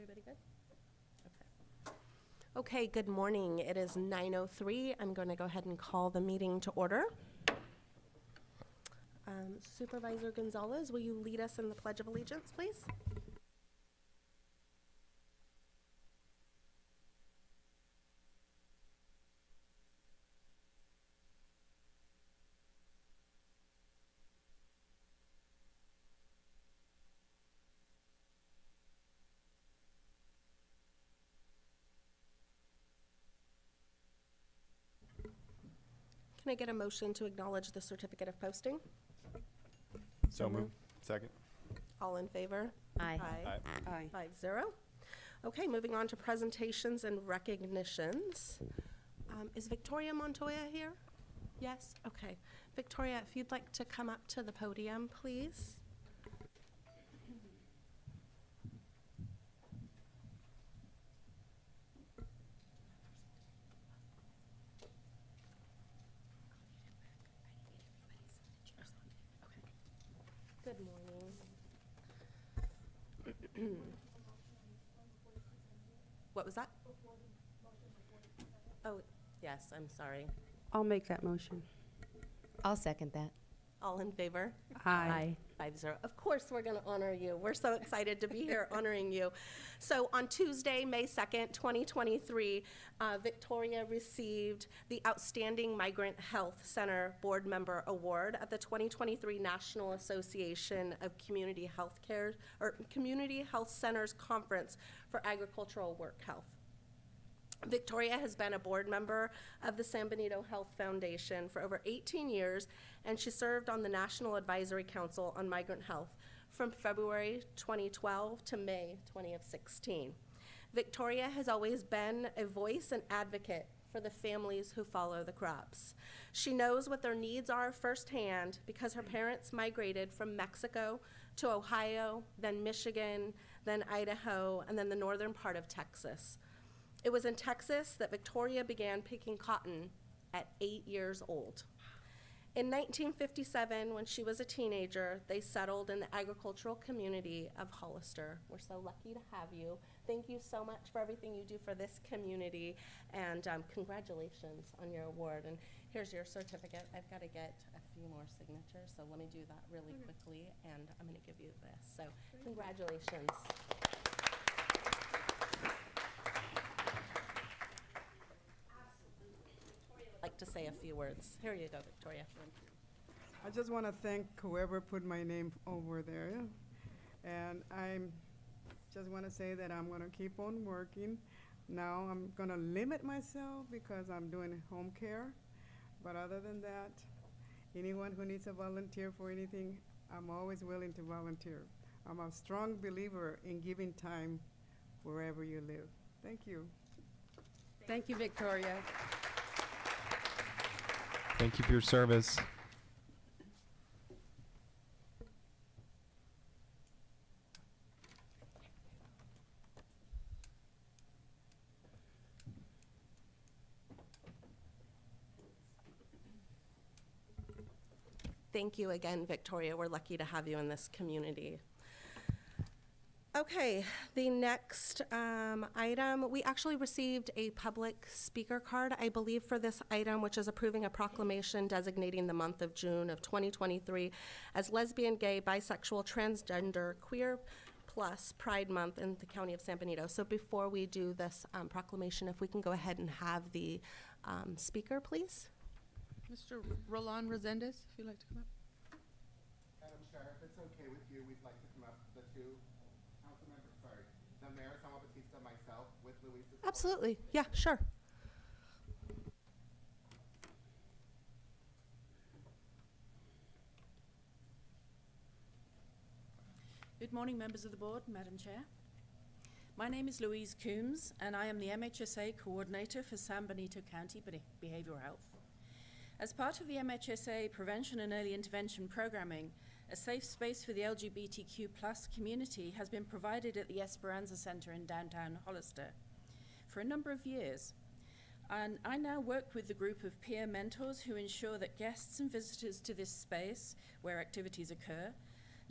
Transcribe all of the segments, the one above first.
Everybody good? Okay. Okay, good morning. It is 9:03. I'm going to go ahead and call the meeting to order. Supervisor Gonzalez, will you lead us in the Pledge of Allegiance, please? Can I get a motion to acknowledge the certificate of posting? So moved. Second. All in favor? Aye. Aye. 5-0. Okay, moving on to presentations and recognitions. Is Victoria Montoya here? Yes? Okay. Victoria, if you'd like to come up to the podium, please. Good morning. What was that? Oh, yes, I'm sorry. I'll make that motion. I'll second that. All in favor? Aye. 5-0. Of course, we're going to honor you. We're so excited to be here honoring you. So on Tuesday, May 2nd, 2023, Victoria received the Outstanding Migrant Health Center Board Member Award at the 2023 National Association of Community Health Centers Conference for Agricultural Work Health. Victoria has been a board member of the San Benito Health Foundation for over 18 years, and she served on the National Advisory Council on Migrant Health from February 2012 to May 2016. Victoria has always been a voice and advocate for the families who follow the crops. She knows what their needs are firsthand because her parents migrated from Mexico to Ohio, then Michigan, then Idaho, and then the northern part of Texas. It was in Texas that Victoria began picking cotton at 8 years old. In 1957, when she was a teenager, they settled in the agricultural community of Hollister. We're so lucky to have you. Thank you so much for everything you do for this community, and congratulations on your award. And here's your certificate. I've got to get a few more signatures, so let me do that really quickly, and I'm going to give you this. So congratulations. Like to say a few words. Here you go, Victoria. I just want to thank whoever put my name over there. And I just want to say that I'm going to keep on working. Now I'm going to limit myself because I'm doing home care. But other than that, anyone who needs a volunteer for anything, I'm always willing to volunteer. I'm a strong believer in giving time wherever you live. Thank you. Thank you, Victoria. Thank you for your service. Thank you again, Victoria. We're lucky to have you in this community. Okay, the next item, we actually received a public speaker card, I believe, for this item, which is approving a proclamation designating the month of June of 2023 as Lesbian, Gay, Bisexual, Transgender, Queer Plus Pride Month in the County of San Benito. So before we do this proclamation, if we can go ahead and have the speaker, please. Mr. Roland Resendez, if you'd like to come up. Madam Chair, if it's okay with you, we'd like to come up, the two council members, sorry, the Mayor, Samuel Batista, myself, with Luisa. Absolutely. Yeah, sure. Good morning, members of the board, Madam Chair. My name is Louise Coombs, and I am the MHSA Coordinator for San Benito County Behavioral Health. As part of the MHSA Prevention and Early Intervention Programming, a safe space for the LGBTQ+ community has been provided at the Esperanza Center in downtown Hollister for a number of years. And I now work with the group of peer mentors who ensure that guests and visitors to this space, where activities occur,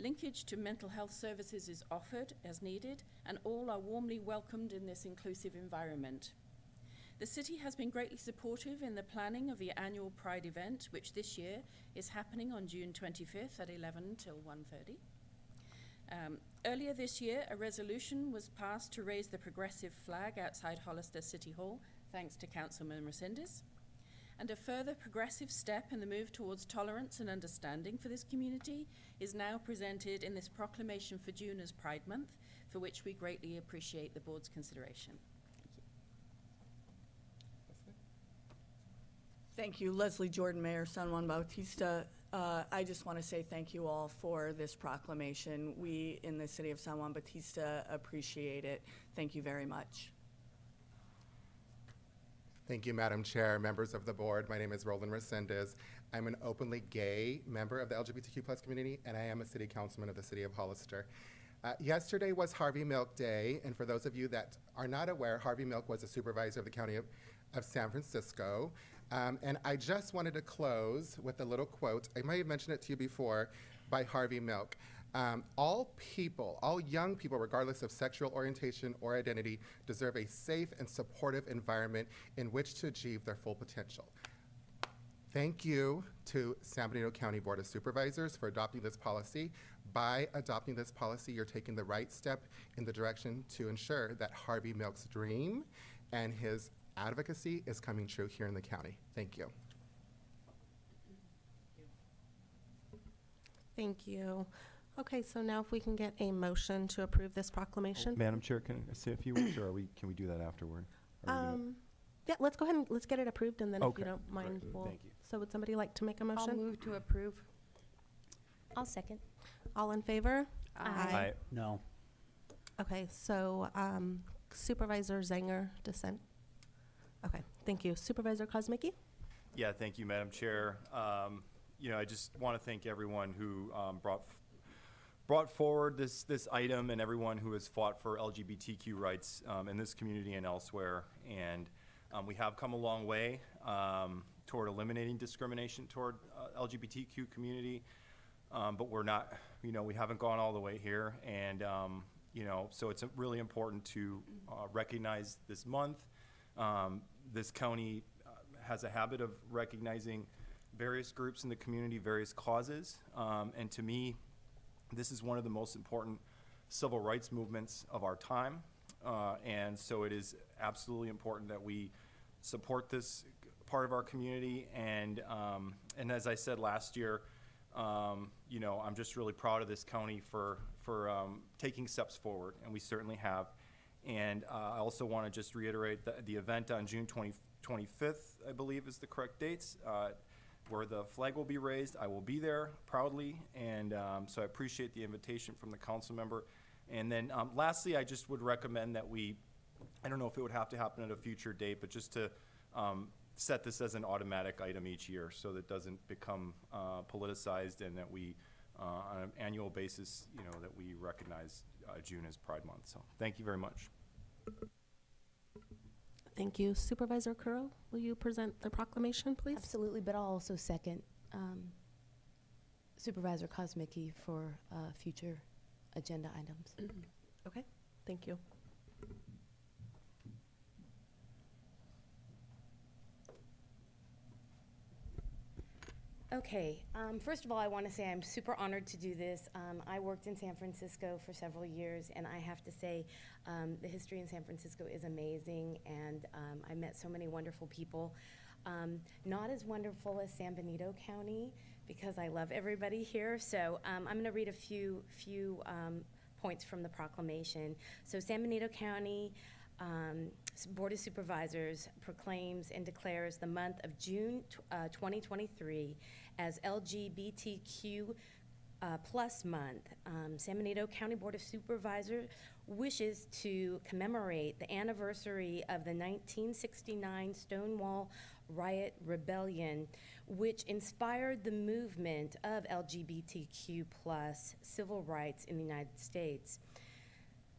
Linkage to mental health services is offered as needed, and all are warmly welcomed in this inclusive environment. The city has been greatly supportive in the planning of the annual Pride event, which this year is happening on June 25th at 11 till 1:30. Earlier this year, a resolution was passed to raise the progressive flag outside Hollister City Hall, thanks to Councilman Resendez. And a further progressive step in the move towards tolerance and understanding for this community is now presented in this proclamation for June as Pride Month, for which we greatly appreciate the board's consideration. Thank you, Leslie Jordan, Mayor San Juan Bautista. I just want to say thank you all for this proclamation. We in the city of San Juan Bautista appreciate it. Thank you very much. Thank you, Madam Chair, members of the board. My name is Roland Resendez. I'm an openly gay member of the LGBTQ+ community, and I am a city councilman of the city of Hollister. Yesterday was Harvey Milk Day, and for those of you that are not aware, Harvey Milk was a supervisor of the county of San Francisco. And I just wanted to close with a little quote. I might have mentioned it to you before, by Harvey Milk. All people, all young people, regardless of sexual orientation or identity, deserve a safe and supportive environment in which to achieve their full potential. Thank you to San Benito County Board of Supervisors for adopting this policy. By adopting this policy, you're taking the right step in the direction to ensure that Harvey Milk's dream and his advocacy is coming true here in the county. Thank you. Thank you. Okay, so now if we can get a motion to approve this proclamation. Madam Chair, can I say a few words, or can we do that afterward? Are we gonna- Yeah, let's go ahead and let's get it approved, and then if Okay, you don't mind, great. we'll. Thank you. So would somebody like to make a I'll motion? move to approve. I'll second. All in favor? Aye. No. Okay, so Supervisor Zanger, dissent. Okay, thank you. Supervisor Kozmicki? Yeah, thank you, Madam Chair. I just want to thank everyone who brought forward this item, and everyone who has fought for LGBTQ rights in this community and elsewhere. And we have come a long way toward eliminating discrimination toward LGBTQ community, but we're not, we haven't gone all the way here. And, so it's really important to recognize this month. This county has a habit of recognizing various groups in the community, various causes, and to me, this is one of the most important civil rights movements of our time, and so it is absolutely important that we support this part of our community. And as I said last year, I'm just really proud of this county for taking steps forward, and we certainly have. And I also want to just reiterate the event on June 25th, I believe is the correct dates, where the flag will be raised. I will be there proudly, and so I appreciate the invitation from the council member. And then lastly, I just would recommend that I don't know if it would have to happen at a future date, but just to set this as an automatic item each year so that it doesn't become politicized, and that we, on an annual basis, that we recognize June as Pride Month. So thank you very much. Thank you. Supervisor Curro, will you present the proclamation, please? Absolutely, but I'll also second Supervisor Kozmicki for future agenda items. Okay, thank you. Okay, first of all, I want to say I'm super honored to do this. I worked in San Francisco for several years, and I have to say the history in San Francisco is amazing, and I met so many wonderful people. Not as wonderful as San Benito County, because I love everybody here. So I'm going to read a few points from the proclamation. So San Benito County Board of Supervisors proclaims and declares the month of June 2023 as LGBTQ plus month. San Benito County Board of Supervisors wishes to commemorate the anniversary of the 1969 Stonewall Riot Rebellion, which inspired the movement of LGBTQ plus civil rights in the United States.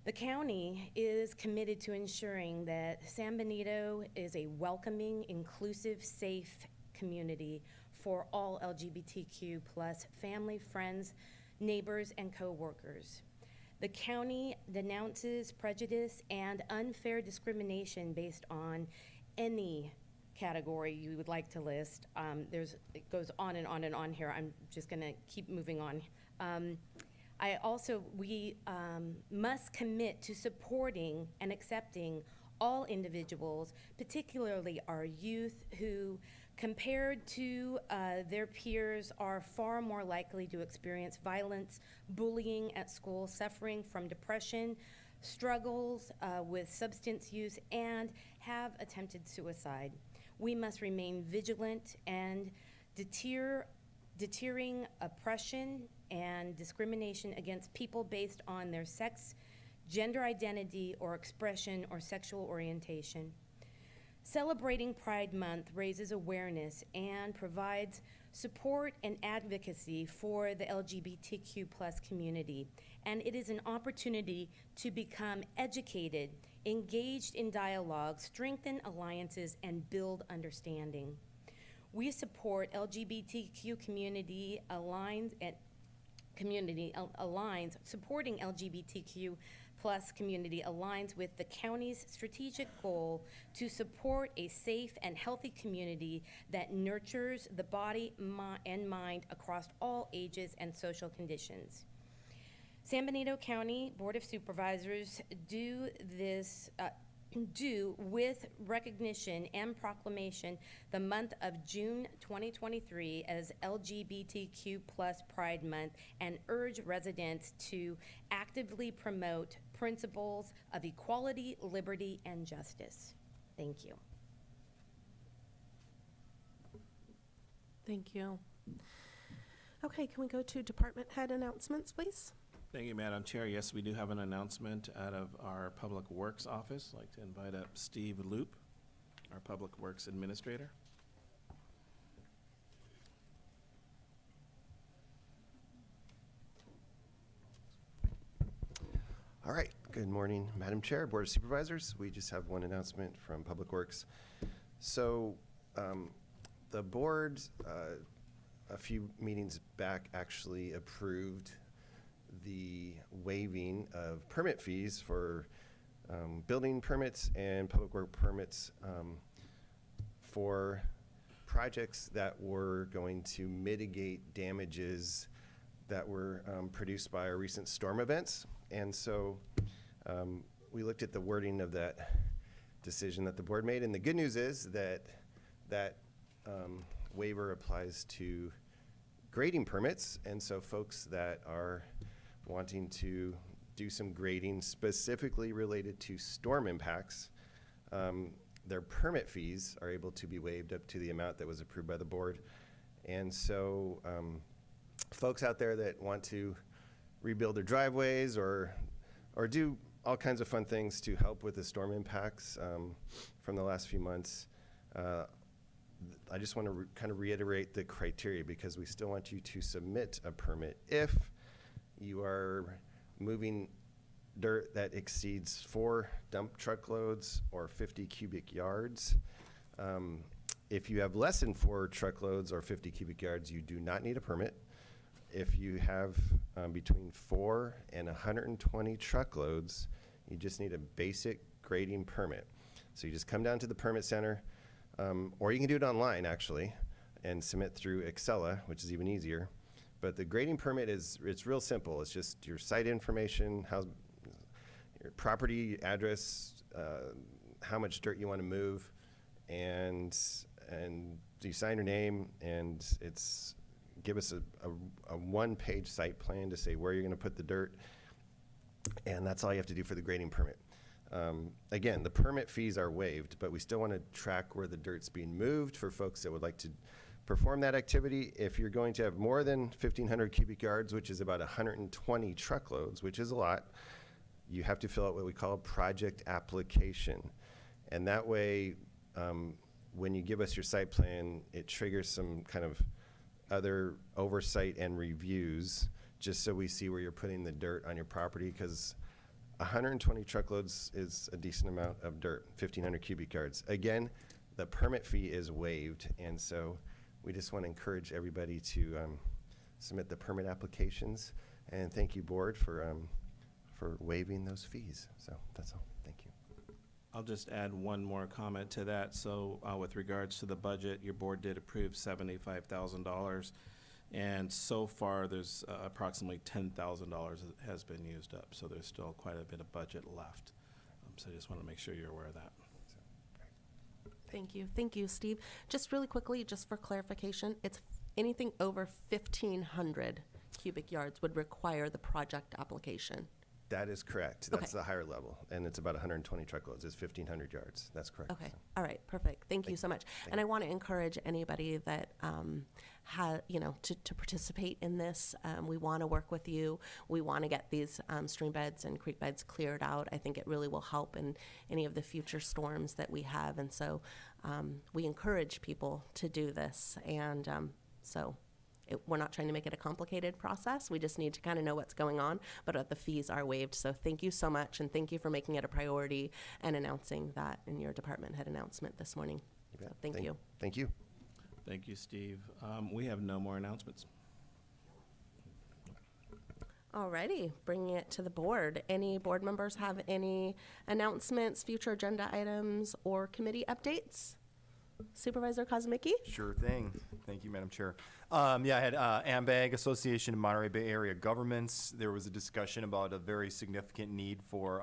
The county is committed to ensuring that San Benito is a welcoming, inclusive, safe community for all LGBTQ plus family, friends, neighbors, and coworkers. The county denounces prejudice and unfair discrimination based on any category you would like to list. It goes on and on and on here. I'm just going to keep moving on. We must commit to supporting and accepting all individuals, particularly our youth, who, compared to their peers, are far more likely to experience violence, bullying at school, suffering from depression, struggles with substance use, and have attempted suicide. We must remain vigilant and deterring oppression and discrimination against people based on their sex, gender identity or expression, or sexual orientation. Celebrating Pride Month raises awareness and provides support and advocacy for the LGBTQ+ community, and it is an opportunity to become educated, engaged in dialogue, strengthen alliances, and build understanding. We support LGBTQ community aligns and supporting LGBTQ+ community aligns with the county's strategic goal to support a safe and healthy community that nurtures the body and mind across all ages and social conditions. San Benito County Board of Supervisors do with recognition and proclamation the month of June 2023 as LGBTQ+ Pride Month, and urge residents to actively promote principles of equality, liberty, and justice. Thank you. Thank you. Okay, can we go to department head announcements, please? Thank you, Madam Chair. Yes, we do have an announcement out of our Public Works office. I'd like to invite up Steve Loop, our Public Works Administrator. All right, good morning, Madam Chair, Board of Supervisors. We just have one announcement from Public Works. So the board, a few meetings back, actually approved the waiving of permit fees for building permits and public work permits for projects that were going to mitigate damages that were produced by our recent storm events. And so we looked at the wording of that decision that the board made, and the good news is that that waiver applies to grading permits, and so folks that are wanting to do some grading specifically related to storm impacts, their permit fees are able to be waived up to the amount that was approved by the board. And so folks out there that want to rebuild their driveways or do all kinds of fun things to help with the storm impacts from the last few months, I just want to kind of reiterate the criteria, because we still want you to submit a permit if you are moving dirt that exceeds 4 dump truckloads or 50 cubic yards. If you have less than 4 truckloads or 50 cubic yards, you do not need a permit. If you have between 4 and 120 truckloads, you just need a basic grading permit. So you just come down to the permit center, or you can do it online actually and submit through Excella, which is even easier. But the grading permit it's real simple. It's just your site information, your property address, how much dirt you want to move, and you sign your name, and it's give us a one-page site plan to say where you're going to put the dirt, and that's all you have to do for the grading permit. Again, the permit fees are waived, but we still want to track where the dirt's being moved for folks that would like to perform that activity. If you're going to have more than 1,500 cubic yards, which is about 120 truckloads, which is a lot, you have to fill out what we call a project application. And that way, when you give us your site plan, it triggers some kind of other oversight and reviews, just so we see where you're putting the dirt on your property, because 120 truckloads is a decent amount of dirt, 1,500 cubic yards. Again, the permit fee is waived, and so we just want to encourage everybody to submit the permit applications. And thank you, board, for waiving those fees. So that's all. Thank you. I'll just add one more comment to that. So with regards to the budget, your board did approve $75,000. And so far, there's approximately $10,000 that has been used up. So there's still quite a bit of budget left. So I just want to make sure you're aware of that. Thank you. Thank you, Steve. Just really quickly, just for clarification, it's anything over 1,500 cubic yards would require the project application. That is correct. That's the higher level, and it's about 120 truckloads. It's 1,500 yards. That's correct. Okay. So, All right. Perfect. Thank you so much. And I want to encourage anybody that to participate in this. We want to work with you. We want to get these stream beds and creek beds cleared out. I think it really will help in any of the future storms that we have. And so we encourage people to do this. And we're not trying to make it a complicated process. We just need to kind of know what's going on, but the fees are waived. So thank you so much, and thank you for making it a priority and announcing that in your department head announcement this morning. you bet. So thank you. Thank you. Thank you, Steve. We have no more announcements. Alrighty, bringing it to the board. Any board members have any announcements, future agenda items, or committee updates? Supervisor Kozmicki? Sure thing. Thank you, Madam Chair. I had AMBAG, Association of Monterey Bay Area Governments. There was a discussion about a very significant need for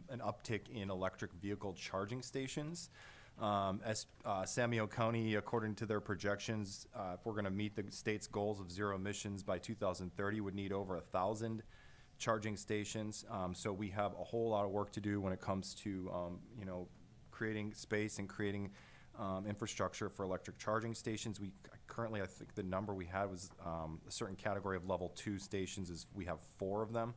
an uptick in electric vehicle charging stations. As Samio County, according to their projections, if we're going to meet the state's goals of zero emissions by 2030, would need over 1,000 charging stations. So we have a whole lot of work to do when it comes to creating space and creating infrastructure for electric charging stations. We currently, I think the number we had was a certain category of level 2 stations is we have 4 of them.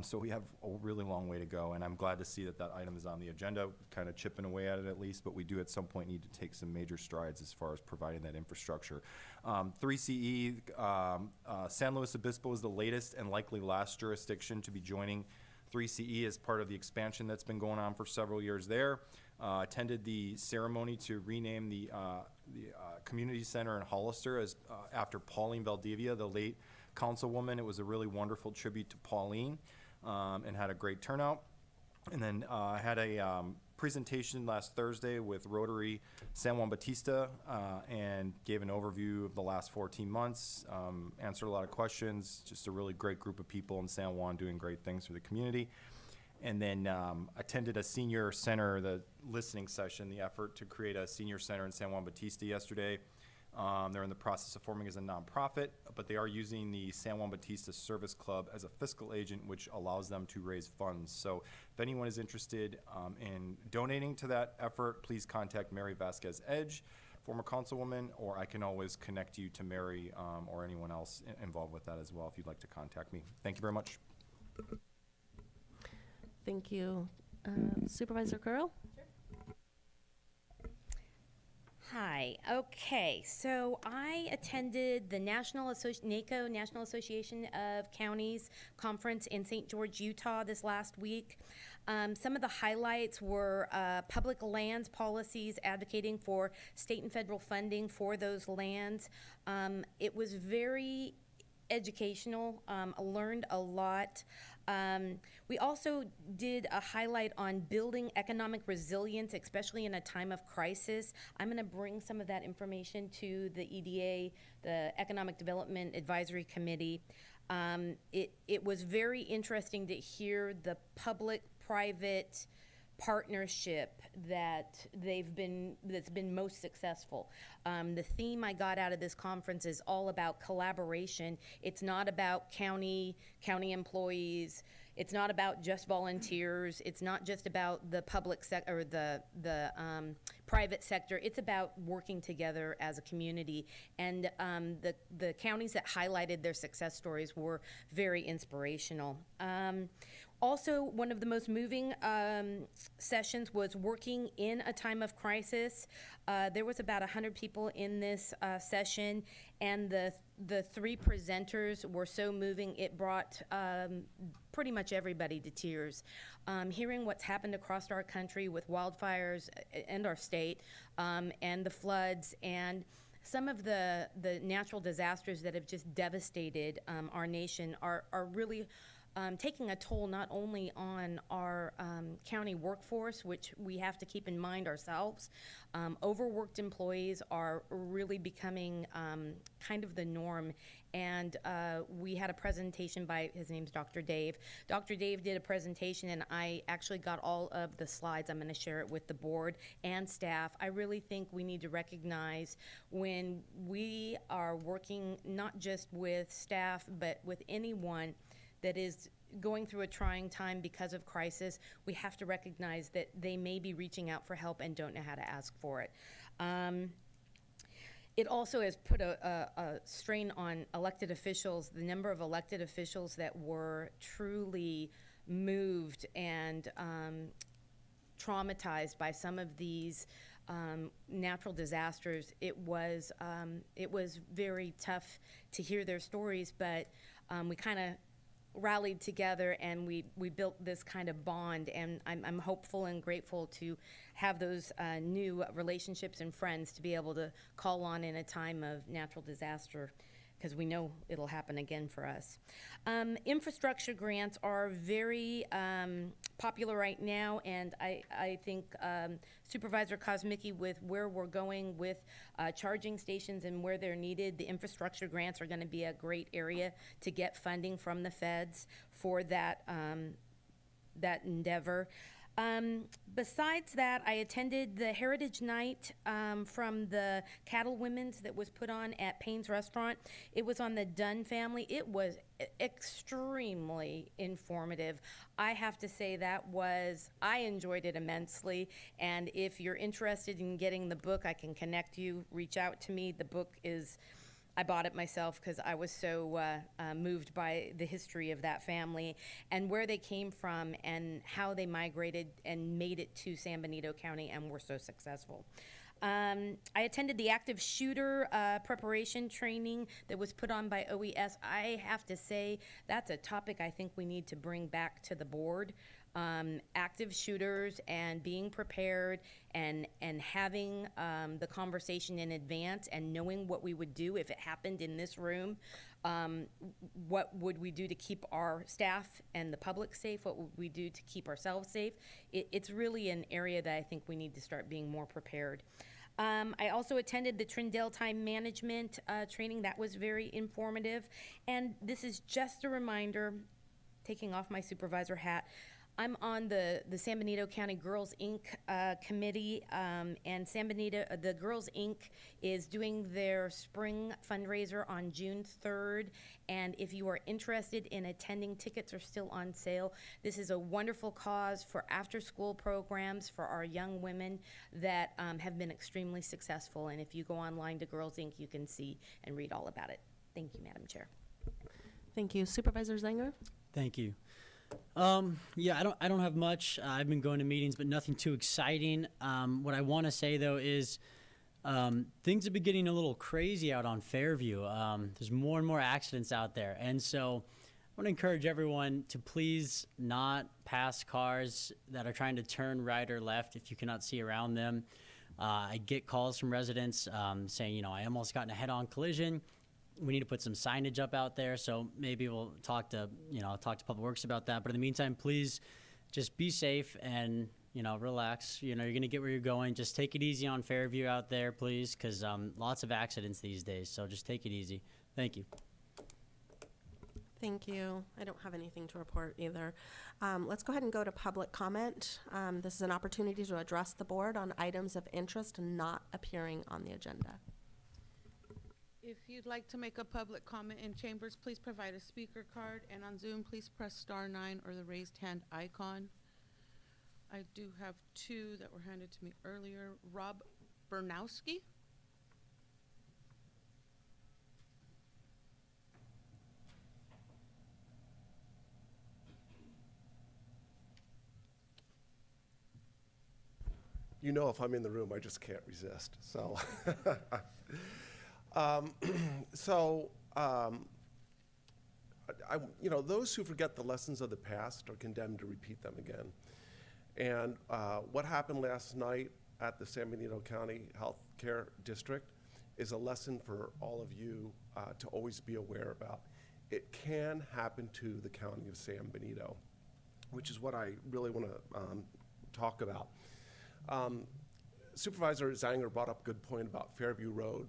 So we have a really long way to go, and I'm glad to see that that item is on the agenda, kind of chipping away at it at least, but we do at some point need to take some major strides as far as providing that infrastructure. 3CE, San Luis Obispo is the latest and likely last jurisdiction to be joining 3CE as part of the expansion that's been going on for several years there. Attended the ceremony to rename the community center in Hollister as after Pauline Valdivia, the late councilwoman. It was a really wonderful tribute to Pauline, and had a great turnout. And then I had a presentation last Thursday with Rotary San Juan Bautista, and gave an overview of the last 14 months, answered a lot of questions. Just a really great group of people in San Juan doing great things for the community. And then attended a senior center, the listening session, the effort to create a senior center in San Juan Bautista yesterday. They're in the process of forming as a nonprofit, but they are using the San Juan Bautista Service Club as a fiscal agent, which allows them to raise funds. So if anyone is interested in donating to that effort, please contact Mary Vasquez Edge, former councilwoman, or I can always connect you to Mary or anyone else involved with that as well if you'd like to contact me. Thank you very much. Thank you. Supervisor Curl? Hi. Okay. So I attended the NACO, National Association of Counties Conference in St. George, Utah this last week. Some of the highlights were public lands policies advocating for state and federal funding for those lands. It was very educational. I learned a lot. We also did a highlight on building economic resilience, especially in a time of crisis. I'm going to bring some of that information to the EDA, the Economic Development Advisory Committee. It was very interesting to hear the public-private partnership that's been most successful. The theme I got out of this conference is all about collaboration. It's not about county employees. It's not about just volunteers. It's not just about the public sector or the private sector. It's about working together as a community. And the counties that highlighted their success stories were very inspirational. Also, one of the most moving sessions was working in a time of crisis. There was about 100 people in this session, and the 3 presenters were so moving, it brought pretty much everybody to tears. Hearing what's happened across our country with wildfires and our state, and the floods, and some of the natural disasters that have just devastated our nation are really taking a toll not only on our county workforce, which we have to keep in mind ourselves. Overworked employees are really becoming kind of the norm. And we had a presentation by, his name's Dr. Dave. Dr. Dave did a presentation, and I actually got all of the slides. I'm going to share it with the board and staff. I really think we need to recognize when we are working not just with staff, but with anyone that is going through a trying time because of crisis, we have to recognize that they may be reaching out for help and don't know how to ask for it. It also has put a strain on elected officials, the number of elected officials that were truly moved and traumatized by some of these natural disasters. It was very tough to hear their stories, but we kind of rallied together and we built this kind of bond, and I'm hopeful and grateful to have those new relationships and friends to be able to call on in a time of natural disaster, because we know it'll happen again for us. Infrastructure grants are very popular right now, and I think Supervisor Kosmicki, with where we're going with charging stations and where they're needed, the infrastructure grants are going to be a great area to get funding from the feds for that, that endeavor. Besides that, I attended the Heritage Night from the Cattle Women's that was put on at Payne's Restaurant. It was on the Dunn family. It was extremely informative. I have to say I enjoyed it immensely. And if you're interested in getting the book, I can connect you, reach out to me. The book is, I bought it myself because I was so moved by the history of that family and where they came from and how they migrated and made it to San Benito County and were so successful. I attended the active shooter preparation training that was put on by OES. I have to say that's a topic I think we need to bring back to the board. Active shooters and being prepared and having the conversation in advance and knowing what we would do if it happened in this room. What would we do to keep our staff and the public safe? What would we do to keep ourselves safe? It's really an area that I think we need to start being more prepared. I also attended the Trindale Time Management training. That was very informative. And this is just a reminder, taking off my supervisor hat, I'm on the San Benito County Girls Inc. Committee, and San Benito, the Girls Inc. is doing their spring fundraiser on June 3rd, and if you are interested in attending, tickets are still on sale. This is a wonderful cause for after-school programs for our young women that have been extremely successful, and if you go online to Girls Inc., you can see and read all about it. Thank you, Madam Chair. Thank you. Supervisor Zenger? Thank you. Yeah, I don't have much. I've been going to meetings, but nothing too exciting. What I want to say though is things have been getting a little crazy out on Fairview. There's more and more accidents out there, and so I want to encourage everyone to please not pass cars that are trying to turn right or left if you cannot see around them. I get calls from residents saying, I almost got in a head-on collision. We need to put some signage up out there, so maybe we'll talk to Public Works about that. But in the meantime, please just be safe and, relax. You're going to get where you're going. Just take it easy on Fairview out there, please, because lots of accidents these days, so just take it easy. Thank you. Thank you. I don't have anything to report either. Let's go ahead and go to public comment. This is an opportunity to address the board on items of interest not appearing on the agenda. If you'd like to make a public comment in chambers, please provide a speaker card, and on Zoom, please press *9 or the raised hand icon. I do have two that were handed to me earlier. Rob Bernowski. If I'm in the room, I just can't resist. So, those who forget the lessons of the past are condemned to repeat them again. And what happened last night at the San Benito County Health Care District is a lesson for all of you to always be aware about. It can happen to the county of San Benito, which is what I really want to talk about. Supervisor Zanger brought up a good point about Fairview Road.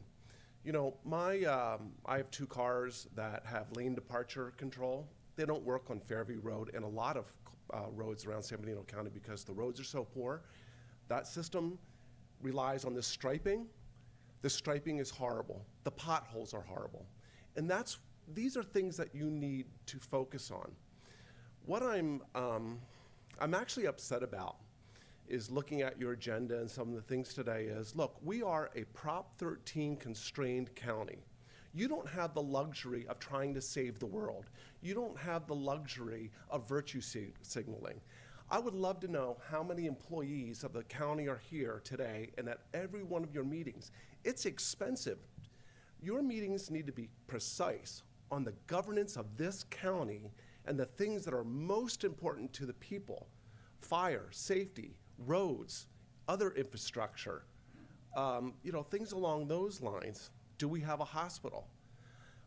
You know, I have 2 cars that have lane departure control. They don't work on Fairview Road and a lot of roads around San Benito County because the roads are so poor. That system relies on this striping. The striping is horrible. The potholes are horrible. And these are things that you need to focus on. What I'm actually upset about is looking at your agenda and some of the things today is, look, we are a Prop 13 constrained county. You don't have the luxury of trying to save the world. You don't have the luxury of virtue signaling. I would love to know how many employees of the county are here today and at every one of your meetings. It's expensive. Your meetings need to be precise on the governance of this county and the things that are most important to the people. Fire, safety, roads, other infrastructure, things along those lines. Do we have a hospital?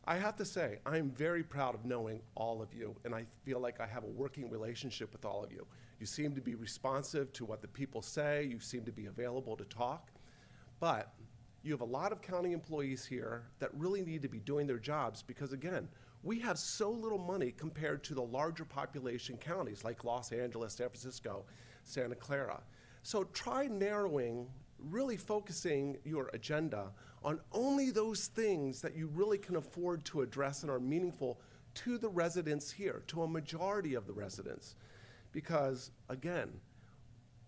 I have to say, I'm very proud of knowing all of you, and I feel like I have a working relationship with all of you. You seem to be responsive to what the people say. You seem to be available to talk. But you have a lot of county employees here that really need to be doing their jobs because, again, we have so little money compared to the larger population counties like Los Angeles, San Francisco, Santa Clara. So try narrowing, really focusing your agenda on only those things that you really can afford to address and are meaningful to the residents here, to a majority of the residents. Because, again,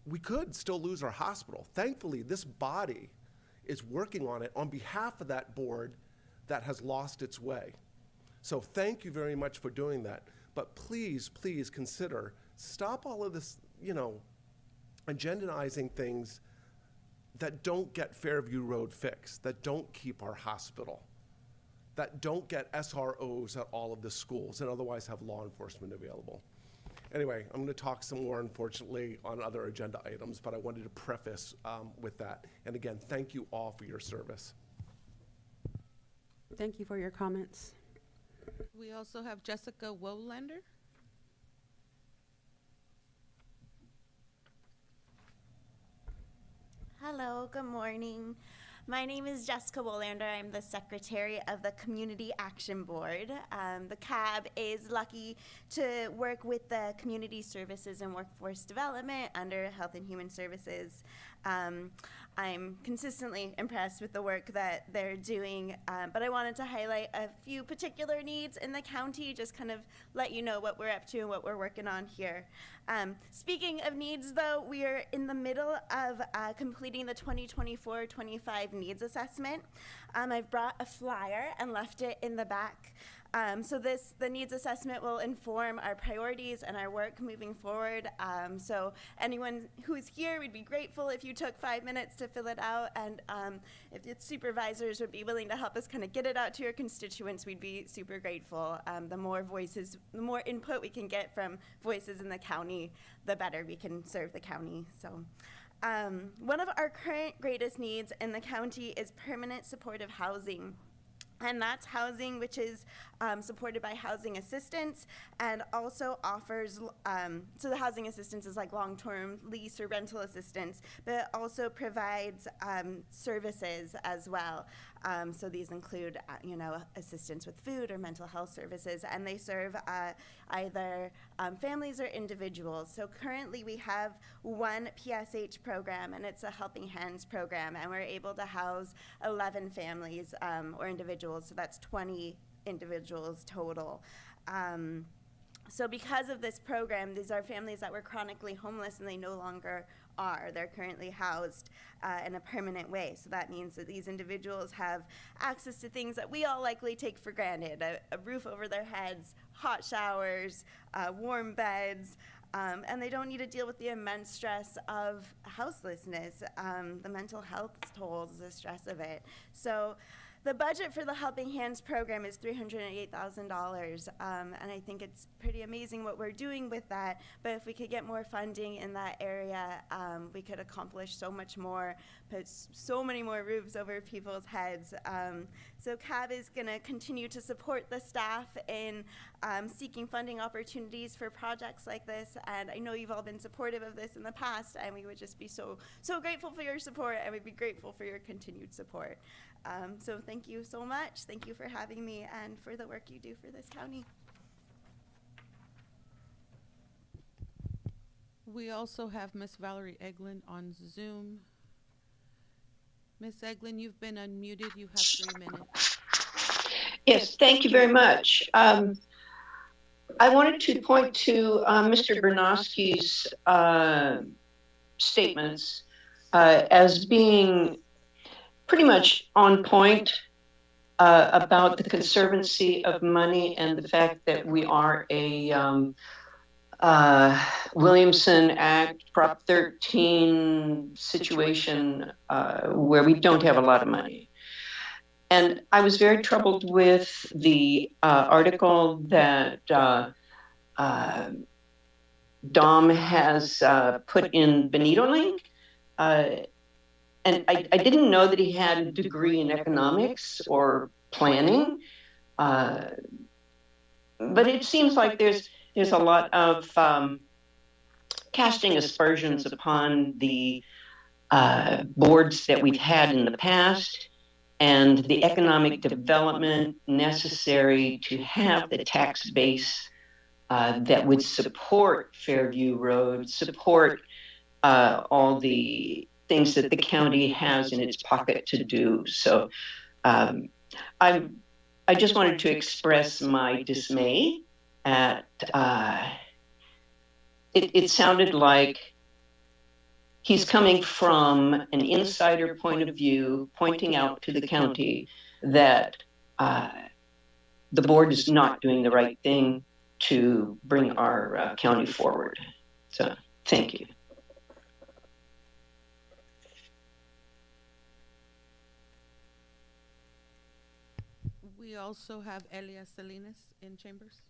we could still lose our hospital. Thankfully, this body is working on it on behalf of that board that has lost its way. So thank you very much for doing that. But please, please consider, stop all of this, agendizing things that don't get Fairview Road fixed, that don't keep our hospital, that don't get SROs at all of the schools and otherwise have law enforcement available. Anyway, I'm going to talk some more, unfortunately, on other agenda items, but I wanted to preface with that. And again, thank you all for your service. Thank you for your comments. We also have Jessica Wolander. Hello, good morning. My name is Jessica Wolander. I'm the secretary of the Community Action Board. The CAB is lucky to work with the Community Services and Workforce Development under Health and Human Services. I'm consistently impressed with the work that they're doing, but I wanted to highlight a few particular needs in the county, just kind of let you know what we're up to and what we're working on here. Speaking of needs, though, we are in the middle of completing the 2024-25 needs assessment. I've brought a flyer and left it in the back. So the needs assessment will inform our priorities and our work moving forward. So anyone who's here, we'd be grateful if you took 5 minutes to fill it out. And if the supervisors would be willing to help us kind of get it out to your constituents, we'd be super grateful. The more voices, the more input we can get from voices in the county, the better we can serve the county. So one of our current greatest needs in the county is permanent supportive housing. And that's housing which is supported by housing assistance and also offers, so the housing assistance is like long-term lease or rental assistance, but it also provides services as well. So these include, assistance with food or mental health services, and they serve either families or individuals. So currently we have one PSH program, and it's a Helping Hands program, and we're able to house 11 families or individuals, so that's 20 individuals total. So because of this program, these are families that were chronically homeless and they no longer are. They're currently housed in a permanent way. So that means that these individuals have access to things that we all likely take for granted, a roof over their heads, hot showers, warm beds, and they don't need to deal with the immense stress of houselessness, the mental health tolls, the stress of it. So The budget for the Helping Hands program is $308,000, and I think it's pretty amazing what we're doing with that. But if we could get more funding in that area, we could accomplish so much more, put so many more roofs over people's heads. So CAB is going to continue to support the staff in seeking funding opportunities for projects like this. And I know you've all been supportive of this in the past, and we would just be so grateful for your support, and we'd be grateful for your continued support. So thank you so much. Thank you for having me and for the work you do for this county. We also have Miss Valerie Eglin on Zoom. Miss Eglin, you've been unmuted. You have 3 minutes. Yes, thank you very much. I wanted to point to Mr. Bernowski's statements as being pretty much on point about the conservancy of money and the fact that we are a Williamson Act, Prop 13 situation where we don't have a lot of money. And I was very troubled with the article that Dom has put in Benito link. And I didn't know that he had a degree in economics or planning. But it seems like there's a lot of casting aspersions upon the boards that we've had in the past and the economic development necessary to have the tax base that would support Fairview Road, support all the things that the county has in its pocket to do. So I just wanted to express my dismay at, it sounded like he's coming from an insider point of view, pointing out to the county that the board is not doing the right thing to bring our county forward. So thank you. We also have Elias Salinas in chambers.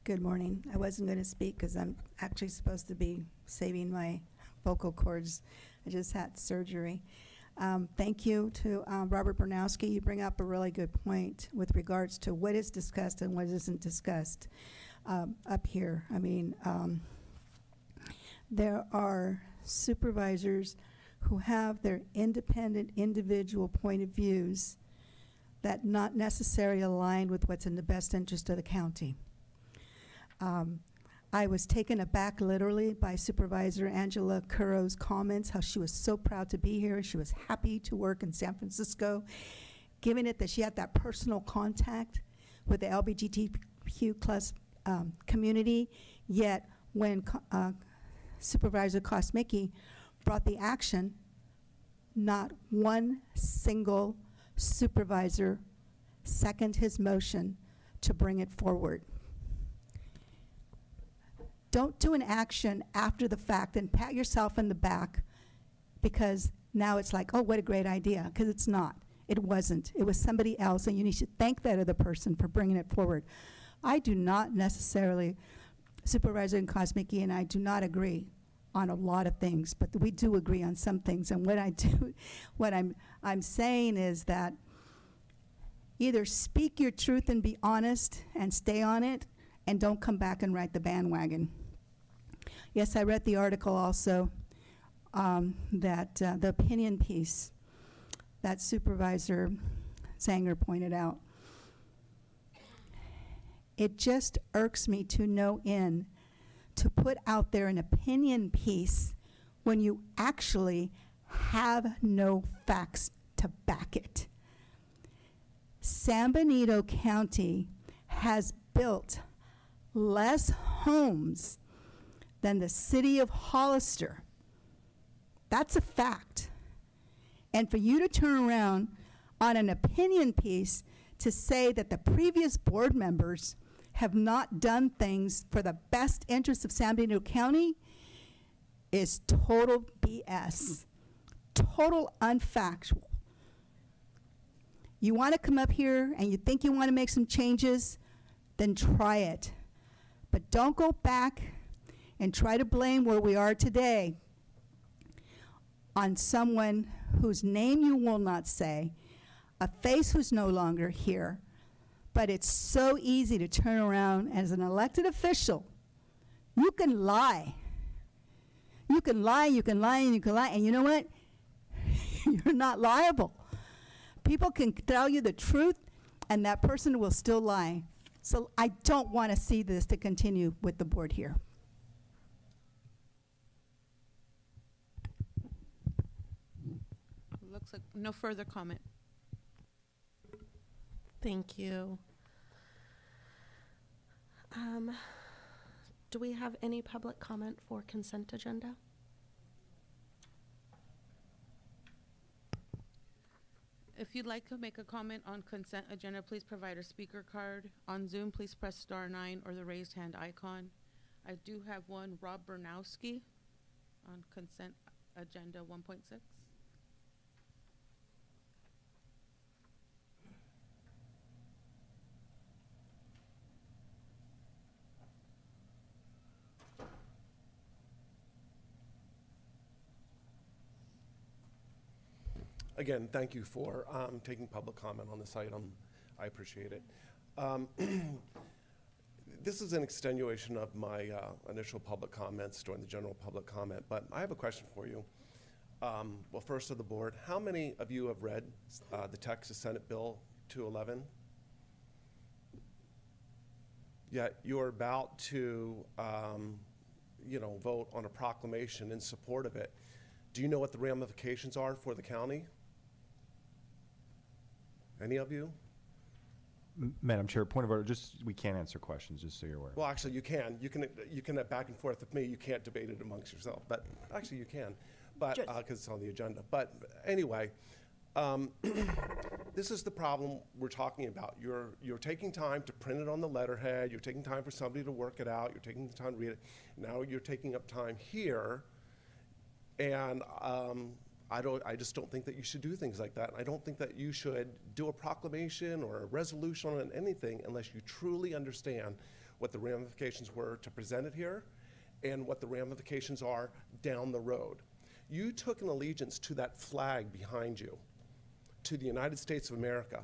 Good morning. I wasn't going to speak because I'm actually supposed to be saving my vocal cords. I just had surgery. Thank you to Robert Bernowski. You bring up a really good point with regards to what is discussed and what isn't discussed up here. I mean, there are supervisors who have their independent individual point of views that not necessarily align with what's in the best interest of the county. I was taken aback literally by Supervisor Angela Curro's comments, how she was so proud to be here. She was happy to work in San Francisco, given it that she had that personal contact with the LGBTQ plus community. Yet when Supervisor Kosmicki brought the action, not one single supervisor seconded his motion to bring it forward. Don't do an action after the fact and pat yourself in the back because now it's like, oh, what a great idea, because it's not. It wasn't. It was somebody else, and you need to thank that other person for bringing it forward. I do not necessarily, Supervisor Kosmicki and I do not agree on a lot of things, but we do agree on some things. And what I'm saying is that either speak your truth and be honest and stay on it, and don't come back and ride the bandwagon. Yes, I read the article also that the opinion piece that Supervisor Zanger pointed out. It just irks me to no end to put out there an opinion piece when you actually have no facts to back it. San Benito County has built less homes than the city of Hollister. That's a fact. And for you to turn around on an opinion piece to say that the previous board members have not done things for the best interest of San Benito County is total BS, total unfactual. You want to come up here and you think you want to make some changes, then try it. But don't go back and try to blame where we are today on someone whose name you will not say, a face who's no longer here. But it's so easy to turn around as an elected official. You can lie. You can lie, you can lie, and you can lie. And you know what? You're not liable. People can tell you the truth, and that person will still lie. So I don't want to see this to continue with the board here. Looks like no further comment. Thank you. Do we have any public comment for consent agenda? If you'd like to make a comment on consent agenda, please provide a speaker card. On Zoom, please press *9 or the raised hand icon. I do have one, Rob Bernowski, on consent agenda 1.6. Again, thank you for taking public comment on this item. I appreciate it. This is an extenuation of my initial public comments during the general public comment, but I have a question for you. Well, first of the board, how many of you have read the text of Senate Bill 211? Yet you're about to, vote on a proclamation in support of it. Do you know what the ramifications are for the county? Any of you? Madam Chair, point of order, we can't answer questions, just so you're aware. Well, actually, you can. You can back and forth with me. You can't debate it amongst yourself, but actually you can, but because it's on the agenda. But anyway, this is the problem we're talking about. You're taking time to print it on the letterhead. You're taking time for somebody to work it out. You're taking the time to read it. Now you're taking up time here, and I just don't think that you should do things like that. I don't think that you should do a proclamation or a resolution on anything unless you truly understand what the ramifications were to present it here and what the ramifications are down the road. You took an allegiance to that flag behind you, to the United States of America.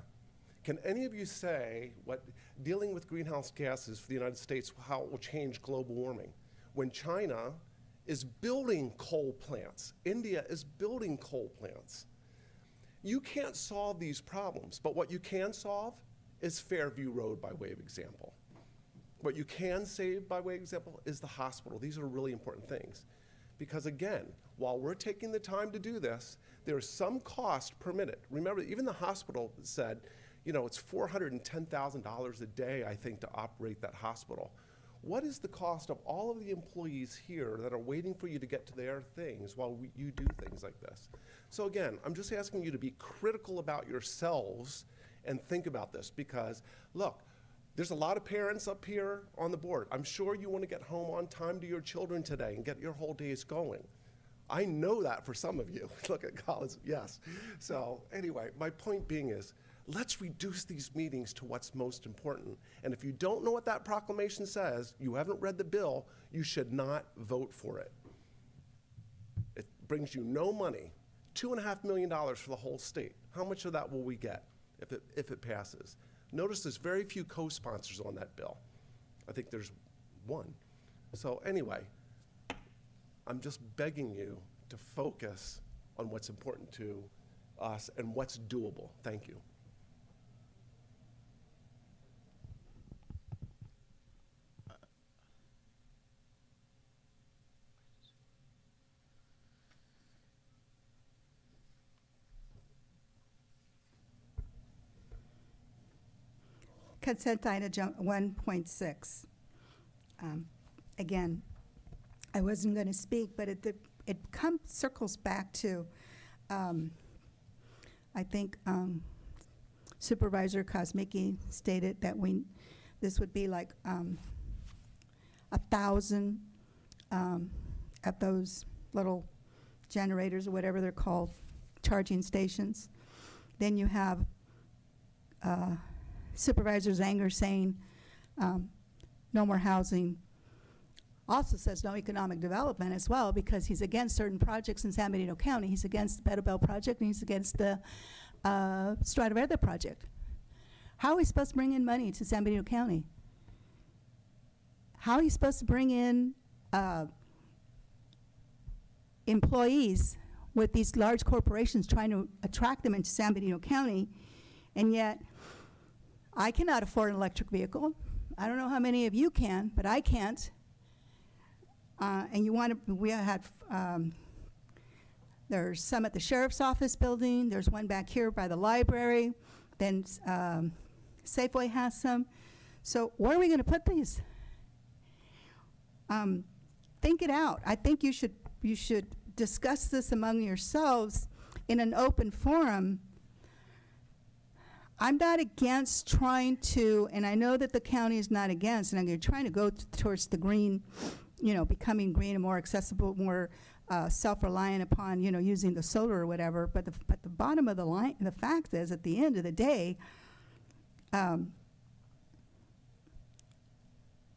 Can any of you say what dealing with greenhouse gases for the United States, how it will change global warming? When China is building coal plants. India is building coal plants. You can't solve these problems, but what you can solve is Fairview Road by way of example. What you can save by way of example is the hospital. These are really important things. Because again, while we're taking the time to do this, there's some cost per minute. Remember, even the hospital said, it's $410,000 a day, I think, to operate that hospital. What is the cost of all of the employees here that are waiting for you to get to their things while you do things like this? So again, I'm just asking you to be critical about yourselves and think about this because, look, there's a lot of parents up here on the board. I'm sure you want to get home on time to your children today and get your whole days going. I know that for some of you. Look at college, yes. So anyway, my point being is, let's reduce these meetings to what's most important. And if you don't know what that proclamation says, you haven't read the bill, you should not vote for it. It brings you no money, $2.5 million for the whole state. How much of that will we get if it passes? Notice there's very few co-sponsors on that bill. I think there's one. So anyway, I'm just begging you to focus on what's important to us and what's doable. Thank you. Consent item 1.6. Again, I wasn't going to speak, but it circles back to, I think Supervisor Kosmicki stated that this would be like 1,000 at those little generators or whatever they're called, charging stations. Then you have Supervisor Zanger saying no more housing. Also says no economic development as well, because he's against certain projects in San Benito County. He's against the Beto Bell project, and he's against the Strata Verde project. How are we supposed to bring in money to San Benito County? How are you supposed to bring in employees with these large corporations trying to attract them into San Benito County, and yet I cannot afford an electric vehicle. I don't know how many of you can, but I can't. And you want to, we had, there's some at the sheriff's office building, there's one back here by the library, then Safeway has some. So where are we going to put these? Think it out. I think you should discuss this among yourselves in an open forum. I'm not against trying to, and I know that the county is not against, and I'm trying to go towards the green, becoming green and more accessible, more self-reliant upon, using the solar or whatever. But the bottom of the line, the fact is, at the end of the day,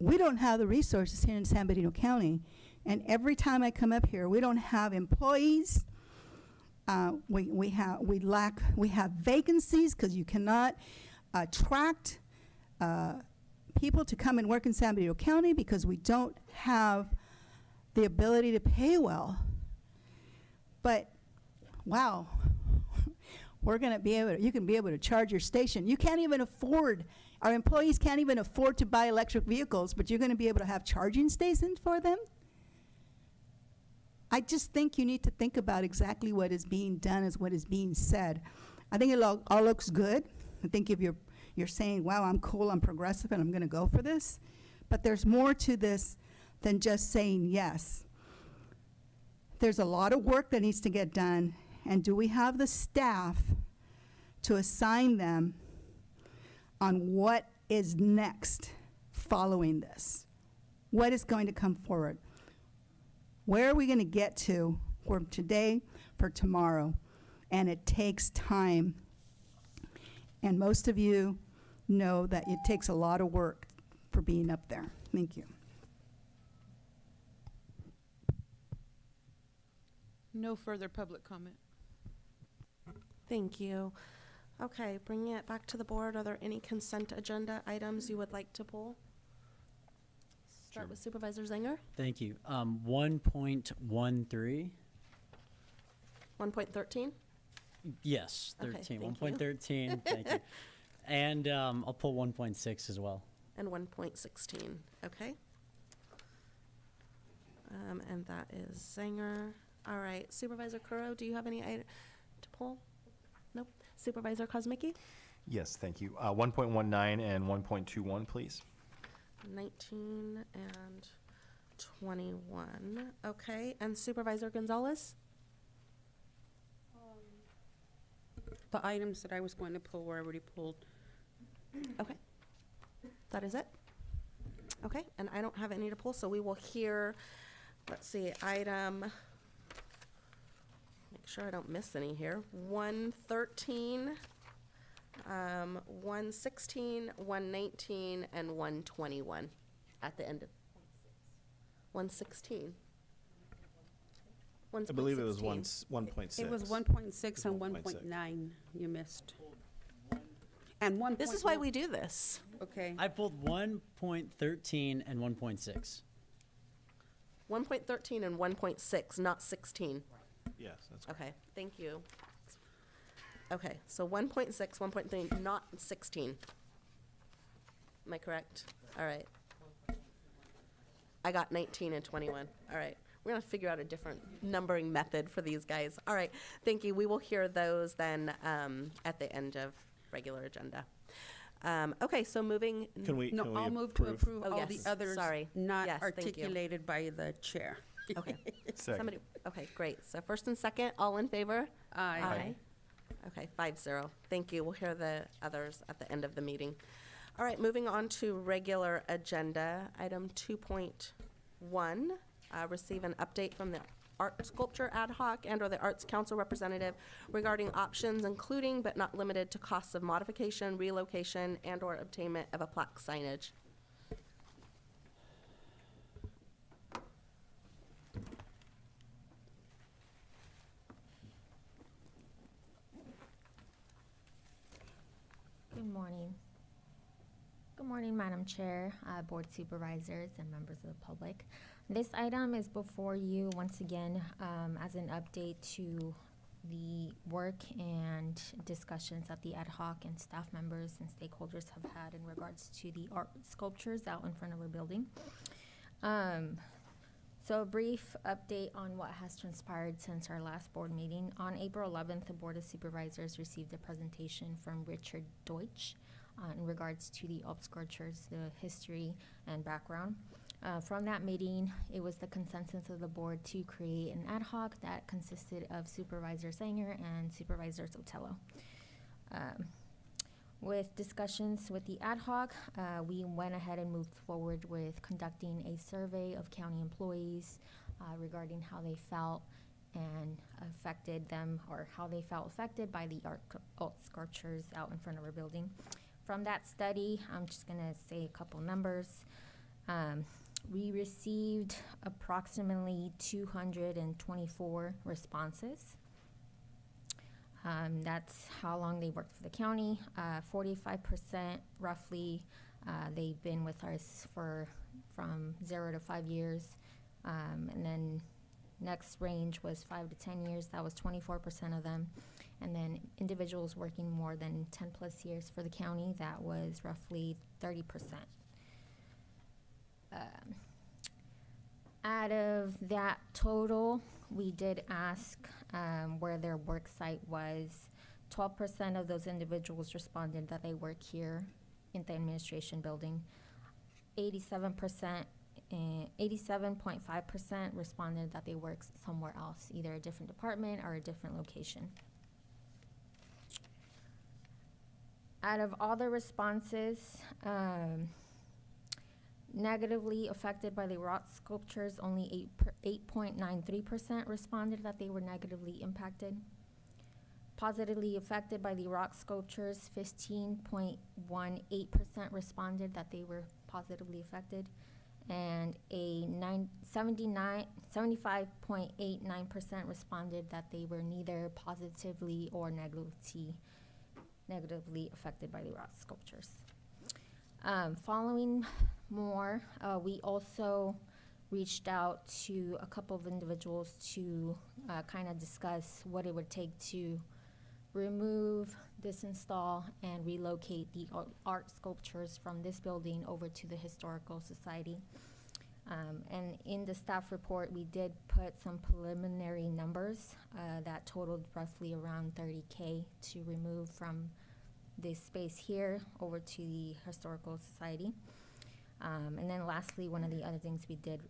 we don't have the resources here in San Benito County. And every time I come up here, we don't have employees. We have vacancies because you cannot attract people to come and work in San Benito County because we don't have the ability to pay well. But wow, we're going to be able to, you can be able to charge your station. You can't even afford, our employees can't even afford to buy electric vehicles, but you're going to be able to have charging stations for them? I just think you need to think about exactly what is being done as what is being said. I think it all looks good. I think if you're saying, wow, I'm cool, I'm progressive, and I'm going to go for this. But there's more to this than just saying yes. There's a lot of work that needs to get done, and do we have the staff to assign them on what is next following this? What is going to come forward? Where are we going to get to for today, for tomorrow? And it takes time. And most of you know that it takes a lot of work for being up there. Thank you. No further public comment. Thank you. Okay, bringing it back to the board, are there any consent agenda items you would like to pull? Start with Supervisor Zanger. Thank you. 1.13. 1.13? Yes, Okay, 13. thank you. 1.13. Thank you. And I'll pull 1.6 as well. And 1.16, okay. And that is Zanger. All right, Supervisor Kuro, do you have any item to pull? Nope. Supervisor Kozmicki? Yes, thank you. 1.19 and 1.21, please. 19 and 21, okay. And Supervisor Gonzalez? The items that I was going to pull were already pulled. Okay. That is it? Okay, and I don't have any to pull, so we will hear, let's see, item, make sure I don't miss any here, 113, 116, 119, and 121 at the end of 116. I believe it was 1.16. 1.6. It was 1.6 and 1.6. 1.9 you missed. And 1. This is why we do this. Okay. I pulled 1.13 and 1.6. 1.13 and 1.6, not 16. Yes, that's correct. Okay, thank you. Okay, so 1.6, 1.3, not 16. Am I correct? All right. I got 19 and 21. All right. We're going to figure out a different numbering method for these guys. All right. Thank you. We will hear those then at the end of regular agenda. Okay, so moving. Can we I'll move to approve Oh, all yes, the others sorry. not Yes, thank you. articulated by the chair. Okay. Second. Somebody. Okay, great. So first and second, all in favor? Aye. Okay, 5-0. Thank you. We'll hear the others at the end of the meeting. All right, moving on to regular agenda. Item 2.1, receive an update from the Art Sculpture Ad Hoc and/or the Arts Council representative regarding options, including but not limited to costs of modification, relocation, and/or obtainment of a plaque signage. Good morning. Good morning, Madam Chair, Board Supervisors, and members of the public. This item is before you once again as an update to the work and discussions that the ad hoc and staff members and stakeholders have had in regards to the art sculptures out in front of our building. So a brief update on what has transpired since our last board meeting. On April 11th, the Board of Supervisors received a presentation from Richard Deutsch in regards to the art sculptures, the history and background. From that meeting, it was the consensus of the board to create an ad hoc that consisted of Supervisor Sanger and Supervisor Sotelo. With discussions with the ad hoc, we went ahead and moved forward with conducting a survey of county employees regarding how they felt and affected them, or how they felt affected by the art sculptures out in front of our building. From that study, I'm just gonna say a couple numbers. We received approximately 224 responses. That's how long they worked for the county. 45% roughly, they've been with us from 0 to 5 years. And then next range was 5 to 10 years. That was 24% of them. And then individuals working more than 10 plus years for the county, that was roughly 30%. Out of that total, we did ask where their work site was. 12% of those individuals responded that they work here in the administration building. 87.5% responded that they work somewhere else, either a different department or a different location. Out of all the responses, negatively affected by the rock sculptures, only 8.93% responded that they were negatively impacted. Positively affected by the rock sculptures, 15.18% responded that they were positively affected. And a 75.89% responded that they were neither positively or negatively affected by the rock sculptures. Following more, we also reached out to a couple of individuals to kind of discuss what it would take to remove, disinstall, and relocate the art sculptures from this building over to the Historical Society. And in the staff report, we did put some preliminary numbers that totaled roughly around $30K to remove from this space here over to the Historical Society. And then lastly, one of the other things we did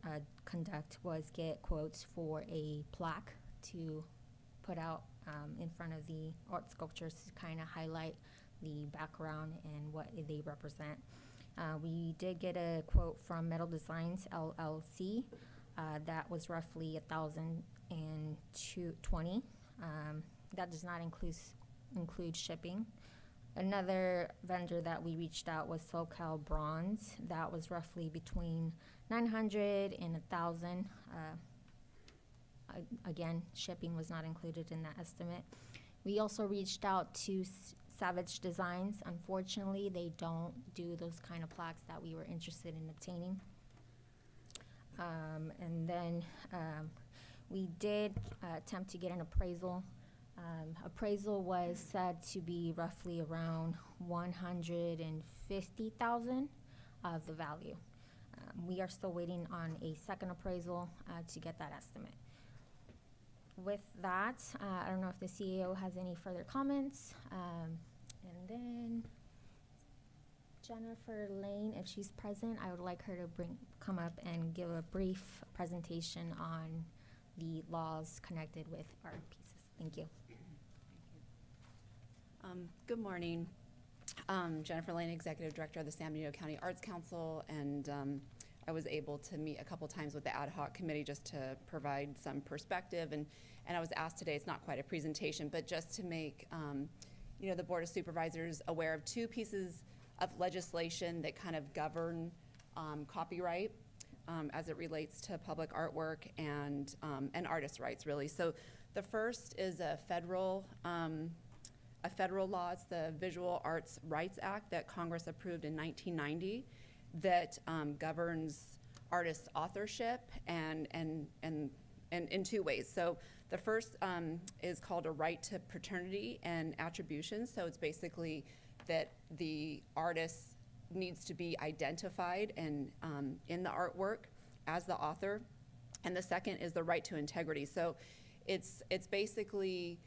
conduct was get quotes for a plaque to put out in front of the art sculptures to kind of highlight the background and what they represent. We did get a quote from Metal Designs LLC. That was roughly $1,020. That does not include shipping. Another vendor that we reached out was SoCal Bronze. That was roughly between $900 and $1,000. Again, shipping was not included in that estimate. We also reached out to Savage Designs. Unfortunately, they don't do those kind of plaques that we were interested in obtaining. And then we did attempt to get an appraisal. Appraisal was said to be roughly around $150,000 of the value. We are still waiting on a second appraisal to get that estimate. With that, I don't know if the CEO has any further comments. And then Jennifer Lane, if she's present, I would like her to come up and give a brief presentation on the laws connected with art pieces. Thank you. Good morning. Jennifer Lane, Executive Director of the San Benito County Arts Council, and I was able to meet a couple times with the ad hoc committee just to provide some perspective, and I was asked today, it's not quite a presentation, but just to make the Board of Supervisors aware of two pieces of legislation that kind of govern copyright as it relates to public artwork and artist rights, really. So the first is a federal law. It's the Visual Arts Rights Act that Congress approved in 1990 that governs artists' authorship and in two ways. So the first is called a right to paternity and attribution. So it's basically that the artist needs to be identified and in the artwork as the author. And the second is the right to integrity. So it's basically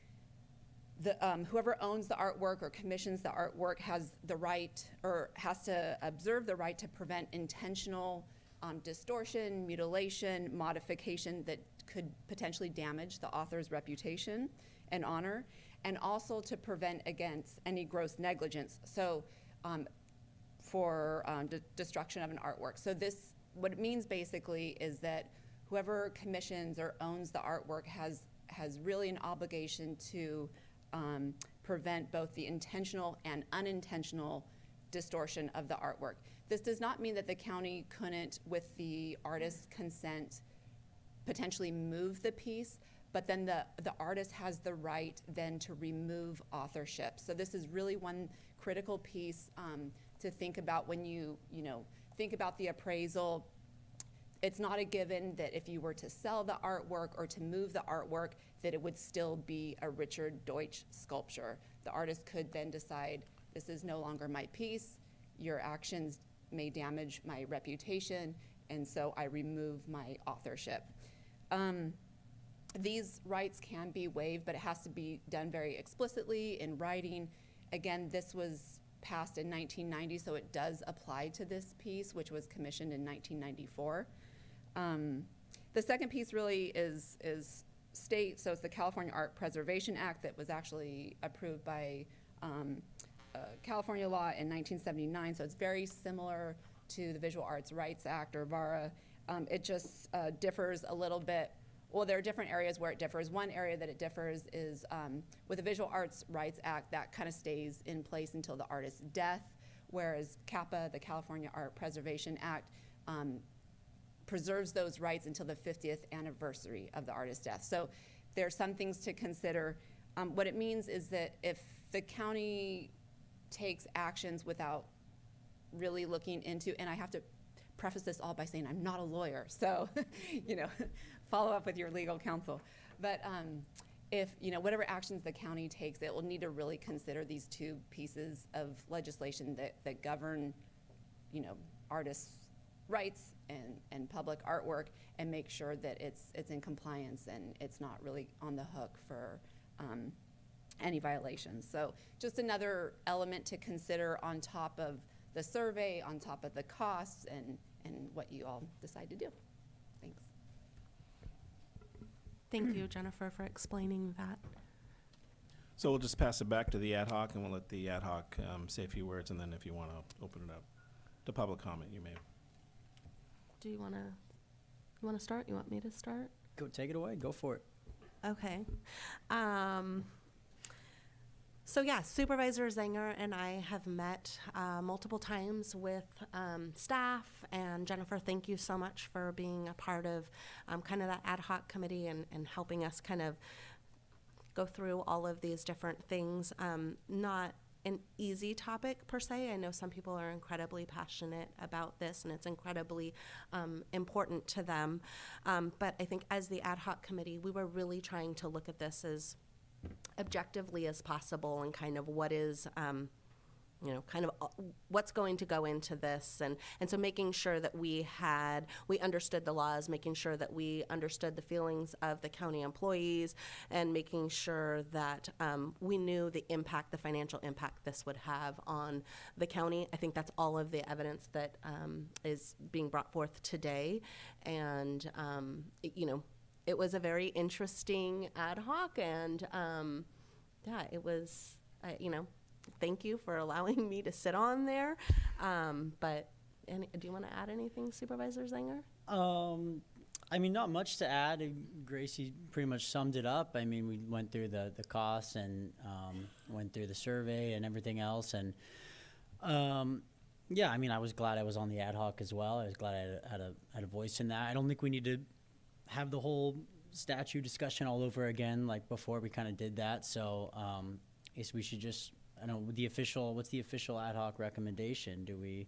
whoever owns the artwork or commissions the artwork has the right or has to observe the right to prevent intentional distortion, mutilation, modification that could potentially damage the author's reputation and honor, and also to prevent against any gross negligence. So for destruction of an artwork. So what it means basically is that whoever commissions or owns the artwork has really an obligation to prevent both the intentional and unintentional distortion of the artwork. This does not mean that the county couldn't, with the artist's consent, potentially move the piece, but then the artist has the right then to remove authorship. So this is really one critical piece to think about when you think about the appraisal. It's not a given that if you were to sell the artwork or to move the artwork, that it would still be a Richard Deutsch sculpture. The artist could then decide, this is no longer my piece, your actions may damage my reputation, and so I remove my authorship. These rights can be waived, but it has to be done very explicitly in writing. Again, this was passed in 1990, so it does apply to this piece, which was commissioned in 1994. The second piece really is state, so it's the California Art Preservation Act that was actually approved by California law in 1979, so it's very similar to the Visual Arts Rights Act, or VARA. It just differs a little bit. Well, there are different areas where it differs. One area that it differs is with the Visual Arts Rights Act, that kind of stays in place until the artist's death, whereas CAPA, the California Art Preservation Act, preserves those rights until the 50th anniversary of the artist's death. So there are some things to consider. What it means is that if the county takes actions without really looking into, and I have to preface this all by saying I'm not a lawyer, so follow up with your legal counsel. But if whatever actions the county takes, it will need to really consider these two pieces of legislation that govern artists' rights and public artwork, and make sure that it's in compliance and it's not really on the hook for any violations. So just another element to consider on top of the survey, on top of the costs, and what you all decide to do. Thanks. Thank you, Jennifer, for explaining that. So we'll just pass it back to the ad hoc, and we'll let the ad hoc say a few words, and then if you want to open it up to public comment, you may. Do you want to start? You want me to start? Go, take it away. Go for it. Okay. So yeah, Supervisor Zenger and I have met multiple times with staff, and Jennifer, thank you so much for being a part of kind of that ad hoc committee and helping us kind of go through all of these different things. Not an easy topic per se. I know some people are incredibly passionate about this, and it's incredibly important to them. But I think as the ad hoc committee, we were really trying to look at this as objectively as possible, and kind of what is kind of what's going to go into this, and so making sure that we understood the laws, making sure that we understood the feelings of the county employees, and making sure that we knew the financial impact this would have on the county. I think that's all of the evidence that is being brought forth today, and it was a very interesting ad hoc, and it was, thank you for allowing me to sit on there. But do you want to add anything, Supervisor Zenger? I mean, not much to add. Gracie pretty much summed it up. I mean, we went through the costs and went through the survey and everything else. And yeah, I mean, I was glad I was on the ad hoc as well. I was glad I had a voice in that. I don't think we need to have the whole statute discussion all over again like before. We kind of did that. So I guess we should just, I don't know, what's the official ad hoc recommendation? Do we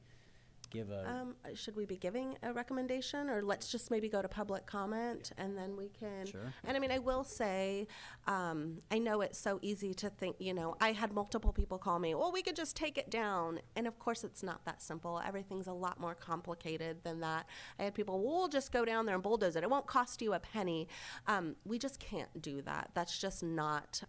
give a... Should we be giving a recommendation, or let's just maybe go to public comment and then we can... Sure. And I mean, I will say, I know it's so easy to think, you know, I had multiple people call me, well, we could just take it down. And of course, it's not that simple. Everything's a lot more complicated than that. I had people, well, we'll just go down there and bulldoze it. It won't cost you a penny. We just can't do that. That's just not...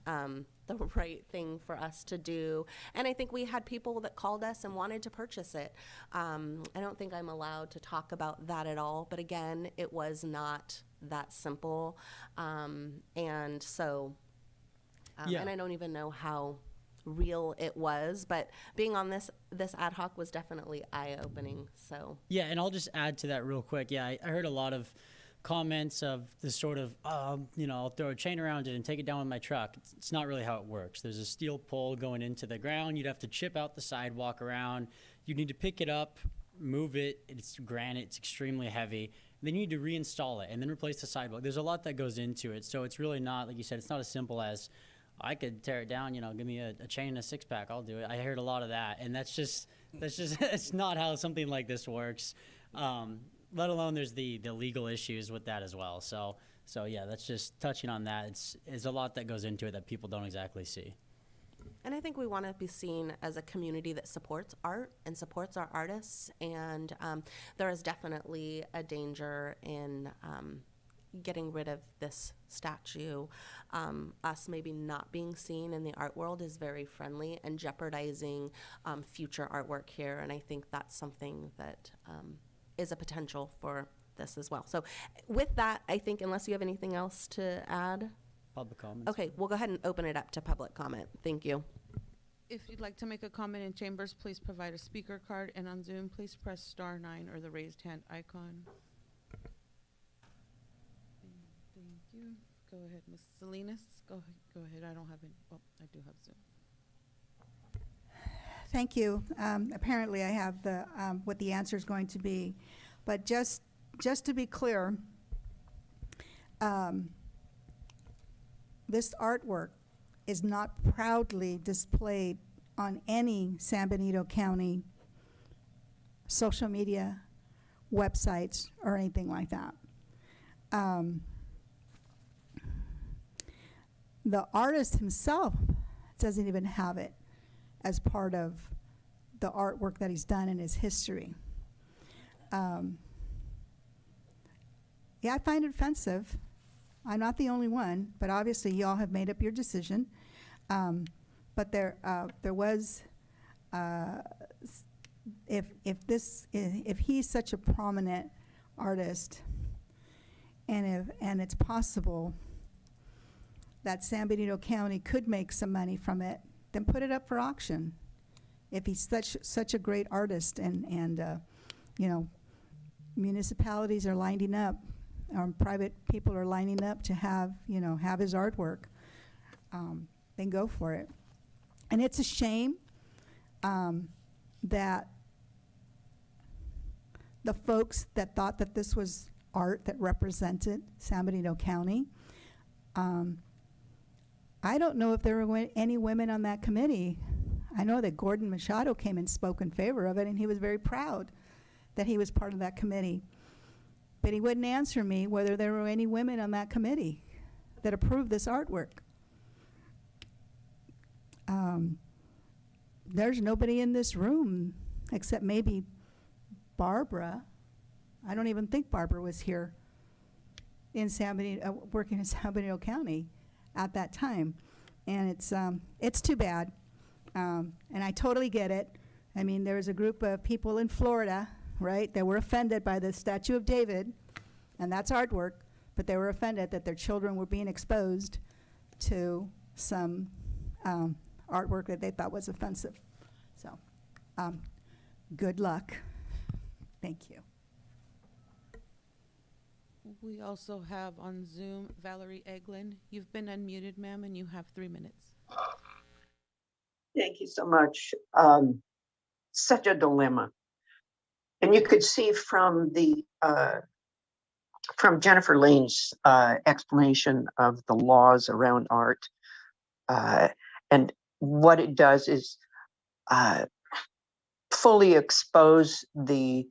the right thing for us to do. And I think we had people that called us and wanted to purchase it. I don't think I'm allowed to talk about that at all, but again, it was not that simple. And so, Yeah. and I don't even know how real it was, but being on this ad hoc was definitely eye-opening, so. Yeah, and I'll just add to that real quick. Yeah, I heard a lot of comments of the sort of, you know, I'll throw a chain around it and take it down with my truck. It's not really how it works. There's a steel pole going into the ground. You'd have to chip out the sidewalk around. You need to pick it up, move it. It's granite. It's extremely heavy. And then you need to reinstall it and then replace the sidewalk. There's a lot that goes into it. So it's really not, like you said, it's not as simple as I could tear it down, you know, give me a chain and a six-pack. I'll do it. I heard a lot of that. And that's just it's not how something like this works. Let alone there's the legal issues with that as well. So yeah, that's just touching on that. It's a lot that goes into it that people don't exactly see. And I think we want to be seen as a community that supports art and supports our artists. And there is definitely a danger in getting rid of this statue. Us maybe not being seen in the art world is very friendly and jeopardizing future artwork here. And I think that's something that is a potential for this as well. So with that, I think unless you have anything else to add. Public comments. Okay, we'll go ahead and open it up to public comment. Thank you. If you'd like to make a comment in chambers, please provide a speaker card, and on Zoom, please press star 9 or the raised hand icon. Thank you. Go ahead, Ms. Salinas. Go ahead. I don't have any. Oh, I do have Zoom. Thank you. Apparently, I have what the answer is going to be, but just to be clear, this artwork is not proudly displayed on any San Benito County social media websites or anything like that. The artist himself doesn't even have it as part of the artwork that he's done in his history. Yeah, I find it offensive. I'm not the only one, but obviously you all have made up your decision. But there was, if he's such a prominent artist, and it's possible that San Benito County could make some money from it, then put it up for auction. If he's such a great artist, and you know, municipalities are lining up, or private people are lining up to have his artwork, then go for it. And it's a shame that the folks that thought that this was art that represented San Benito County, I don't know if there were any women on that committee. I know that Gordon Machado came and spoke in favor of it, and he was very proud that he was part of that committee. But he wouldn't answer me whether there were any women on that committee that approved this artwork. There's nobody in this room except maybe Barbara. I don't even think Barbara was here in San Benito, working in San Benito County at that time. And it's too bad. And I totally get it. I mean, there was a group of people in Florida, right, that were offended by the Statue of David, and that's artwork, but they were offended that their children were being exposed to some artwork that they thought was offensive. So, good luck. Thank you. We also have on Zoom Valerie Eglin. You've been unmuted, ma'am, and you have 3 minutes. Thank you so much. Such a dilemma. And you could see from from Jennifer Lane's explanation of the laws around art, and what it does is fully expose the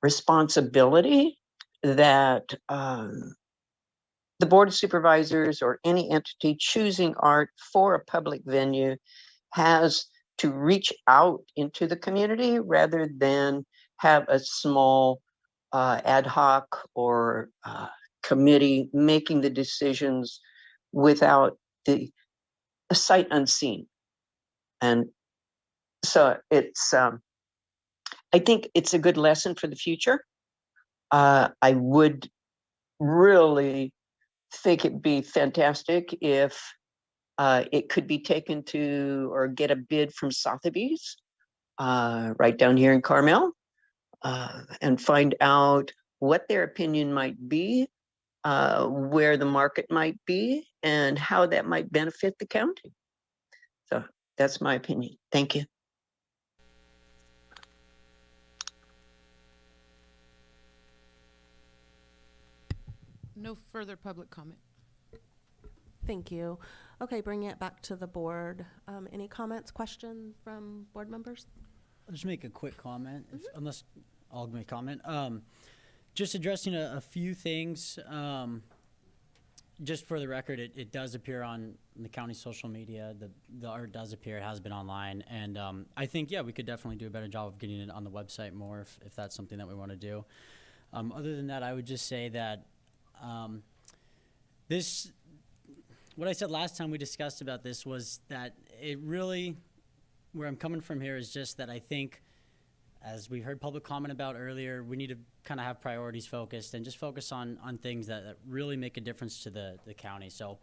responsibility that the Board of Supervisors or any entity choosing art for a public venue has to reach out into the community rather than have a small ad hoc or committee making the decisions without the sight unseen. And so it's, I think it's a good lesson for the future. I would really think it'd be fantastic if it could be taken to or get a bid from Sotheby's right down here in Carmel and find out what their opinion might be, where the market might be, and how that might benefit the county. So that's my opinion. Thank you. No further public comment. Thank you. Okay, bringing it back to the board. Any comments, questions from board members? I'll just make a quick comment, unless I'll make a comment. Just addressing a few things. Just for the record, it does appear on the county social media. The art does appear. It has been online. And I think, yeah, we could definitely do a better job of getting it on the website more if that's something that we want to do. Other than that, I would just say that what I said last time we discussed about this was that it really, where I'm coming from here is just that I think, as we heard public comment about earlier, we need to kind of have priorities focused and just focus on things that really make a difference to the county. So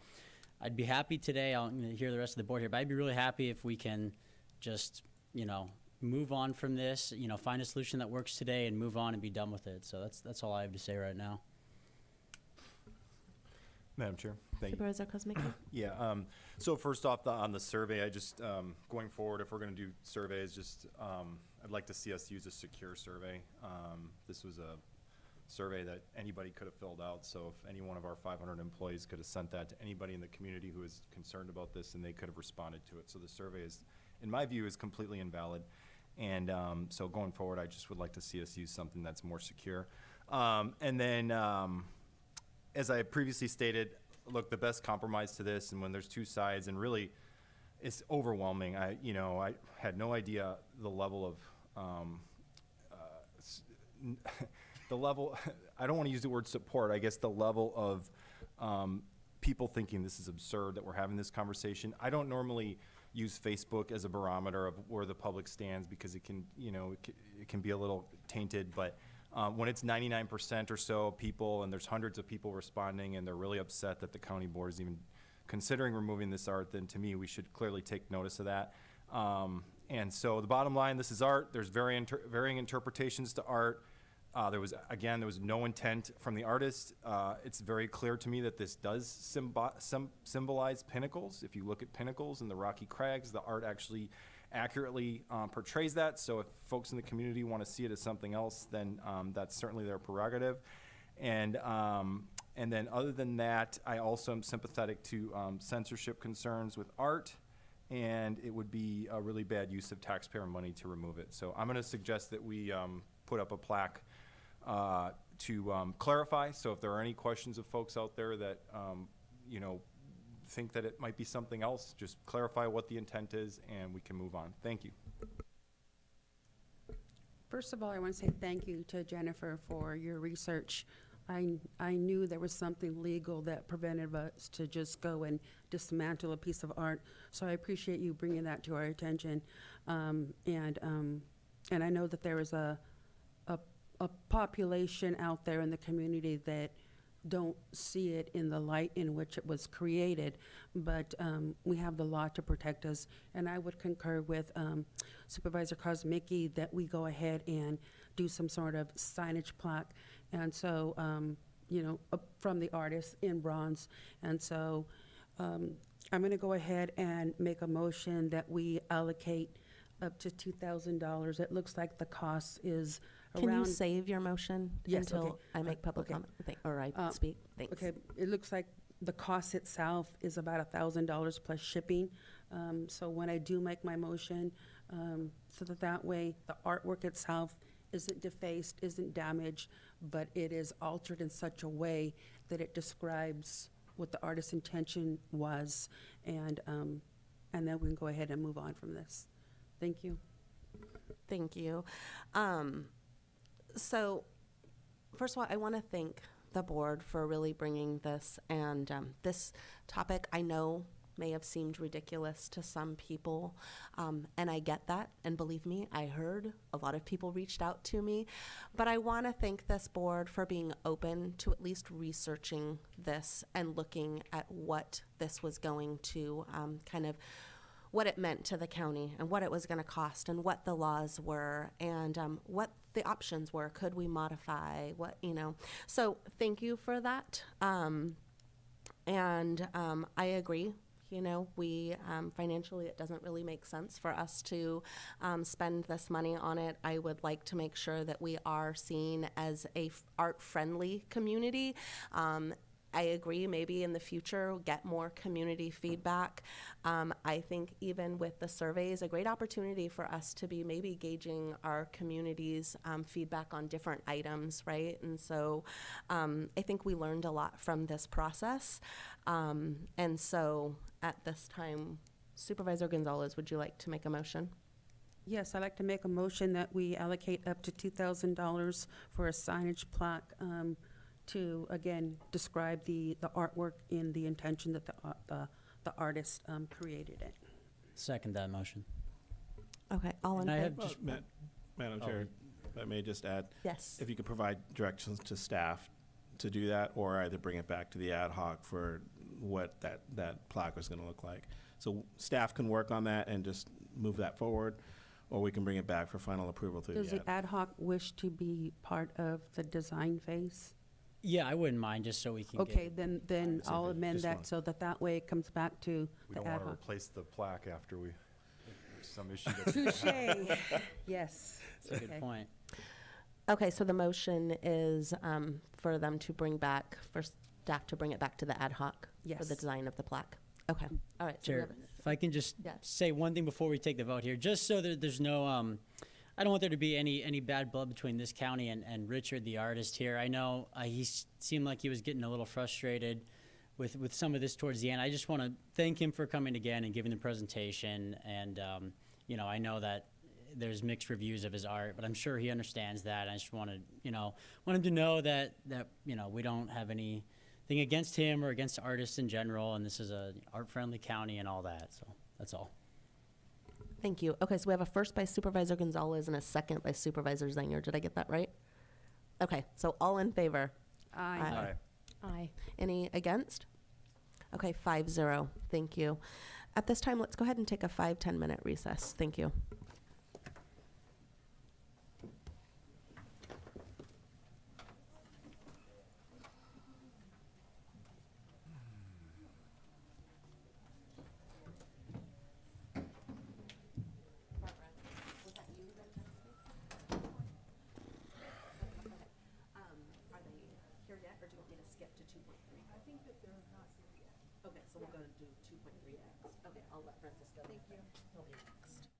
I'd be happy today, I'll hear the rest of the board here, but I'd be really happy if we can just, move on from this, find a solution that works today and move on and be done with it. So that's all I have to say right now. Madam Chair, thank you. Supervisor Kozmicki? Yeah, so first off, on the survey, I just, going forward, if we're gonna do surveys, just, I'd like to see us use a secure survey. This was a survey that anybody could have filled out, so if any one of our 500 employees could have sent that to anybody in the community who is concerned about this, and they could have responded to it. So the survey is, in my view, is completely invalid. And so going forward, I just would like to see us use something that's more secure. And then, as I previously stated, look, the best compromise to this, and when there's two sides, and really, it's overwhelming. I had no idea the level of, the level, I don't want to use the word support, I guess the level of people thinking this is absurd that we're having this conversation. I don't normally use Facebook as a barometer of where the public stands because it can, it can be a little tainted, but when it's 99% or so people and there's hundreds of people responding and they're really upset that the county board is even considering removing this art, then to me, we should clearly take notice of that. And so the bottom line, this is art. There's varying interpretations to art. There was no intent from the artist. It's very clear to me that this does symbolize pinnacles. If you look at pinnacles and the rocky crags, the art actually accurately portrays that. So if folks in the community want to see it as something else, then that's certainly their prerogative. And then other than that, I also am sympathetic to censorship concerns with art, and it would be a really bad use of taxpayer money to remove it. So I'm going to suggest that we put up a plaque to clarify. So if there are any questions of folks out there that, think that it might be something else, just clarify what the intent is and we can move on. Thank you. First of all, I want to say thank you to Jennifer for your research. I knew there was something legal that prevented us to just go and dismantle a piece of art. So I appreciate you bringing that to our attention. And I know that there is a population out there in the community that don't see it in the light in which it was created, but we have the law to protect us. And I would concur with Supervisor Kosmicki that we go ahead and do some sort of signage plaque. And so, from the artist in bronze. And so I'm going to go ahead and make a motion that we allocate up to $2,000. It looks like the cost is Can you around. save your motion Yes, until okay. I make public Okay. comment? Or I Uh, speak? Thanks. Okay, it looks like the cost itself is about $1,000 plus shipping. So when I do make my motion, so that way the artwork itself isn't defaced, isn't damaged, but it is altered in such a way that it describes what the artist's intention was, and then we can go ahead and move on from this. Thank you. Thank you. So, first of all, I want to thank the board for really bringing this, and this topic I know may have seemed ridiculous to some people, and I get that, and believe me, I heard a lot of people reached out to me, but I want to thank this board for being open to at least researching this and looking at what this was going to kind of what it meant to the county and what it was going to cost and what the laws were and what the options were. Could we modify what, So thank you for that. And I agree. We financially, it doesn't really make sense for us to spend this money on it. I would like to make sure that we are seen as a art-friendly community. I agree, maybe in the future, get more community feedback. I think even with the surveys, a great opportunity for us to be maybe gauging our community's feedback on different items, right? And so I think we learned a lot from this process. And so at this time, Supervisor Gonzalez, would you like to make a motion? Yes, I'd like to make a motion that we allocate up to $2,000 for a signage plaque to, again, describe the artwork in the intention that the artist created it. Second that motion. Okay, all in And I favor? have just, Madam Chair, if I may just add, Yes. if you could provide directions to staff to do that, or either bring it back to the ad hoc for what that plaque was gonna look like. So staff can work on that and just move that forward, or we can bring it back for final approval through Does the the ad hoc wish to be part of the design phase? yeah, I wouldn't mind, just so we can Okay, get. then So I'll the- amend this that one. so that way it comes back to We the don't ad want to hoc. replace the plaque after if there's some issue. Touche, yes. That's a Okay. good point. Okay, so the motion is for them to bring back, for staff to bring it back to the ad hoc for the Yes. design of the plaque. Okay, all right. so we Chair, have if I can just Yes. say one thing before we take the vote here, just so that there's no, I don't want there to be any bad blood between this county and Richard, the artist here. I know he seemed like he was getting a little frustrated with some of this towards the end. I just want to thank him for coming again and giving the presentation. And, I know that there's mixed reviews of his art, but I'm sure he understands that. I just wanted, want him to know that, we don't have anything against him or against artists in general. And this is a art-friendly county and all that. So that's all. Thank you. Okay, so we have a first by Supervisor Gonzalez and a second by Supervisor Zenger. Did I get that right? Okay, so all in favor? Aye. Aye. Aye. Any against? Okay, 5-0. Thank you. At this time, let's go ahead and take a 5-10 minute recess. Thank you. Are they here yet, or do you want me to skip to 2.3? I think that they're not here yet. Okay, so we'll go to do 2.3 next. Okay, I'll let Francisco. Thank you. He'll be next.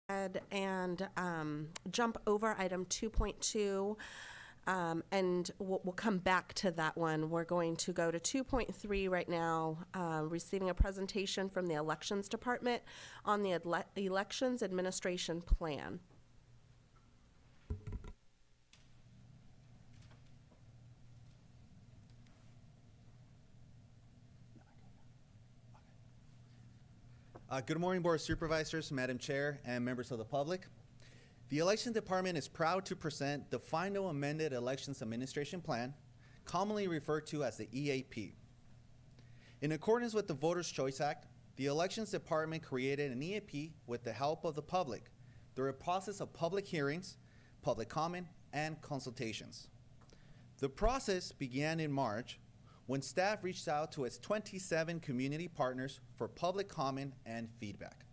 and jump over item 2.2, and we'll come back to that one. We're going to go to 2.3 right now, receiving a presentation from the Elections Department on the Elections Administration Plan. Good morning, Board of Supervisors, Madam Chair, and members of the public. The Election Department is proud to present the final amended Elections Administration Plan, commonly referred to as the EAP. In accordance with the Voters' Choice Act, the Elections Department created an EAP with the help of the public through a process of public hearings, public comment, and consultations. The process began in March when staff reached out to its 27 community partners for public comment and feedback.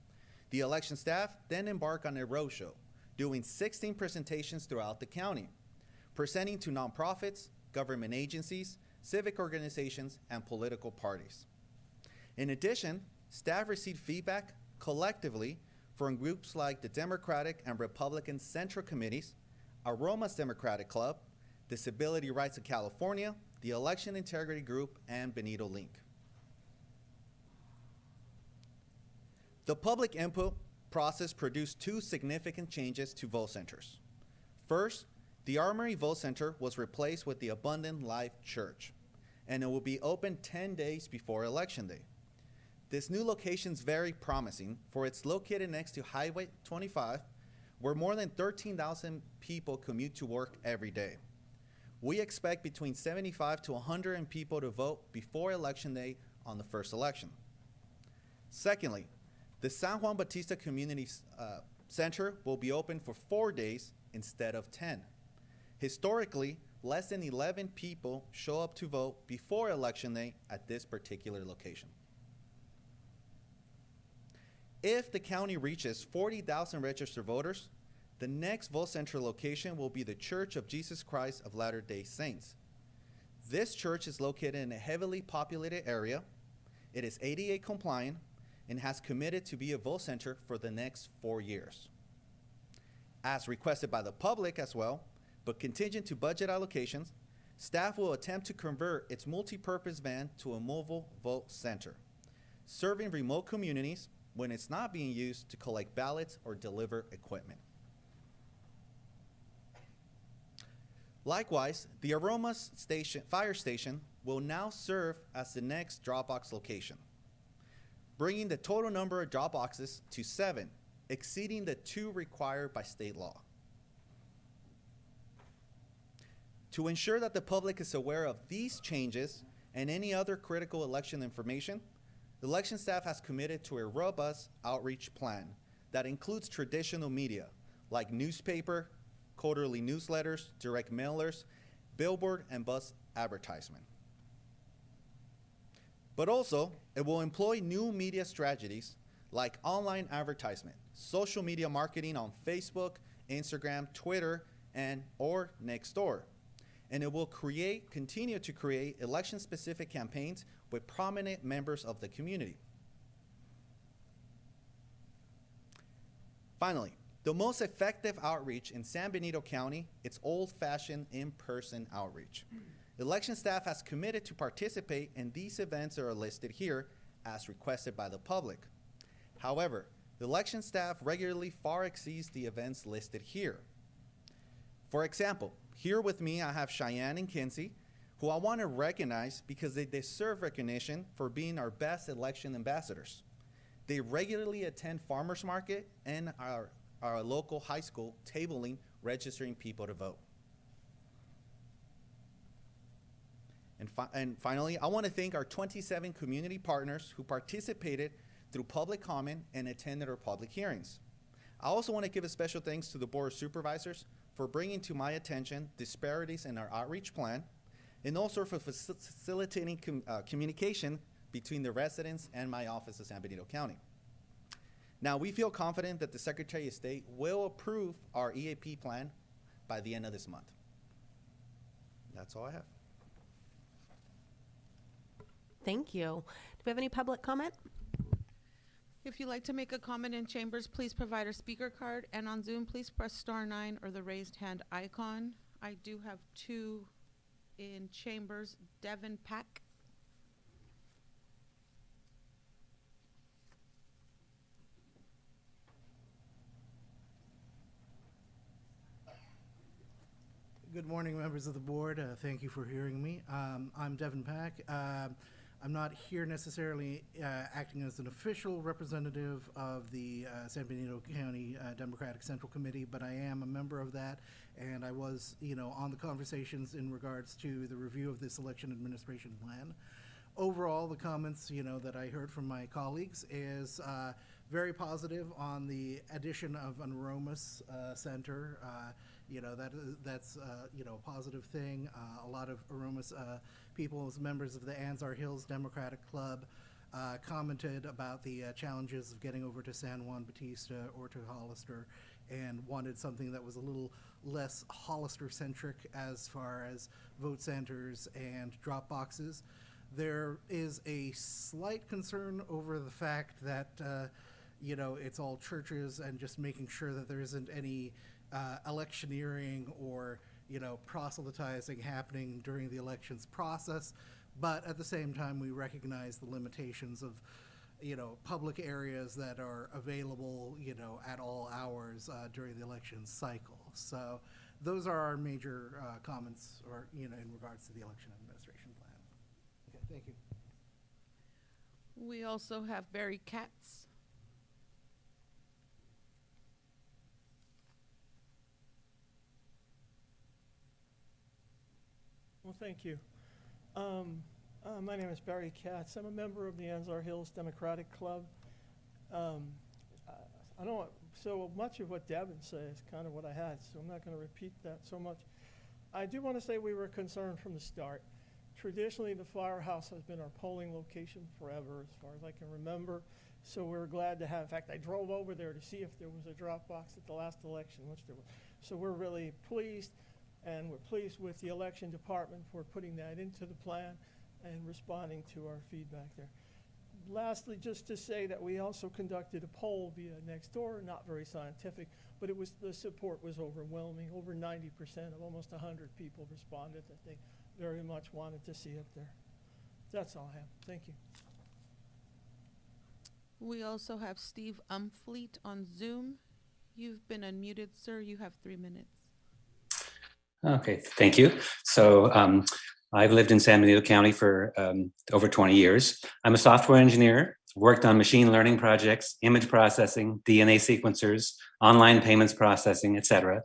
The election staff then embarked on a roadshow, doing 16 presentations throughout the county, presenting to nonprofits, government agencies, civic organizations, and political parties. In addition, staff received feedback collectively from groups like the Democratic and Republican Central Committees, Aromas Democratic Club, Disability Rights of California, the Election Integrity Group, and Benito Link. The public input process produced two significant changes to vote centers. First, the Armory Vote Center was replaced with the Abundant Life Church, and it will be open 10 days before Election Day. This new location is very promising, for it's located next to Highway 25, where more than 13,000 people commute to work every day. We expect between 75 to 100 people to vote before Election Day on the first election. Secondly, the San Juan Bautista Community Center will be open for 4 days instead of 10. Historically, less than 11 people show up to vote before Election Day at this particular location. If the county reaches 40,000 registered voters, the next vote center location will be the Church of Jesus Christ of Latter-day Saints. This church is located in a heavily populated area. It is ADA compliant and has committed to be a vote center for the next 4 years. As requested by the public as well, but contingent to budget allocations, staff will attempt to convert its multi-purpose van to a mobile vote center, serving remote communities when it's not being used to collect ballots or deliver equipment. Likewise, the Aromas fire station will now serve as the next drop box location, bringing the total number of drop boxes to 7, exceeding the 2 required by state law. To ensure that the public is aware of these changes and any other critical election information, the election staff has committed to a robust outreach plan that includes traditional media like newspaper, quarterly newsletters, direct mailers, billboard, and bus advertisement. But also, it will employ new media strategies like online advertisement, social media marketing on Facebook, Instagram, Twitter, or Nextdoor. And it will continue to create election-specific campaigns with prominent members of the community. Finally, the most effective outreach in San Benito County, it's old-fashioned in-person outreach. Election staff has committed to participate in these events that are listed here as requested by the public. However, the election staff regularly far exceeds the events listed here. For example, here with me I have Cheyenne and Kinsey, who I want to recognize because they deserve recognition for being our best election ambassadors. They regularly attend farmers market and our local high school tabling, registering people to vote. And finally, I want to thank our 27 community partners who participated through public comment and attended our public hearings. I also want to give a special thanks to the Board of Supervisors for bringing to my attention disparities in our outreach plan, and also for facilitating communication between the residents and my office of San Benito County. Now, we feel confident that the Secretary of State will approve our EAP plan by the end of this month. That's all I have. Thank you. Do we have any public comment? If you'd like to make a comment in chambers, please provide a speaker card, and on Zoom, please press *9 or the raised hand icon. I do have 2 in chambers. Devin Pack. Good morning, members of the board. Thank you for hearing me. I'm Devin Pack. I'm not here necessarily acting as an official representative of the San Benito County Democratic Central Committee, but I am a member of that, and I was, on the conversations in regards to the review of this election administration plan. Overall, the comments, that I heard from my colleagues is very positive on the addition of an Aromas Center. That's a positive thing. A lot of Aromas people, as members of the Anzar Hills Democratic Club, commented about the challenges of getting over to San Juan Bautista or to Hollister, and wanted something that was a little less Hollister-centric as far as vote centers and drop boxes. There is a slight concern over the fact that, it's all churches, and just making sure that there isn't any electioneering or proselytizing happening during the elections process. But at the same time, we recognize the limitations of public areas that are available at all hours during the election cycle. So those are our major comments, or in regards to the election administration plan. Okay, thank you. We also have Barry Katz. Well, thank you. My name is Barry Katz. I'm a member of the Anzar Hills Democratic Club. I don't, so much of what Devin said is kind of what I had, so I'm not going to repeat that so much. I do want to say we were concerned from the start. Traditionally, the firehouse has been our polling location forever, as far as I can remember. So we're glad to have, in fact, I drove over there to see if there was a drop box at the last election, which there was. So we're really pleased. And we're pleased with the election department for putting that into the plan and responding to our feedback there. Lastly, just to say that we also conducted a poll via Nextdoor, not very scientific, but the support was overwhelming. Over 90% of almost 100 people responded that they very much wanted to see it there. That's all I have. Thank you. We also have Steve Umfleet on Zoom. You've been unmuted, sir. You have 3 minutes. Okay, thank you. So I've lived in San Benito County for over 20 years. I'm a software engineer, worked on machine learning projects, image processing, DNA sequencers, online payments processing, etc.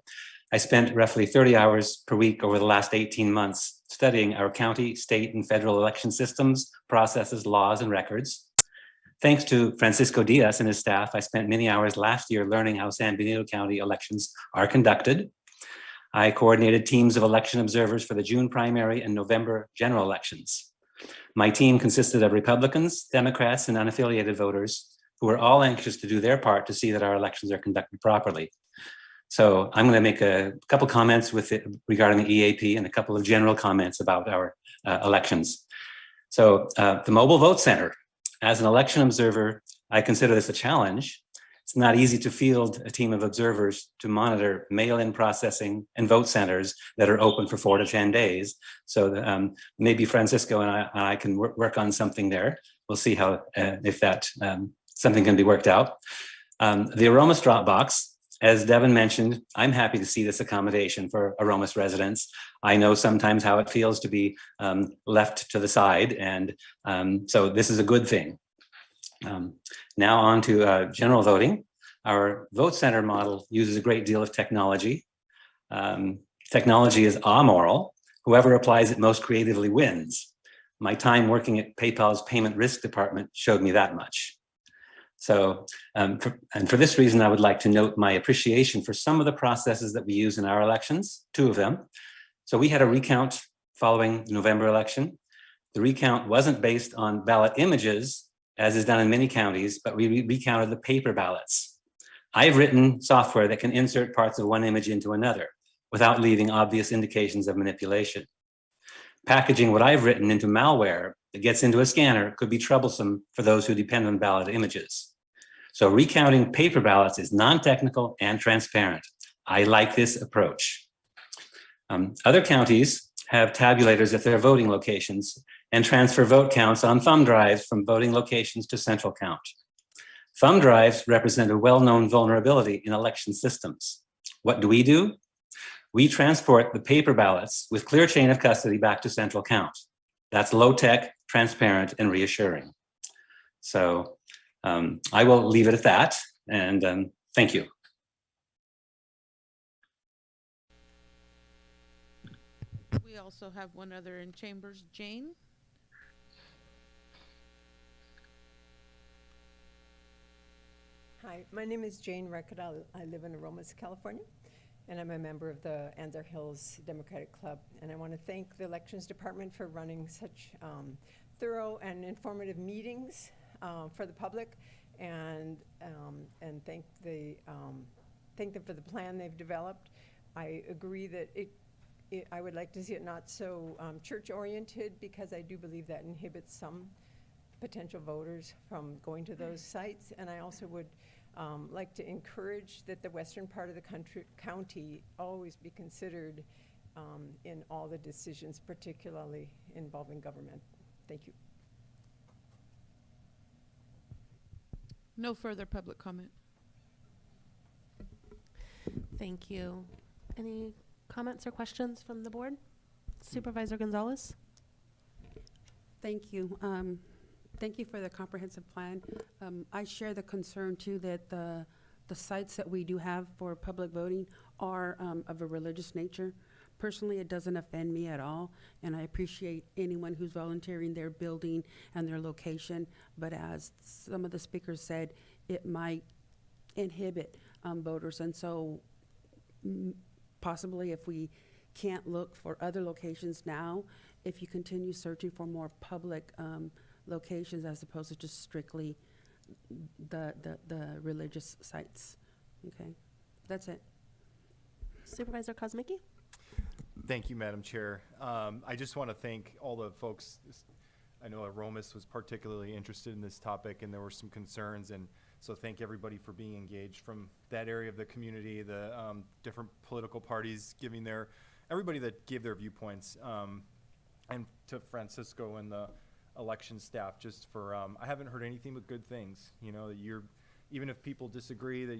I spent roughly 30 hours per week over the last 18 months studying our county, state, and federal election systems, processes, laws, and records. Thanks to Francisco Diaz and his staff, I spent many hours last year learning how San Benito County elections are conducted. I coordinated teams of election observers for the June primary and November general elections. My team consisted of Republicans, Democrats, and unaffiliated voters who were all anxious to do their part to see that our elections are conducted properly. So I'm going to make a couple comments regarding the EAP and a couple of general comments about our elections. So the mobile vote center, as an election observer, I consider this a challenge. It's not easy to field a team of observers to monitor mail-in processing and vote centers that are open for 4 to 10 days. So maybe Francisco and I can work on something there. We'll see how, if that something can be worked out. The Aromas Dropbox, as Devin mentioned, I'm happy to see this accommodation for Aromas residents. I know sometimes how it feels to be left to the side, and so this is a good thing. Now on to general voting. Our vote center model uses a great deal of technology. Technology is amoral. Whoever applies it most creatively wins. My time working at PayPal's payment risk department showed me that much. So, for this reason, I would like to note my appreciation for some of the processes that we use in our elections, 2 of them. So we had a recount following the November election. The recount wasn't based on ballot images, as is done in many counties, but we recounted the paper ballots. I've written software that can insert parts of one image into another without leaving obvious indications of manipulation. Packaging what I've written into malware that gets into a scanner could be troublesome for those who depend on ballot images. So recounting paper ballots is non-technical and transparent. I like this approach. Other counties have tabulators at their voting locations and transfer vote counts on thumb drives from voting locations to central count. Thumb drives represent a well-known vulnerability in election systems. What do? We transport the paper ballots with clear chain of custody back to central count. That's low-tech, transparent, and reassuring. So I will leave it at that, and thank you. We also have one other in chambers, Jane. Hi, my name is Jane Reckett. I live in Aromas, California, and I'm a member of the Anza Hills Democratic Club. And I want to thank the Elections Department for running such thorough and informative meetings for the public, and thank them for the plan they've developed. I agree that I would like to see it not so church-oriented, because I do believe that inhibits some potential voters from going to those sites. And I also would like to encourage that the western part of the county always be considered in all the decisions, particularly involving government. Thank you. No further public comment. Thank you. Any comments or questions from the board? Supervisor Gonzalez? Thank you. Thank you for the comprehensive plan. I share the concern too that the sites that we do have for public voting are of a religious nature. Personally, it doesn't offend me at all, and I appreciate anyone who's volunteering their building and their location, but as some of the speakers said, it might inhibit voters, and so possibly if we can't look for other locations now, if you continue searching for more public locations as opposed to just strictly the religious sites. Okay, that's it. Supervisor Kosmicki? Thank you, Madam Chair. I just want to thank all the folks. I know Aromas was particularly interested in this topic, and there were some concerns, and so thank everybody for being engaged from that area of the community, the different political parties giving everybody that gave their viewpoints, and to Francisco and the election staff, just for, I haven't heard anything but good things. You know, even if people disagree, that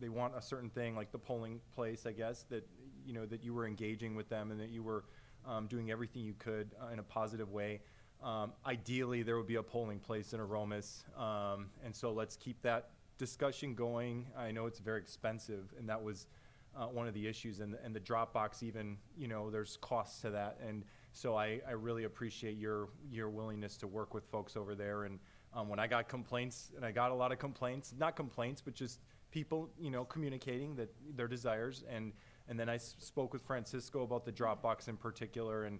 they want a certain thing, like the polling place, I guess, that that you were engaging with them and that you were doing everything you could in a positive way. Ideally, there would be a polling place in Aromas, and so let's keep that discussion going. I know it's very expensive, and that was one of the issues, and the drop box, even, there's costs to that, and so I really appreciate your willingness to work with folks over there. And when I got complaints, and I got a lot of complaints, not complaints, but just people, communicating that their desires, and then I spoke with Francisco about the drop box in particular, and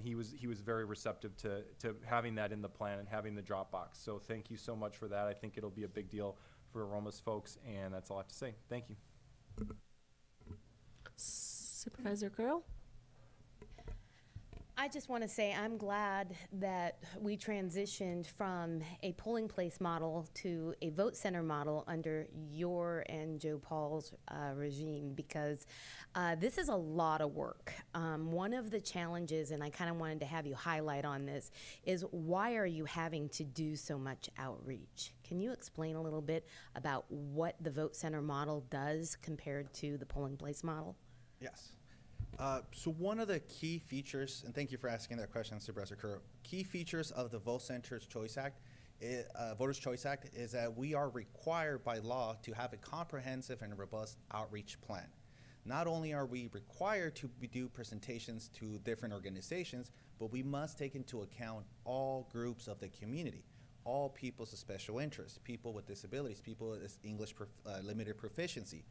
he was very receptive to having that in the plan and having the drop box. So thank you so much for that. I think it'll be a big deal for Aromas folks, and that's all I have to say. Thank you. Supervisor Girl? I just want to say I'm glad that we transitioned from a polling place model to a vote center model under your and Joe Paul's regime, because this is a lot of work. One of the challenges, and I kind of wanted to have you highlight on this, is why are you having to do so much outreach? Can you explain a little bit about what the vote center model does compared to the polling place model? Yes. So one of the key features, and thank you for asking that question, Supervisor Curro, key features of the Voters' Choice Act is that we are required by law to have a comprehensive and robust outreach plan. Not only are we required to do presentations to different organizations, but we must take into account all groups of the community, all peoples of special interest, people with disabilities, people with English limited proficiency.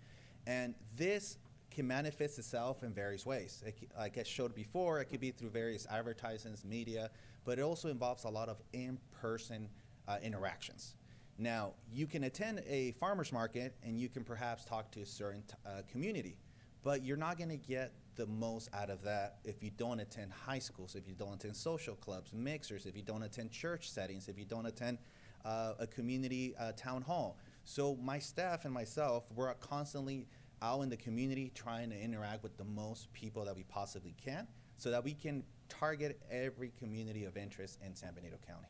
And this can manifest itself in various ways. Like I showed before, it could be through various advertisements, media, but it also involves a lot of in-person interactions. Now, you can attend a farmer's market and you can perhaps talk to a certain community, but you're not gonna get the most out of that if you don't attend high schools, if you don't attend social clubs, mixers, if you don't attend church settings, if you don't attend a community town hall. So my staff and myself, we're constantly out in the community trying to interact with the most people that we possibly can so that we can target every community of interest in San Benito County.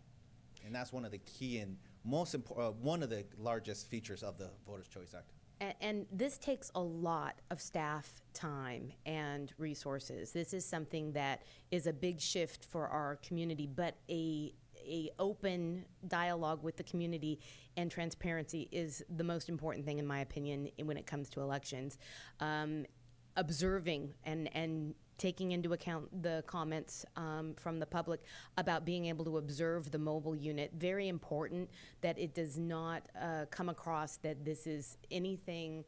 And that's one of the key and most important, one of the largest features of the Voters' Choice Act. And this takes a lot of staff time and resources. This is something that is a big shift for our community, but a open dialogue with the community and transparency is the most important thing, in my opinion, when it comes to elections. Observing and taking into account the comments from the public about being able to observe the mobile unit. Very important that it does not come across that this is anything,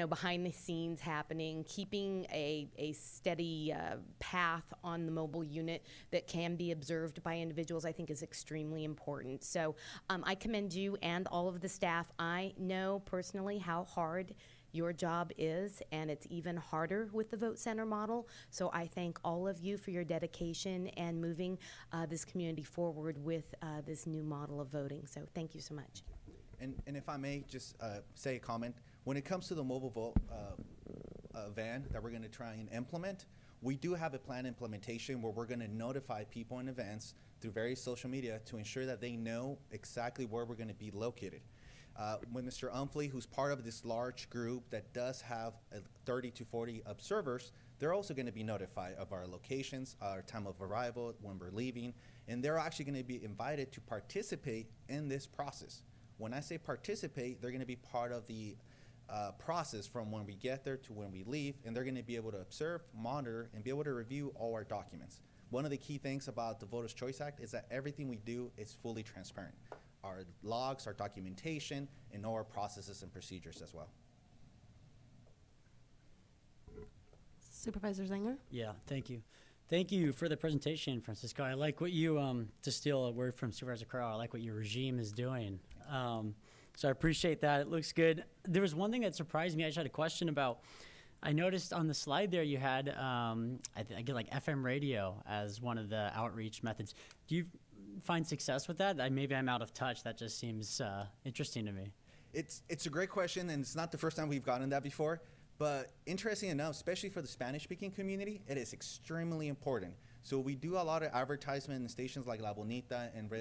behind the scenes happening. Keeping a steady path on the mobile unit that can be observed by individuals, I think, is extremely important. So I commend you and all of the staff. I know personally how hard your job is, and it's even harder with the Vote Center model. So I thank all of you for your dedication and moving this community forward with this new model of voting. So thank you so much. And if I may just say a comment, when it comes to the mobile vote van that we're going to try and implement, we do have a planned implementation where we're going to notify people in advance through various social media to ensure that they know exactly where we're going to be located. When Mr. Umfley, who's part of this large group that does have 30 to 40 observers, they're also going to be notified of our locations, our time of arrival, when we're leaving, and they're actually going to be invited to participate in this process. When I say participate, they're going to be part of the process from when we get there to when we leave, and they're going to be able to observe, monitor, and be able to review all our documents. One of the key things about the Voters' Choice Act is that everything we do is fully transparent. Our logs, our documentation, and all our processes and procedures as well. Supervisor Zenger? Yeah, thank you. Thank you for the presentation, Francisco. I like what you, to steal a word from Supervisor Carl, I like what your regime is doing. So I appreciate that. It looks good. There was one thing that surprised me. I just had a question about, I noticed on the slide there you had, I get like FM radio as one of the outreach methods. Do you find success with that? Maybe I'm out of touch. That just seems interesting to me. It's a great question, and it's not the first time we've gotten that before. But interesting enough, especially for the Spanish-speaking community, it is extremely important. So we do a lot of advertisement in stations like La Bonita and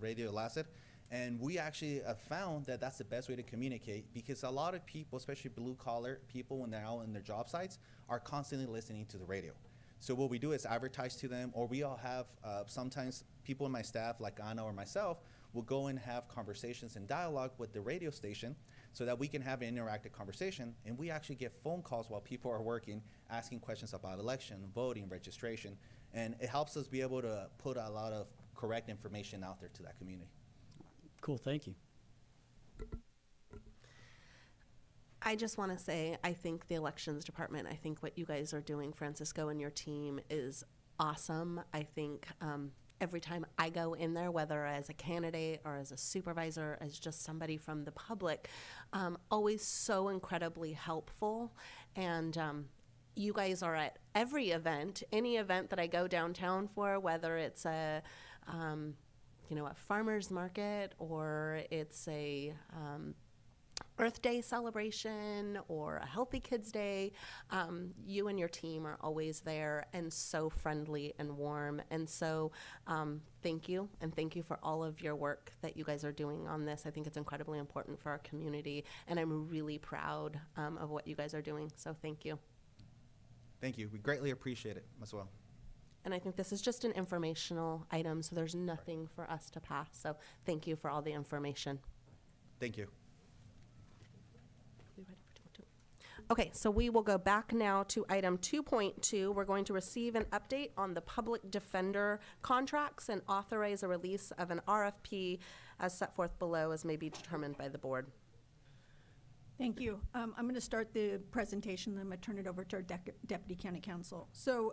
Radio Láser, and we actually have found that that's the best way to communicate, because a lot of people, especially blue-collar people, when they're out on their job sites, are constantly listening to the radio. So what we do is advertise to them, or we all have sometimes people in my staff, like Anna or myself, will go and have conversations and dialogue with the radio station so that we can have an interactive conversation. And we actually get phone calls while people are working, asking questions about election, voting, registration. And it helps us be able to put a lot of correct information out there to that community. Cool, thank you. I just want to say, I think the elections department, I think what you guys are doing, Francisco and your team, is awesome. I think every time I go in there, whether as a candidate or as a supervisor, as just somebody from the public, always so incredibly helpful. And you guys are at every event, any event that I go downtown for, whether it's a farmer's market, or it's a Earth Day celebration or a Healthy Kids Day, you and your team are always there and so friendly and warm. And so thank you, and thank you for all of your work that you guys are doing on this. I think it's incredibly important for our community, and I'm really proud of what you guys are doing. So thank you. Thank you. We greatly appreciate it as well. And I think this is just an informational item, so there's nothing for us to pass. So thank you for all the information. Thank you. Okay, so we will go back now to item 2.2. We're going to receive an update on the public defender contracts and authorize a release of an RFP as set forth below as may be determined by the board. Thank you. I'm going to start the presentation, then I'm going to turn it over to our Deputy County Counsel. So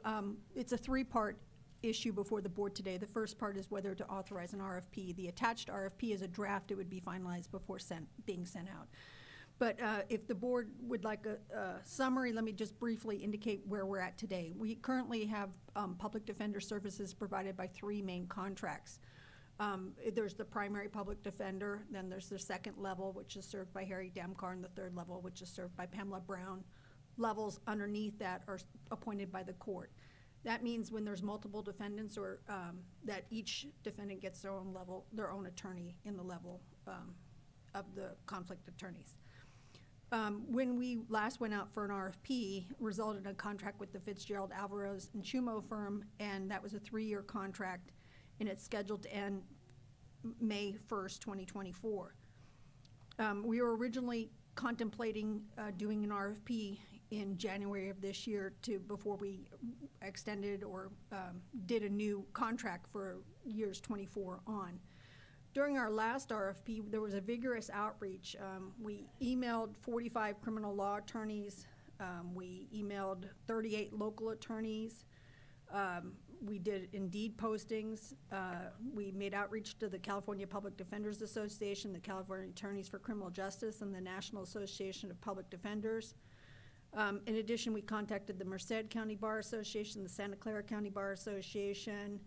it's a three-part issue before the board today. The first part is whether to authorize an RFP. The attached RFP is a draft. It would be finalized before being sent out. But if the board would like a summary, let me just briefly indicate where we're at today. We currently have public defender services provided by three main contracts. There's the primary public defender, then there's the second level, which is served by Harry Demcar, and the third level, which is served by Pamela Brown. Levels underneath that are appointed by the court. That means when there's multiple defendants, or that each defendant gets their own level, their own attorney in the level of the conflict attorneys. When we last went out for an RFP, resulted in a contract with the Fitzgerald Alvarez and Chumo firm, and that was a 3-year contract, and it's scheduled to end May 1st, 2024. We were originally contemplating doing an RFP in January of this year before we extended or did a new contract for years 24 on. During our last RFP, there was a vigorous outreach. We emailed 45 criminal law attorneys. We emailed 38 local attorneys. We did Indeed postings. We made outreach to the California Public Defenders Association, the California Attorneys for Criminal Justice, and the National Association of Public Defenders. In addition, we contacted the Merced County Bar Association, the Santa Clara County Bar Association,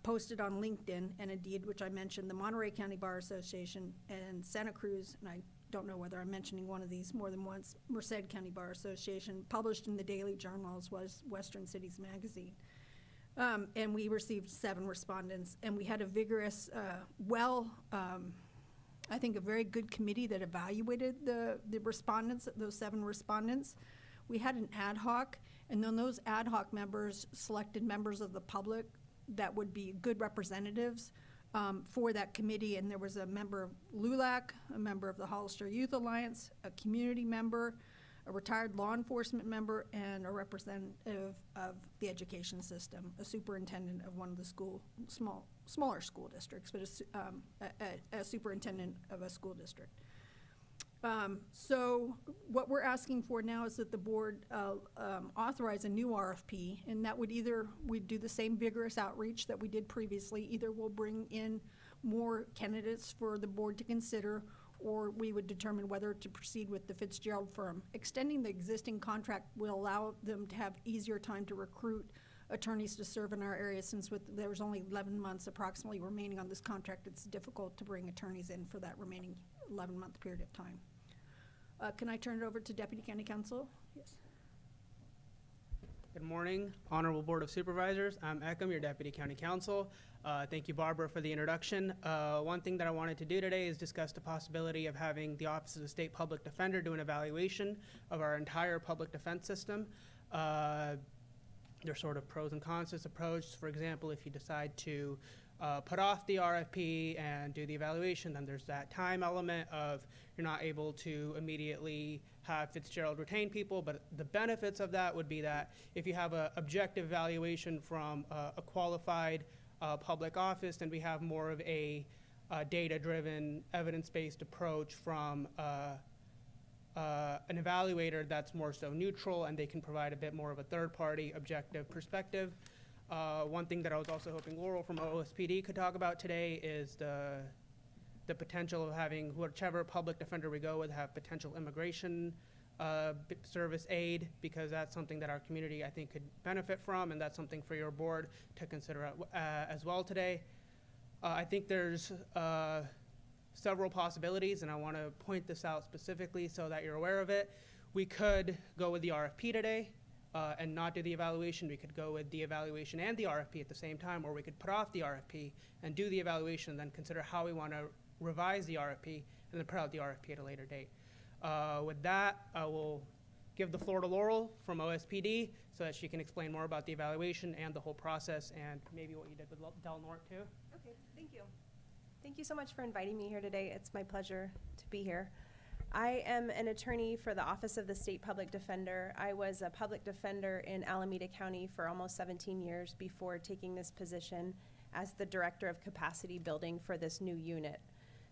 posted on LinkedIn and Indeed, which I mentioned, the Monterey County Bar Association, and Santa Cruz, and I don't know whether I'm mentioning one of these more than once, Merced County Bar Association, published in the Daily Journal as was Western Cities Magazine. And we received 7 respondents, and we had a vigorous, I think a very good committee that evaluated the respondents, those 7 respondents. We had an ad hoc, and then those ad hoc members selected members of the public that would be good representatives for that committee, and there was a member of LULAC, a member of the Hollister Youth Alliance, a community member, a retired law enforcement member, and a representative of the education system, a superintendent of one of the smaller school districts, but a superintendent of a school district. So what we're asking for now is that the board authorize a new RFP, and that would either, we'd do the same vigorous outreach that we did previously, either we'll bring in more candidates for the board to consider, or we would determine whether to proceed with the Fitzgerald firm. Extending the existing contract will allow them to have easier time to recruit attorneys to serve in our area, since there's only 11 months approximately remaining on this contract. It's difficult to bring attorneys in for that remaining 11-month period of time. Can I turn it over to Deputy County Counsel? Yes. Good morning, Honorable Board of Supervisors. I'm Eckham, your Deputy County Counsel. Thank you, Barbara, for the introduction. One thing that I wanted to do today is discuss the possibility of having the Office of the State Public Defender do an evaluation of our entire public defense system. There's sort of pros and cons to this approach. For example, if you decide to put off the RFP and do the evaluation, then there's that time element of you're not able to immediately have Fitzgerald retain people, but the benefits of that would be that if you have an objective evaluation from a qualified public office, then we have more of a data-driven, evidence-based approach from an evaluator that's more so neutral, and they can provide a bit more of a third-party objective perspective. One thing that I was also hoping Laurel from OSPD could talk about today is the potential of having whichever public defender we go with have potential immigration service aid, because that's something that our community, I think, could benefit from, and that's something for your board to consider as well today. I think there's several possibilities, and I want to point this out specifically so that you're aware of it. We could go with the RFP today and not do the evaluation. We could go with the evaluation and the RFP at the same time, or we could put off the RFP and do the evaluation and then consider how we want to revise the RFP and then put out the RFP at a later date. With that, I will give the floor to Laurel from OSPD so that she can explain more about the evaluation and the whole process, and maybe what you did with Del Norte too. Okay, thank you. Thank you so much for inviting me here today. It's my pleasure to be here. I am an attorney for the Office of the State Public Defender. I was a public defender in Alameda County for almost 17 years before taking this position as the Director of Capacity Building for this new unit.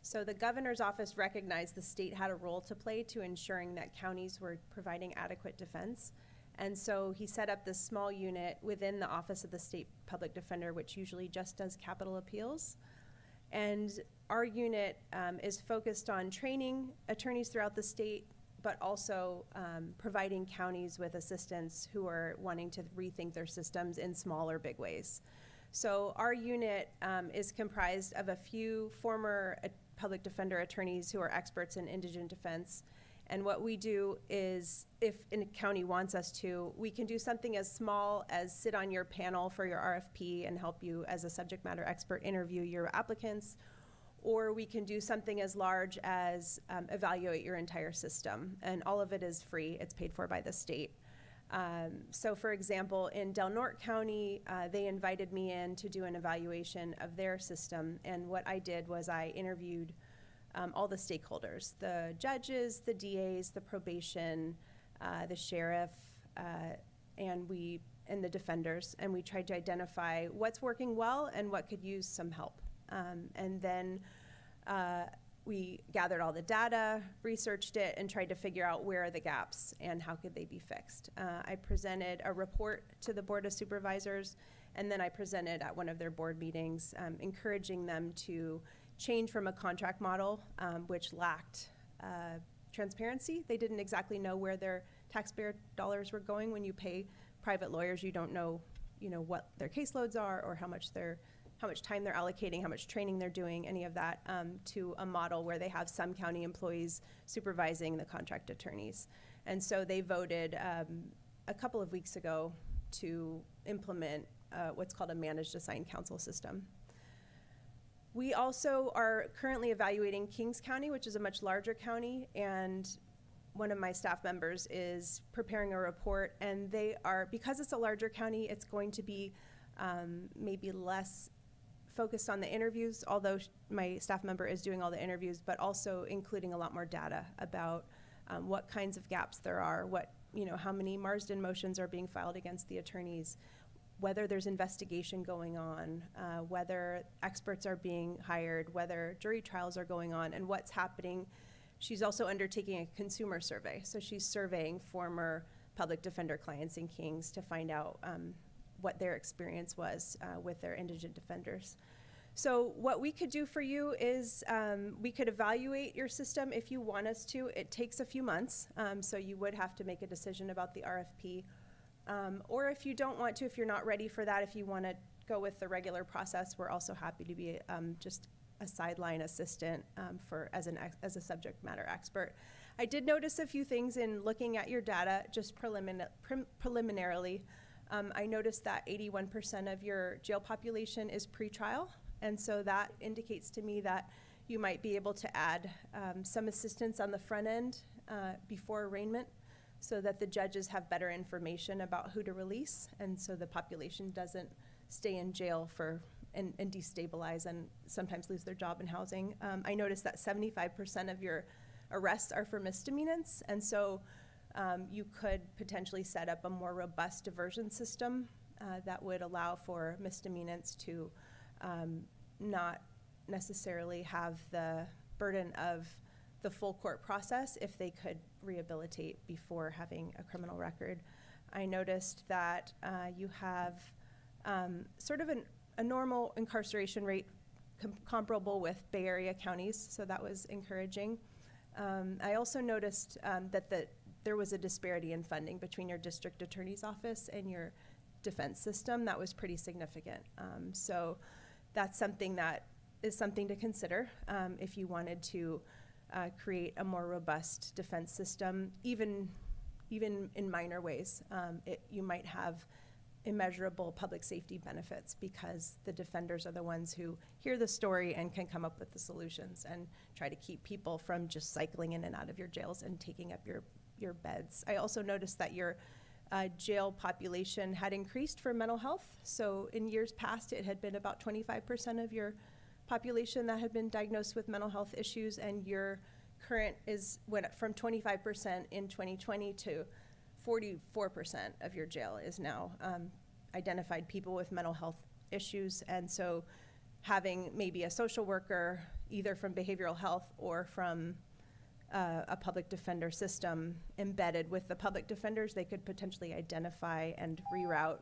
So the governor's office recognized the state had a role to play to ensuring that counties were providing adequate defense. And so he set up this small unit within the Office of the State Public Defender, which usually just does capital appeals. And our unit is focused on training attorneys throughout the state, but also providing counties with assistance who are wanting to rethink their systems in small or big ways. So our unit is comprised of a few former public defender attorneys who are experts in indigent defense. And what we do is, if a county wants us to, we can do something as small as sit on your panel for your RFP and help you as a subject matter expert interview your applicants, or we can do something as large as evaluate your entire system. And all of it is free. It's paid for by the state. So for example, in Del Norte County, they invited me in to do an evaluation of their system. And what I did was I interviewed all the stakeholders, the judges, the DAs, the probation, the sheriff, and the defenders. And we tried to identify what's working well and what could use some help. And then we gathered all the data, researched it, and tried to figure out where are the gaps and how could they be fixed. I presented a report to the Board of Supervisors, and then I presented at one of their board meetings, encouraging them to change from a contract model, which lacked transparency. They didn't exactly know where their taxpayer dollars were going. When you pay private lawyers, you don't know, what their caseloads are or how much time they're allocating, how much training they're doing, any of that, to a model where they have some county employees supervising the contract attorneys. And so they voted a couple of weeks ago to implement what's called a managed assigned counsel system. We also are currently evaluating Kings County, which is a much larger county, and one of my staff members is preparing a report, and because it's a larger county, it's going to be maybe less focused on the interviews, although my staff member is doing all the interviews, but also including a lot more data about what kinds of gaps there are, how many Marsden motions are being filed against the attorneys, whether there's investigation going on, whether experts are being hired, whether jury trials are going on, and what's happening. She's also undertaking a consumer survey. So she's surveying former public defender clients in Kings to find out what their experience was with their indigent defenders. So what we could do for you is we could evaluate your system if you want us to. It takes a few months, so you would have to make a decision about the RFP. Or if you don't want to, if you're not ready for that, if you want to go with the regular process, we're also happy to be just a sideline assistant as a subject matter expert. I did notice a few things in looking at your data, just preliminarily. I noticed that 81% of your jail population is pretrial, and so that indicates to me that you might be able to add some assistance on the front end before arraignment, so that the judges have better information about who to release, and so the population doesn't stay in jail and destabilize and sometimes lose their job and housing. I noticed that 75% of your arrests are for misdemeanants, and so you could potentially set up a more robust diversion system that would allow for misdemeanants to not necessarily have the burden of the full court process if they could rehabilitate before having a criminal record. I noticed that you have sort of a normal incarceration rate comparable with Bay Area counties, so that was encouraging. I also noticed that there was a disparity in funding between your district attorney's office and your defense system. That was pretty significant. So that's something to consider if you wanted to create a more robust defense system, even in minor ways. You might have immeasurable public safety benefits because the defenders are the ones who hear the story and can come up with the solutions and try to keep people from just cycling in and out of your jails and taking up your beds. I also noticed that your jail population had increased for mental health. So in years past, it had been about 25% of your population that had been diagnosed with mental health issues, and your current went from 25% in 2020 to 44% of your jail is now identified people with mental health issues. And so having maybe a social worker, either from behavioral health or from a public defender system embedded with the public defenders, they could potentially identify and reroute.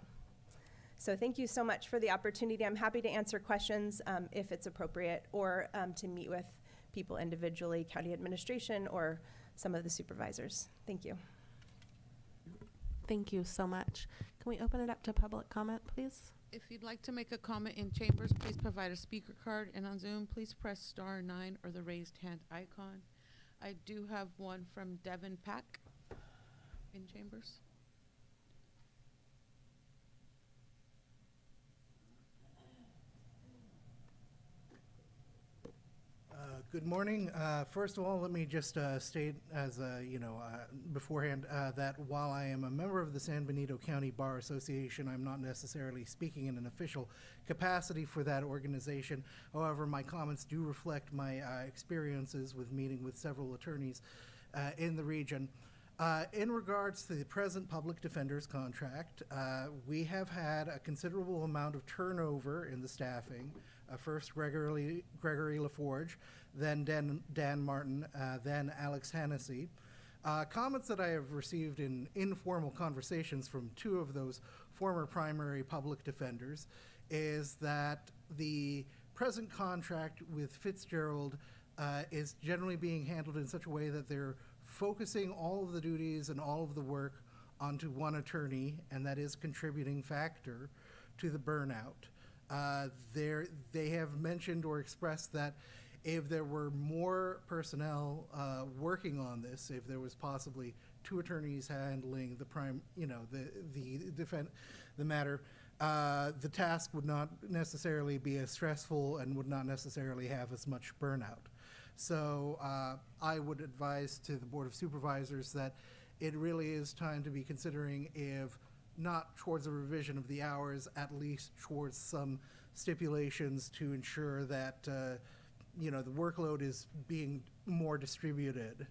So thank you so much for the opportunity. I'm happy to answer questions if it's appropriate, or to meet with people individually, county administration or some of the supervisors. Thank you. Thank you so much. Can we open it up to public comment, please? If you'd like to make a comment in chambers, please provide a speaker card, and on Zoom, please press *9 or the raised hand icon. I do have one from Devin Pack in chambers. Good morning. First of all, let me just state as beforehand that while I am a member of the San Benito County Bar Association, I'm not necessarily speaking in an official capacity for that organization. However, my comments do reflect my experiences with meeting with several attorneys in the region. In regards to the present public defender's contract, we have had a considerable amount of turnover in the staffing. First Gregory LaForge, then Dan Martin, then Alex Hennessy. Comments that I have received in informal conversations from two of those former primary public defenders is that the present contract with Fitzgerald is generally being handled in such a way that they're focusing all of the duties and all of the work onto one attorney, and that is a contributing factor to the burnout. They have mentioned or expressed that if there were more personnel working on this, if there was possibly two attorneys handling the matter, the task would not necessarily be as stressful and would not necessarily have as much burnout. So I would advise to the Board of Supervisors that it really is time to be considering, if not towards a revision of the hours, at least towards some stipulations to ensure that the workload is being more distributed,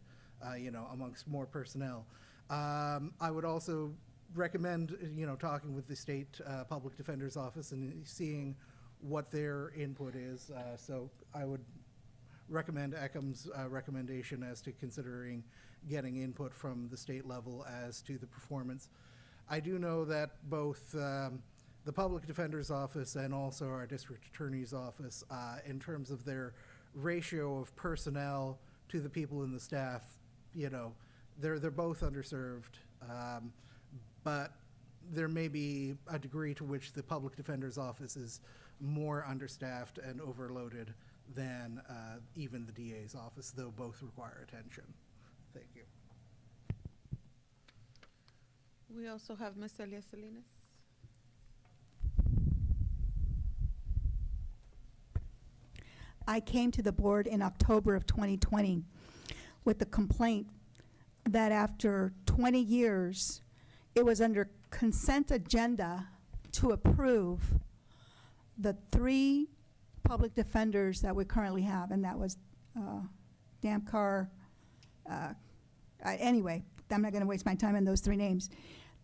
amongst more personnel. I would also recommend, talking with the state public defender's office and seeing what their input is. So I would recommend ECM's recommendation as to considering getting input from the state level as to the performance. I do know that both the public defender's office and also our district attorney's office, in terms of their ratio of personnel to the people in the staff, they're both underserved. But there may be a degree to which the public defender's office is more understaffed and overloaded than even the DA's office, though both require attention. Thank you. We also have Ms. Elia Salinas. I came to the board in October of 2020 with the complaint that after 20 years, it was under consent agenda to approve the 3 public defenders that we currently have, and that was Damkar. Anyway, I'm not going to waste my time on those 3 names.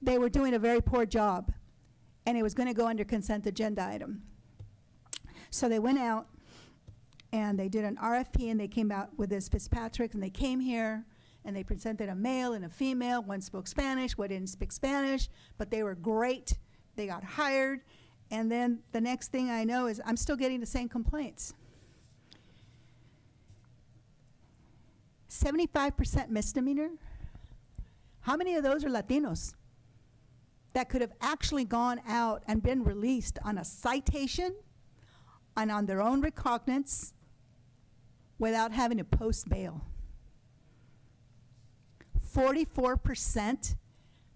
They were doing a very poor job, and it was going to go under consent agenda item. So they went out, and they did an RFP, and they came out with this Fitzpatrick, and they came here, and they presented a male and a female. One spoke Spanish, one didn't speak Spanish, but they were great. They got hired, and then the next thing I know is I'm still getting the same complaints. 75% misdemeanor. How many of those are Latinos that could have actually gone out and been released on a citation and on their own recognizance without having to post bail? 44%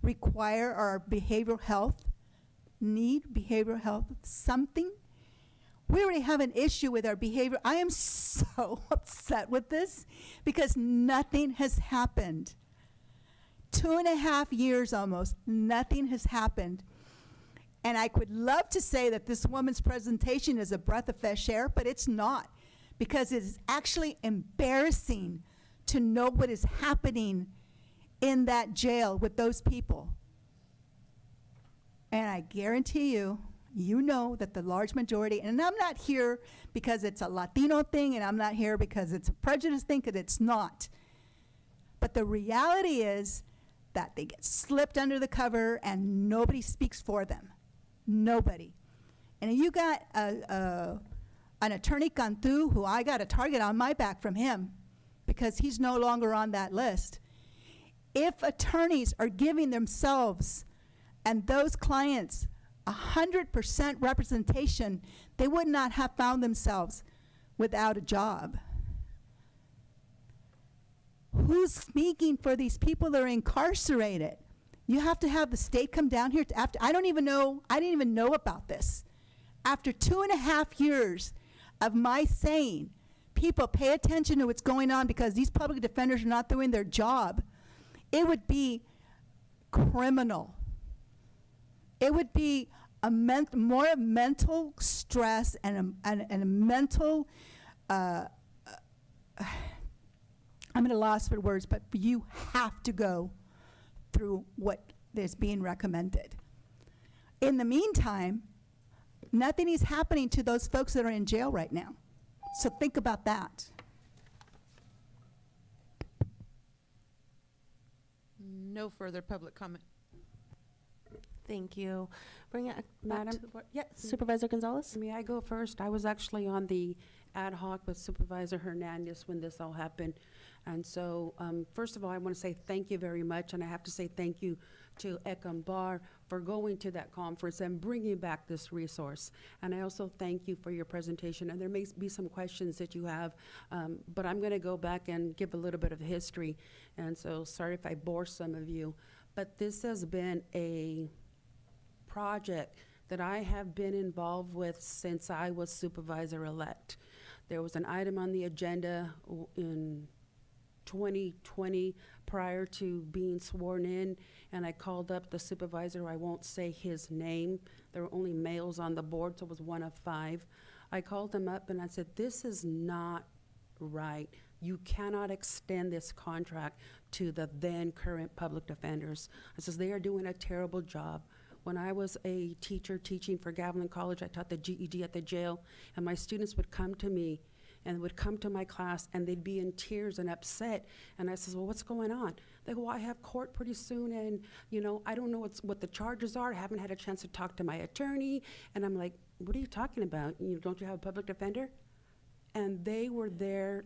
require our behavioral health, need behavioral health something. We already have an issue with our behavior. I am so upset with this because nothing has happened. 2.5 years almost, nothing has happened. And I would love to say that this woman's presentation is a breath of fresh air, but it's not, because it is actually embarrassing to know what is happening in that jail with those people. And I guarantee you, you know that the large majority, and I'm not here because it's a Latino thing, and I'm not here because it's a prejudice thing, because it's not. But the reality is that they get slipped under the cover and nobody speaks for them. Nobody. And you got an attorney Cantu, who I got a target on my back from him because he's no longer on that list. If attorneys are giving themselves And those clients, 100% representation, they would not have found themselves without a job. Who's speaking for these people that are incarcerated? You have to have the state come down here after, I didn't even know about this. After 2.5 years of my saying, people pay attention to what's going on because these public defenders are not doing their job, it would be criminal. It would be more mental stress and a mental, I'm at a loss for words, but you have to go through what is being recommended. In the meantime, nothing is happening to those folks that are in jail right now. So think about that. No further public comment. Thank you. Bring it back Madam? to the board. Yeah, Supervisor Gonzalez? May I go first? I was actually on the ad hoc with Supervisor Hernandez when this all happened. And so, first of all, I want to say thank you very much, and I have to say thank you to Ekam Bar for going to that conference and bringing back this resource. And I also thank you for your presentation. And there may be some questions that you have, but I'm going to go back and give a little bit of history. And so, sorry if I bore some of you, but this has been a project that I have been involved with since I was supervisor-elect. There was an item on the agenda in 2020 prior to being sworn in, and I called up the supervisor. I won't say his name. There were only males on the board, so it was one of 5. I called him up and I said, this is not right. You cannot extend this contract to the then current public defenders. I says, they are doing a terrible job. When I was a teacher teaching for Gavilan College, I taught the GED at the jail, and my students would come to me and would come to my class, and they'd be in tears and upset. And I says, well, what's going on? They go, well, I have court pretty soon, and, you know, I don't know what the charges are. I haven't had a chance to talk to my attorney. And I'm like, what are you talking about? Don't you have a public defender? And they were there,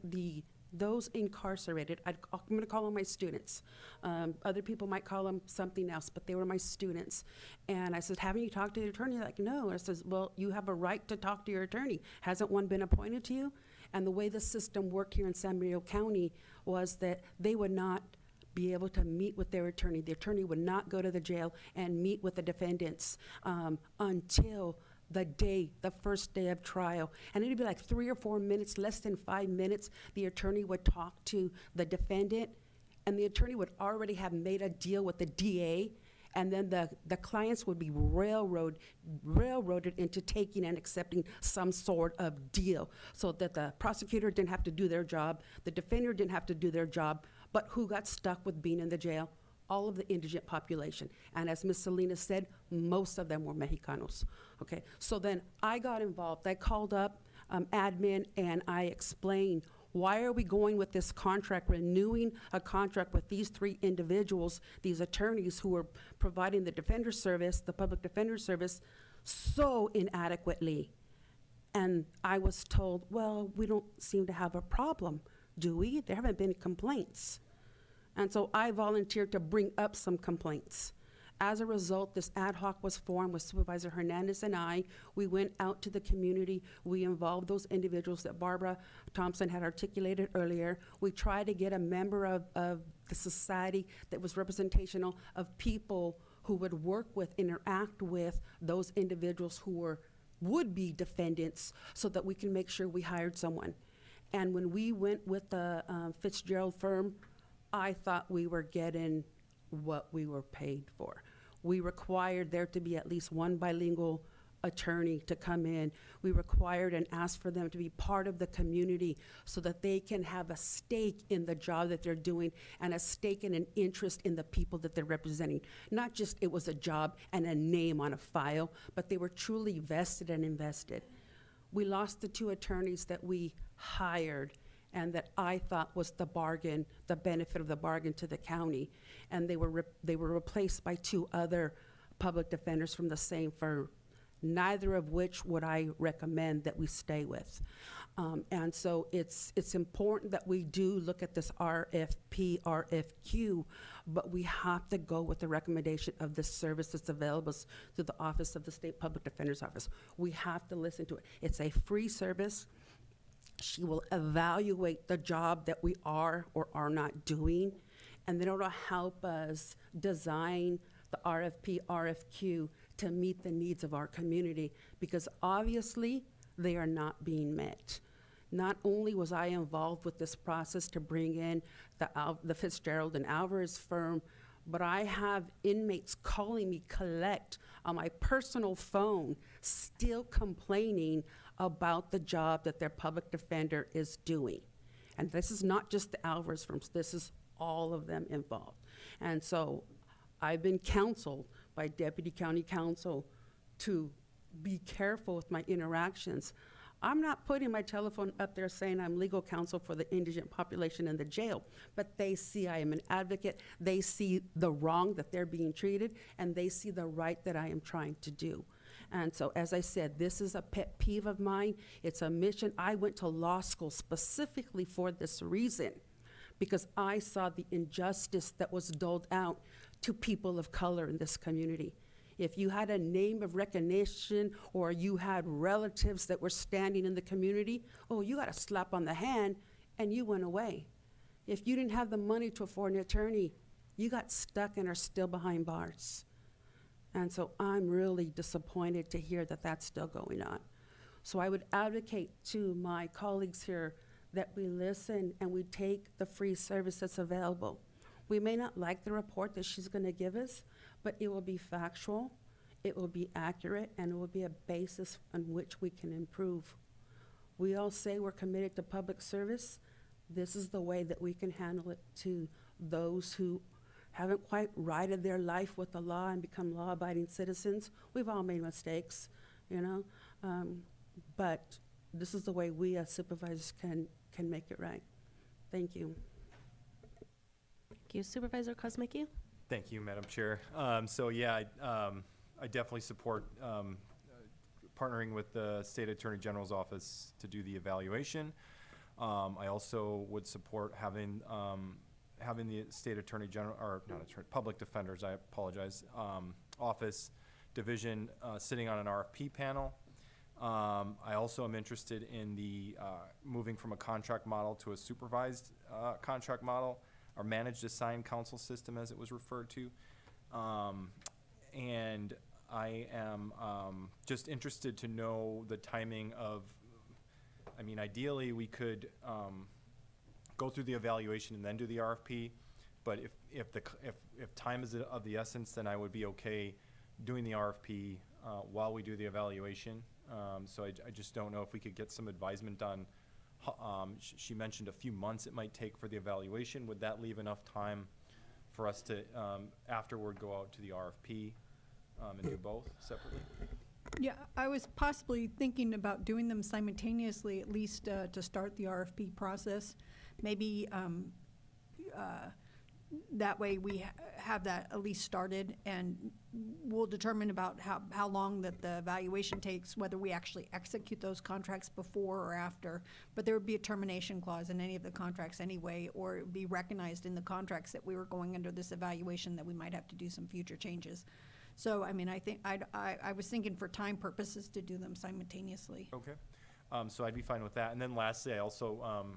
those incarcerated, I'm going to call them my students. Other people might call them something else, but they were my students. And I said, haven't you talked to the attorney? They're like, no. I says, well, you have a right to talk to your attorney. Hasn't one been appointed to you? And the way the system worked here in San Bernardino County was that they would not be able to meet with their attorney. The attorney would not go to the jail and meet with the defendants until the first day of trial. And it'd be like 3 or 4 minutes, less than 5 minutes, the attorney would talk to the defendant, and the attorney would already have made a deal with the DA, and then the clients would be railroaded into taking and accepting some sort of deal, so that the prosecutor didn't have to do their job, the defender didn't have to do their job, but who got stuck with being in the jail? All of the indigent population. And as Ms. Salinas said, most of them were Mexicanos. Okay, so then I got involved. I called up admin and I explained, why are we going with this contract, renewing a contract with these 3 individuals, these attorneys who are providing the defender service, the public defender service, so inadequately? And I was told, well, we don't seem to have a problem, do we? There haven't been complaints. And so I volunteered to bring up some complaints. As a result, this ad hoc was formed with Supervisor Hernandez and I. We went out to the community. We involved those individuals that Barbara Thompson had articulated earlier. We tried to get a member of the society that was representational of people who would work with, interact with those individuals who would be defendants, so that we can make sure we hired someone. And when we went with the Fitzgerald firm, I thought we were getting what we were paid for. We required there to be at least one bilingual attorney to come in. We required and asked for them to be part of the community so that they can have a stake in the job that they're doing and a stake and an interest in the people that they're representing. Not just it was a job and a name on a file, but they were truly vested and invested. We lost the 2 attorneys that we hired and that I thought was the bargain, the benefit of the bargain to the county. And they were replaced by 2 other public defenders from the same firm. neither of which would I recommend that we stay with. And so it's important that we do look at this RFP, RFQ, but we have to go with the recommendation of the service that's available through the Office of the State Public Defender's Office. We have to listen to it. It's a free service. She will evaluate the job that we are or are not doing, and then it'll help us design the RFP, RFQ to meet the needs of our community, because obviously they are not being met. Not only was I involved with this process to bring in the Fitzgerald and Alvarez firm, but I have inmates calling me collect on my personal phone, still complaining about the job that their public defender is doing. And this is not just the Alvarez firms, this is all of them involved. And so I've been counseled by Deputy County Counsel to be careful with my interactions. I'm not putting my telephone up there saying I'm legal counsel for the indigent population in the jail, but they see I am an advocate, they see the wrong that they're being treated, and they see the right that I am trying to do. And so, as I said, this is a pet peeve of mine. It's a mission. I went to law school specifically for this reason, because I saw the injustice that was doled out to people of color in this community. If you had a name of recognition or you had relatives that were standing in the community, oh, you got a slap on the hand and you went away. If you didn't have the money to afford an attorney, you got stuck and are still behind bars. And so I'm really disappointed to hear that that's still going on. So I would advocate to my colleagues here that we listen and we take the free service that's available. We may not like the report that she's gonna give us, but it will be factual, it will be accurate, and it will be a basis on which we can improve. We all say we're committed to public service. This is the way that we can handle it to those who haven't quite righted their life with the law and become law-abiding citizens. We've all made mistakes, you know, but this is the way we as supervisors can make it right. Thank you. Thank you. Supervisor Kosmicki? Thank you, Madam Chair. So yeah, I definitely support partnering with the State Attorney General's office to do the evaluation. I also would support having the State Attorney General, or not attorney, Public Defenders, I apologize, office division sitting on an RFP panel. I also am interested in the moving from a contract model to a supervised contract model, or managed assigned counsel system as it was referred to. And I am just interested to know the timing of, I mean, ideally we could go through the evaluation and then do the RFP, but if time is of the essence, then I would be okay doing the RFP while we do the evaluation. So I just don't know if we could get some advisement on. She mentioned a few months it might take for the evaluation. Would that leave enough time for us to afterward go out to the RFP and do both separately? Yeah, I was possibly thinking about doing them simultaneously, at least to start the RFP process. Maybe that way we have that at least started, and we'll determine about how long that the evaluation takes, whether we actually execute those contracts before or after. But there would be a termination clause in any of the contracts anyway, or it would be recognized in the contracts that we were going under this evaluation that we might have to do some future changes. So, I mean, I think I was thinking for time purposes to do them simultaneously. Okay. So I'd be fine with that. And then lastly, I also,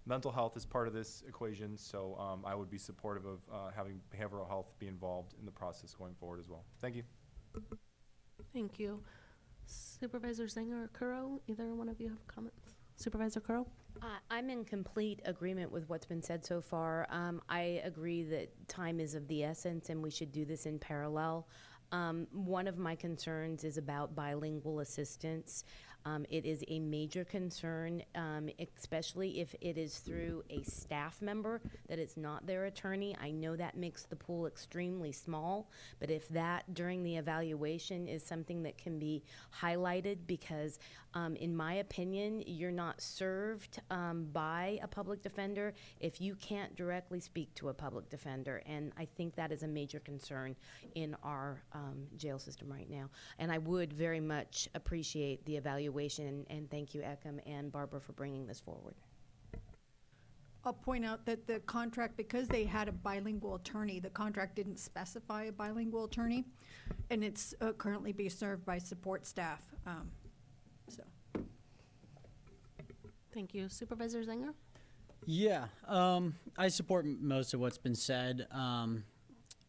mental health is part of this equation, so I would be supportive of having behavioral health be involved in the process going forward as well. Thank you. Thank you. Supervisor Zenger or Curro, either one of you have comments? Supervisor Curro? I'm in complete agreement with what's been said so far. I agree that time is of the essence and we should do this in parallel. One of my concerns is about bilingual assistance. It is a major concern, especially if it is through a staff member that is not their attorney. I know that makes the pool extremely small, but if that during the evaluation is something that can be highlighted, because in my opinion, you're not served by a public defender if you can't directly speak to a public defender, and I think that is a major concern in our jail system right now. And I would very much appreciate the evaluation, and thank you, Eckham and Barbara, for bringing this forward. I'll point out that the contract, because they had a bilingual attorney, the contract didn't specify a bilingual attorney, and it's currently being served by support staff. So, Thank you. Supervisor Zenger? Yeah, I support most of what's been said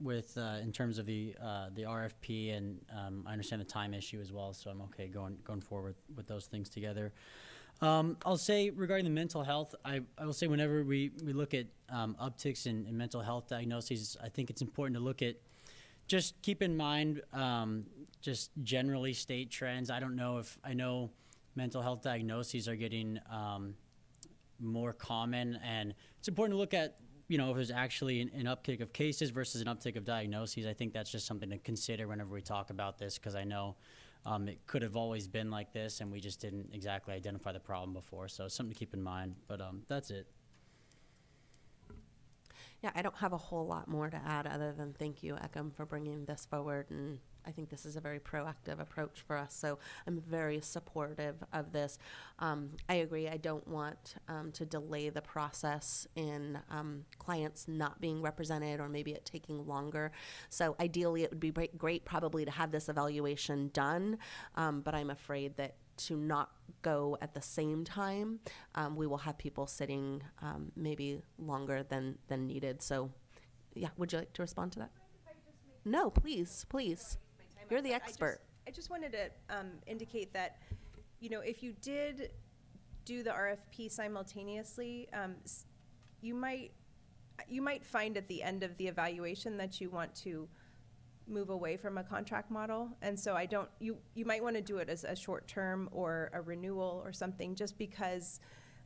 with in terms of the RFP, and I understand the time issue as well, so I'm okay going forward with those things together. I'll say regarding the mental health, I will say whenever we look at upticks in mental health diagnoses, I think it's important to look at, just keep in mind just generally state trends. I know mental health diagnoses are getting more common, and it's important to look at, if there's actually an uptick of cases versus an uptick of diagnoses. I think that's just something to consider whenever we talk about this, because I know it could have always been like this, and we just didn't exactly identify the problem before. So it's something to keep in mind, but that's it. Yeah, I don't have a whole lot more to add other than thank you, Eckham, for bringing this forward. And I think this is a very proactive approach for us. So I'm very supportive of this. I agree. I don't want to delay the process in clients not being represented or maybe it taking longer. So ideally, it would be great probably to have this evaluation done. But I'm afraid that to not go at the same time, we will have people sitting maybe longer than needed. So, yeah, would you like to respond to that? No, please. You're the expert. I just wanted to indicate that, if you did do the RFP simultaneously, you might find at the end of the evaluation that you want to move away from a contract model. And so you might want to do it as a short term or a renewal or something, just because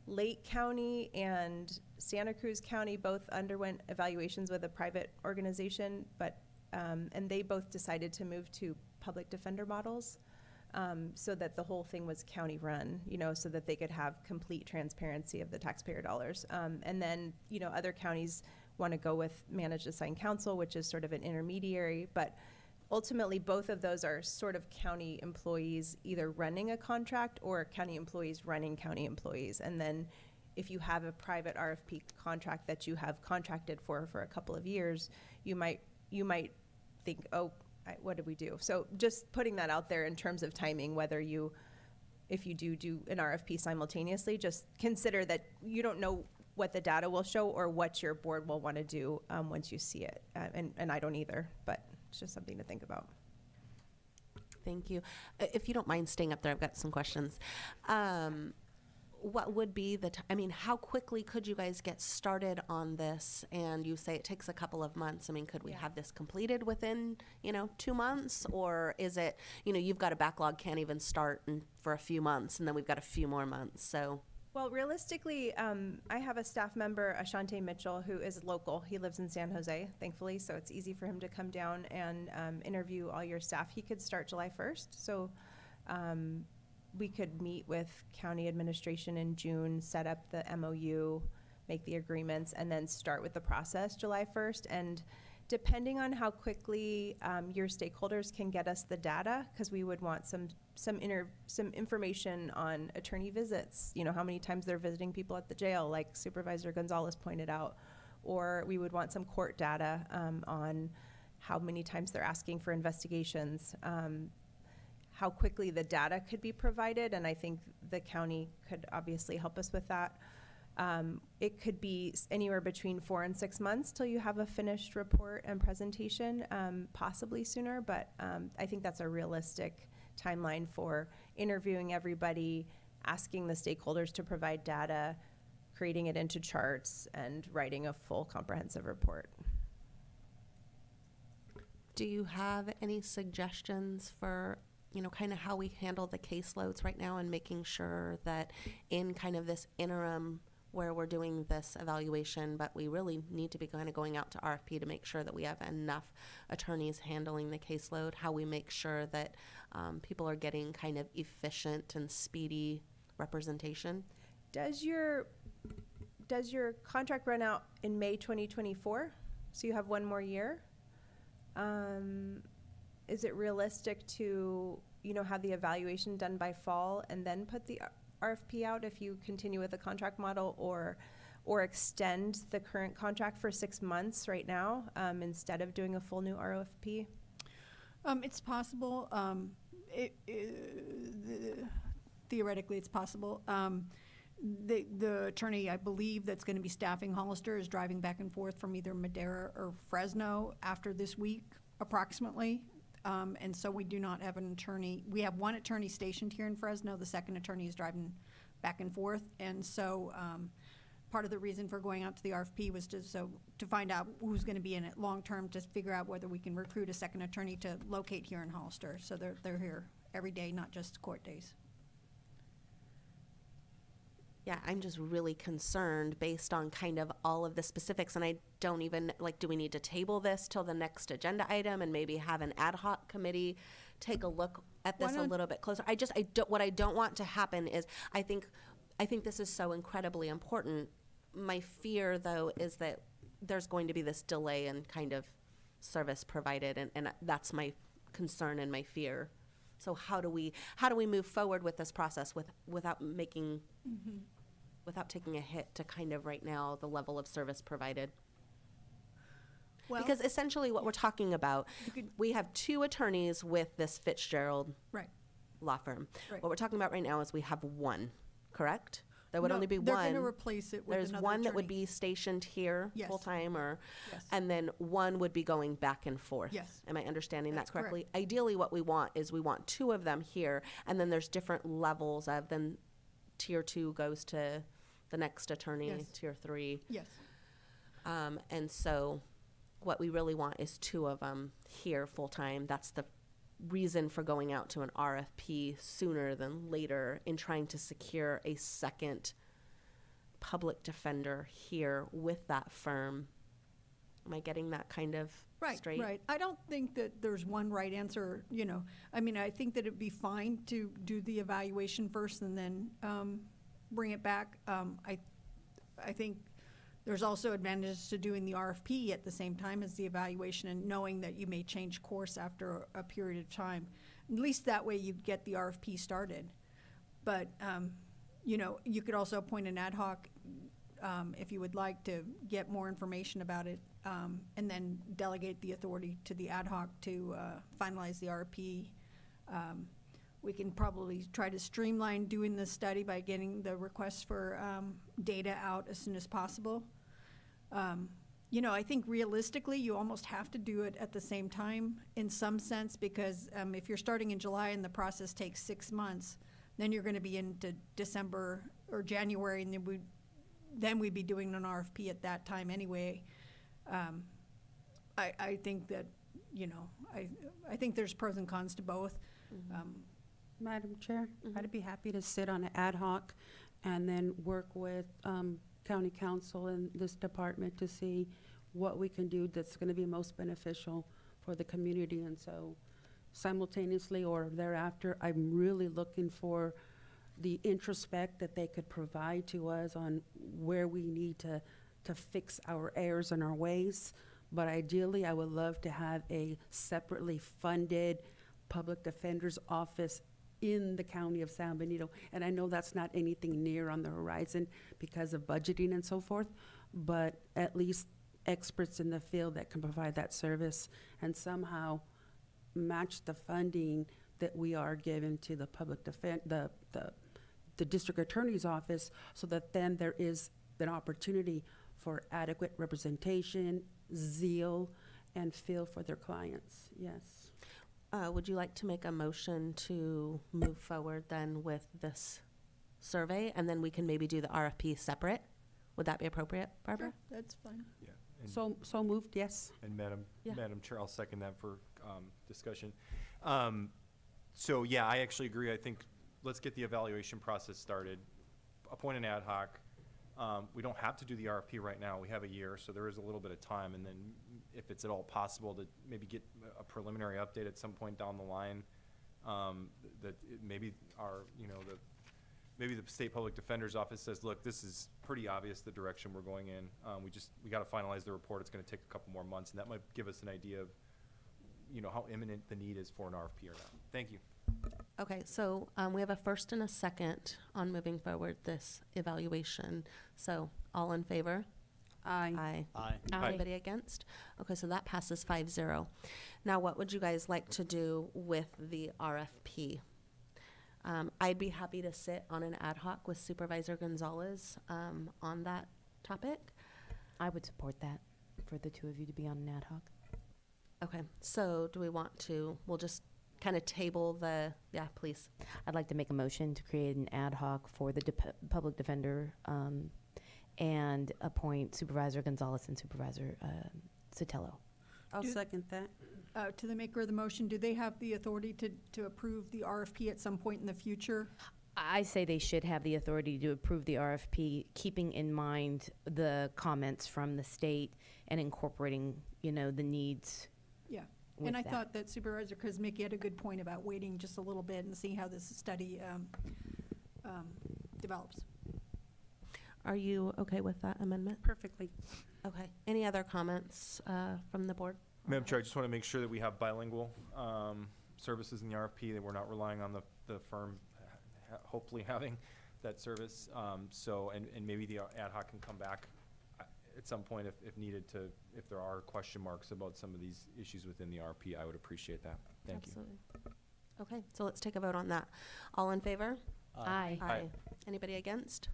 Lake County and Santa Cruz County both underwent evaluations with a private organization, but and they both decided to move to public defender models, so that the whole thing was county run, so that they could have complete transparency of the taxpayer dollars. And then, other counties want to go with managed assigned counsel, which is sort of an intermediary, but ultimately both of those are sort of county employees either running a contract or county employees running county employees. And then if you have a private RFP contract that you have contracted for a couple of years, you might think, what did we do? So just putting that out there in terms of timing, if you do an RFP simultaneously, just consider that you don't know what the data will show or what your board will want to do once you see it. And I don't either, but it's just something to think about. Thank you. If you don't mind staying up there, I've got some questions. What would be how quickly could you guys get started on this? And you say it takes a couple of months. Could we have this completed within, 2 months? Or is it, you've got a backlog, can't even start for a few months, and then we've got a few more months, so. Well, realistically, I have a staff member, Ashante Mitchell, who is local. He lives in San Jose, thankfully, so it's easy for him to come down and interview all your staff. He could start July 1st, so we could meet with county administration in June, set up the MOU, make the agreements, and then start with the process July 1st. And depending on how quickly your stakeholders can get us the data, because we would want some information on attorney visits, how many times they're visiting people at the jail, like Supervisor Gonzalez pointed out, or we would want some court data on how many times they're asking for investigations, how quickly the data could be provided, and I think the county could obviously help us with that. It could be anywhere between 4 and 6 months till you have a finished report and presentation, possibly sooner, but I think that's a realistic timeline for interviewing everybody, asking the stakeholders to provide data, creating it into charts, and writing a full comprehensive report. Do you have any suggestions for kind of how we handle the caseloads right now and making sure that in kind of this interim where we're doing this evaluation, but we really need to be kind of going out to RFP to make sure that we have enough attorneys handling the caseload, how we make sure that people are getting kind of efficient and speedy representation? Does your contract run out in May 2024? So you have one more year? is it realistic to, have the evaluation done by fall and then put the RFP out if you continue with the contract model, or extend the current contract for 6 months right now, instead of doing a full new RFP? It's possible. Theoretically, it's possible. The attorney, I believe, that's going to be staffing Hollister is driving back and forth from either Madera or Fresno after this week, approximately. And so we do not have an attorney. We have one attorney stationed here in Fresno. The second attorney is driving back and forth. And so part of the reason for going out to the RFP was to find out who's going to be in it long-term, to figure out whether we can recruit a second attorney to locate here in Hollister. So they're here every day, not just court days. Yeah, I'm just really concerned based on kind of all of the specifics, and I don't even, do we need to table this till the next agenda item and maybe have an ad hoc committee take a look at this a little bit closer? What I don't want to happen is, I think this is so incredibly important. My fear, though, is that there's going to be this delay in kind of service provided, and that's my concern and my fear. So how do we move forward with this process without making, without taking a hit to kind of right now the level of service provided? Well, because essentially what we're talking about, we have 2 attorneys with this Fitzgerald law firm. Right. What we're talking about right now is we have 1, correct? There would only be they're one. going to replace it with There's another one that would attorney. be stationed here Yes. full-time, Yes. and then 1 would be going back and forth. Yes. Am I understanding That's that correctly? Ideally, what we want is we want 2 of them here, and then there's different levels of, then tier 2 goes to the next attorney, Yes. tier 3. Yes. And so what we really want is 2 of them here full-time. That's the reason for going out to an RFP sooner than later in trying to secure a second public defender here with that firm. Am I getting that kind of straight? Right. I don't think that there's one right answer, I mean, I think that it'd be fine to do the evaluation first and then bring it back. I think there's also advantages to doing the RFP at the same time as the evaluation and knowing that you may change course after a period of time. At least that way you get the RFP started. But, you could also appoint an ad hoc if you would like to get more information about it, and then delegate the authority to the ad hoc to finalize the RFP. We can probably try to streamline doing the study by getting the requests for data out as soon as possible. I think realistically, you almost have to do it at the same time in some sense, because if you're starting in July and the process takes 6 months, then you're going to be into December or January, and then we'd be doing an RFP at that time anyway. I think that, I think there's pros and cons to both. Madam Chair, I'd be happy to sit on an ad hoc and then work with county council and this department to see what we can do that's going to be most beneficial for the community. And so simultaneously or thereafter, I'm really looking for the introspect that they could provide to us on where we need to fix our errors and our ways. But ideally, I would love to have a separately funded public defender's office in the county of San Benito. And I know that's not anything near on the horizon because of budgeting and so forth, but at least experts in the field that can provide that service and somehow match the funding that we are given to the public defense, the district attorney's office, so that then there is an opportunity for adequate representation, zeal, and feel for their clients. Yes. Would you like to make a motion to move forward then with this survey, and then we can maybe do the RFP separate? Would that be appropriate, Barbara? Sure, that's fine. Yeah. And- So moved, yes. And Madam Yeah. Chair, I'll second that for discussion. So yeah, I actually agree. I think let's get the evaluation process started. Appoint an ad hoc. We don't have to do the RFP right now. We have a year, so there is a little bit of time. And then if it's at all possible to maybe get a preliminary update at some point down the line, maybe maybe the state public defender's office says, look, this is pretty obvious the direction we're going in. We got to finalize the report. It's going to take a couple more months, and that might give us an idea of how imminent the need is for an RFP or not. Thank you. Okay, so we have a first and a second on moving forward this evaluation. So all in favor? Aye. Aye. Aye. Anybody against? Okay, so that passes 5-0. Now, what would you guys like to do with the RFP? I'd be happy to sit on an ad hoc with Supervisor Gonzalez on that topic. I would support that, for the two of you to be on an ad hoc. Okay, so do we want to, we'll just kind of table the, yeah, please. I'd like to make a motion to create an ad hoc for the public defender and appoint Supervisor Gonzalez and Supervisor Sotelo. I'll second that. To the maker of the motion, do they have the authority to approve the RFP at some point in the future? I say they should have the authority to approve the RFP, keeping in mind the comments from the state and incorporating, the needs. Yeah. with And I that. thought that Supervisor Kuzmicki had a good point about waiting just a little bit and see how this study develops. Are you okay with that amendment? Perfectly. Okay. Any other comments from the board? Madam Chair, I just want to make sure that we have bilingual services in the RFP, that we're not relying on the firm hopefully having that service. And maybe the ad hoc can come back at some point if needed if there are question marks about some of these issues within the RFP. I would appreciate that. Thank you. Absolutely. Okay, so let's take a vote on that. All in favor? Aye. Aye. Anybody against?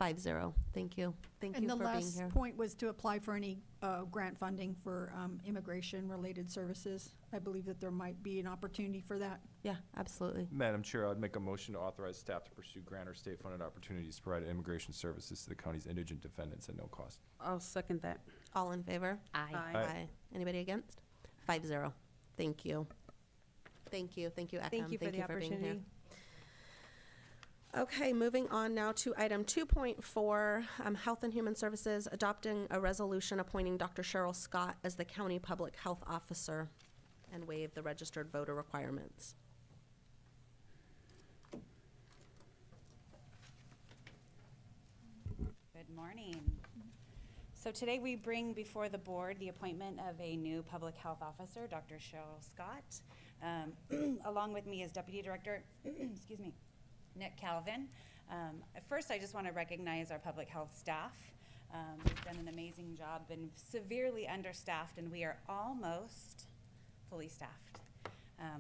5-0. Thank you. Thank you And the for being last here. point was to apply for any grant funding for immigration-related services. I believe that there might be an opportunity for that. Yeah, absolutely. Madam Chair, I'd make a motion to authorize staff to pursue grant or state-funded opportunities to provide immigration services to the county's indigent defendants at no cost. I'll second that. All in favor? Aye. Aye. Anybody against? 5-0. Thank you. Thank you. Thank you, Ekam. Thank you for the being here. opportunity. Okay, moving on now to item 2.4, Health and Human Services, adopting a resolution appointing Dr. Cheryl Scott as the County Public Health Officer and waive the registered voter requirements. Good morning. So today we bring before the board the appointment of a new public health officer, Dr. Cheryl Scott. Along with me is Deputy Director, excuse me, Nick Calvin. First, I just want to recognize our public health staff. We've done an amazing job, been severely understaffed, and we are almost fully staffed.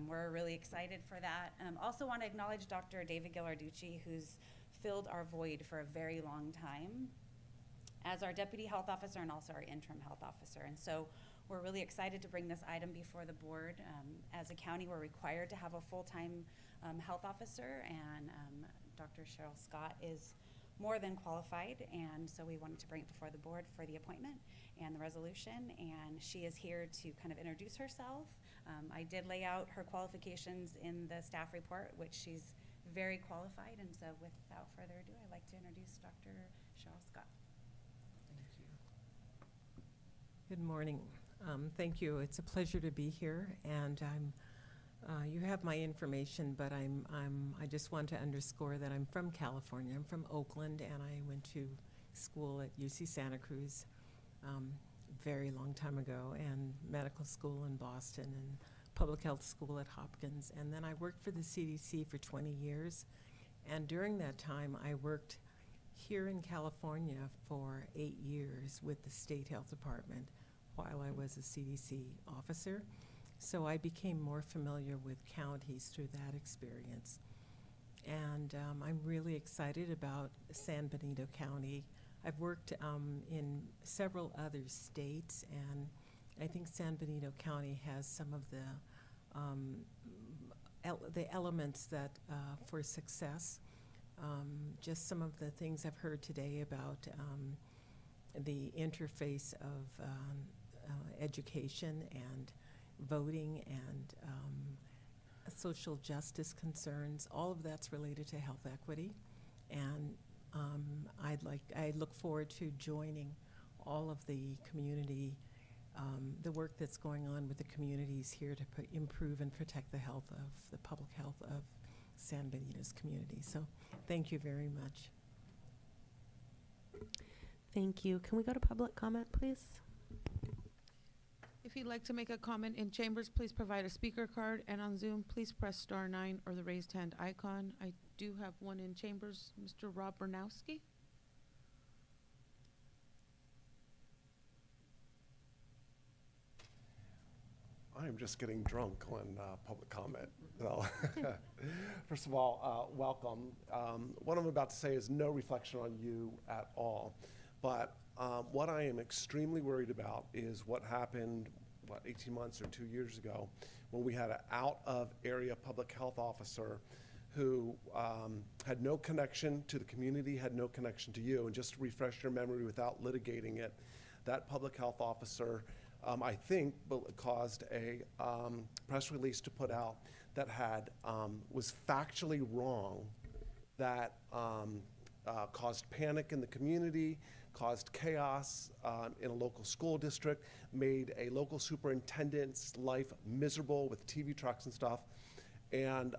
We're really excited for that. Also want to acknowledge Dr. David Ghilarducci, who's filled our void for a very long time as our Deputy Health Officer and also our Interim Health Officer. And so we're really excited to bring this item before the board. As a county, we're required to have a full-time health officer, and Dr. Cheryl Scott is more than qualified, and so we wanted to bring it before the board for the appointment and the resolution, and she is here to kind of introduce herself. I did lay out her qualifications in the staff report, which she's very qualified, and so without further ado, I'd like to introduce Dr. Cheryl Scott. Good morning. Thank you. It's a pleasure to be here, and you have my information, but I just want to underscore that I'm from California. I'm from Oakland, and I went to school at UC Santa Cruz very long time ago, and medical school in Boston, and public health school at Hopkins. And then I worked for the CDC for 20 years, and during that time, I worked here in California for 8 years with the State Health Department while I was a CDC officer. So I became more familiar with counties through that experience. And I'm really excited about San Benito County. I've worked in several other states, and I think San Benito County has some of the elements that for success. Just some of the things I've heard today about the interface of education and voting and social justice concerns. All of that's related to health equity, and I look forward to joining all of the community, the work that's going on with the communities here to improve and protect the health of the public health of San Benito's community. So thank you very much. Thank you. Can we go to public comment, please? If you'd like to make a comment in chambers, please provide a speaker card, and on Zoom, please press star 9 or the raised hand icon. I do have one in chambers, Mr. Rob Bernowski. I am just getting drunk on public comment. So, first of all, welcome. What I'm about to say is no reflection on you at all. But what I am extremely worried about is what happened, 18 months or 2 years ago, when we had an out-of-area public health officer who had no connection to the community, had no connection to you. And just to refresh your memory without litigating it, that public health officer I think caused a press release to put out that was factually wrong, that caused panic in the community, caused chaos in a local school district, made a local superintendent's life miserable with TV trucks and stuff. And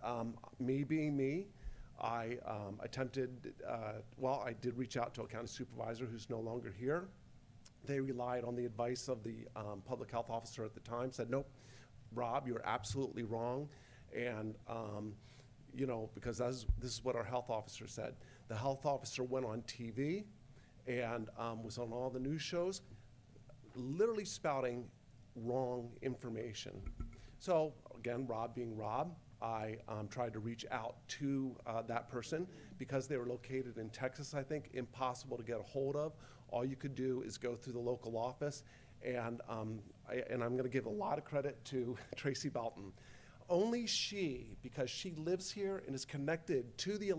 me being me, I attempted, I did reach out to a county supervisor who's no longer here. They relied on the advice of the public health officer at the time, said, nope, Rob, you're absolutely wrong. And, because this is what our health officer said. The health officer went on TV and was on all the news shows, literally spouting wrong information. So again, Rob being Rob, I tried to reach out to that person because they were located in Texas, I think, impossible to get a hold of. All you could do is go through the local office, and I'm going to give a lot of credit to Tracy Belton. Only she, because she lives here and is connected to the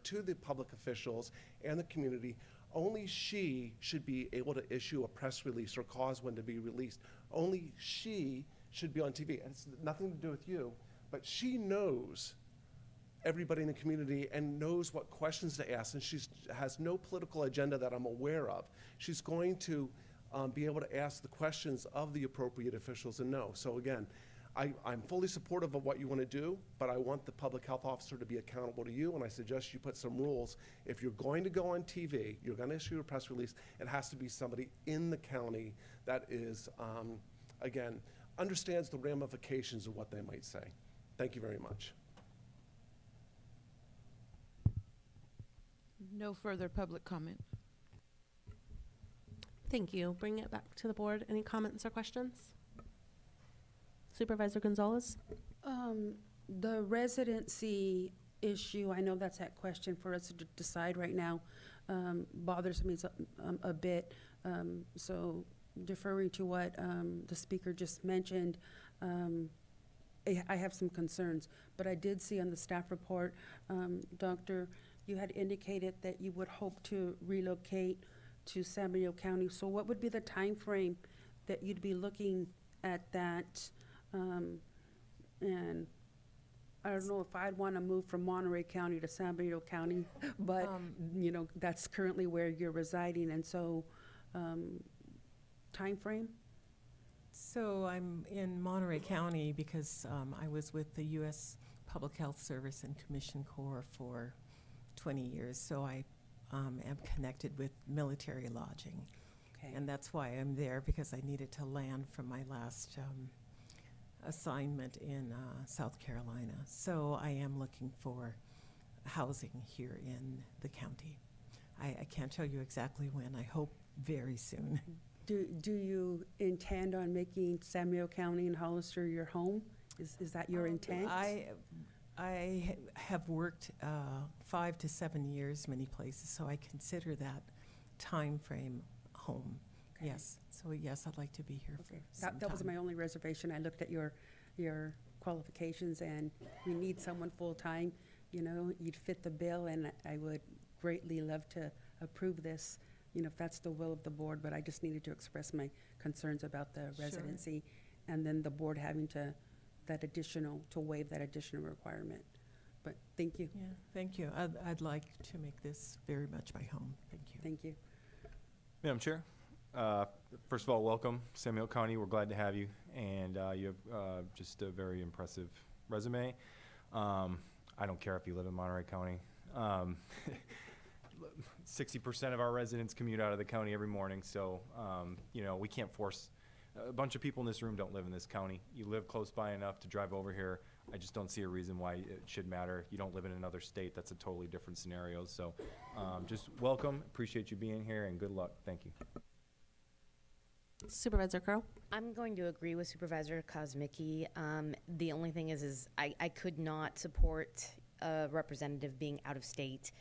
to the public officials and the community, only she should be able to issue a press release or cause one to be released. Only she should be on TV. And it's nothing to do with you, but she knows everybody in the community and knows what questions to ask, and she has no political agenda that I'm aware of. She's going to be able to ask the questions of the appropriate officials and know. So again, I'm fully supportive of what you want to do, but I want the public health officer to be accountable to you, and I suggest you put some rules. If you're going to go on TV, you're going to issue a press release, it has to be somebody in the county that is, again, understands the ramifications of what they might say. Thank you very much. No further public comment. Thank you. Bring it back to the board. Any comments or questions? Supervisor Gonzalez? The residency issue, I know that's that question for us to decide right now, bothers me a bit. So deferring to what the speaker just mentioned, I have some concerns. But I did see on the staff report, Doctor, you had indicated that you would hope to relocate to San Benito County. So what would be the time frame that you'd be looking at that? And I don't know if I'd want to move from Monterey County to San Benito County, but that's currently where you're residing, and so time frame? So I'm in Monterey County because I was with the U.S. Public Health Service and Commission Corps for 20 years, so I am connected with military lodging. Okay. And that's why I'm there, because I needed to land from my last assignment in South Carolina. So I am looking for housing here in the county. I can't tell you exactly when. I hope very soon. Do you intend on making San Benito County and Hollister your home? Is that your intent? I have worked 5 to 7 years many places, so I consider that time frame home. Okay. Yes. So yes, I'd like to be here for some That was time. my only reservation. I looked at your qualifications, and we need someone full-time. You'd fit the bill, and I would greatly love to approve this, if that's the will of the board, but I just needed to express my concerns about the Sure. residency, and then the board having to waive that additional requirement. But thank you. Yeah, thank you. I'd like to make this very much my home. Thank you. Thank you. Madam Chair, first of all, welcome, San Benito County. We're glad to have you, and you have just a very impressive resume. I don't care if you live in Monterey County. 60% of our residents commute out of the county every morning, so we can't force a bunch of people in this room don't live in this county. You live close by enough to drive over here. I just don't see a reason why it should matter. You don't live in another state. That's a totally different scenario. So just welcome. Appreciate you being here, and good luck. Thank you. Supervisor Crowe? I'm going to agree with Supervisor Kosmicki. The only thing is I could not support a representative being out of state.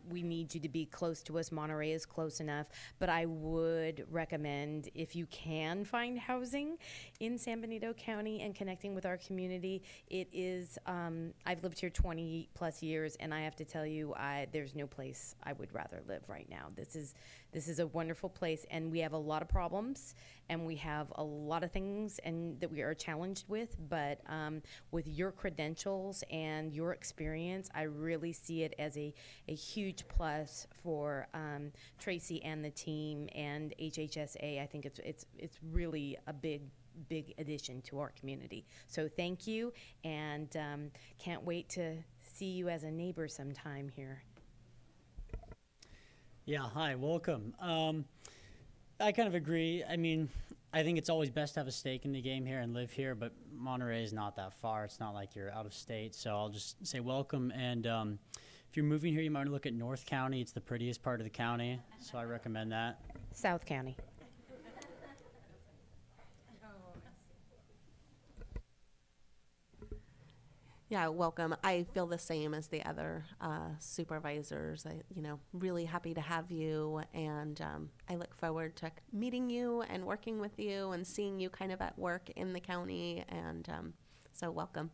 We need you to be close to us. Monterey is close enough, but I would recommend, if you can find housing in San Benito County and connecting with our community, it is, I've lived here 20 plus years, and I have to tell you, there's no place I would rather live right now. This is a wonderful place, and we have a lot of problems, and we have a lot of things and that we are challenged with, but with your credentials and your experience, I really see it as a huge plus for Tracy and the team and HHSA. I think it's really a big addition to our community. So thank you, and can't wait to see you as a neighbor sometime here. Yeah, hi, welcome. I kind of agree. I mean, I think it's always best to have a stake in the game here and live here, but Monterey is not that far. It's not like you're out of state, so I'll just say welcome. And if you're moving here, you might want to look at North County. It's the prettiest part of the county, so I recommend that. South County. Yeah, welcome. I feel the same as the other supervisors. Really happy to have you, and I look forward to meeting you and working with you and seeing you kind of at work in the county, and so welcome.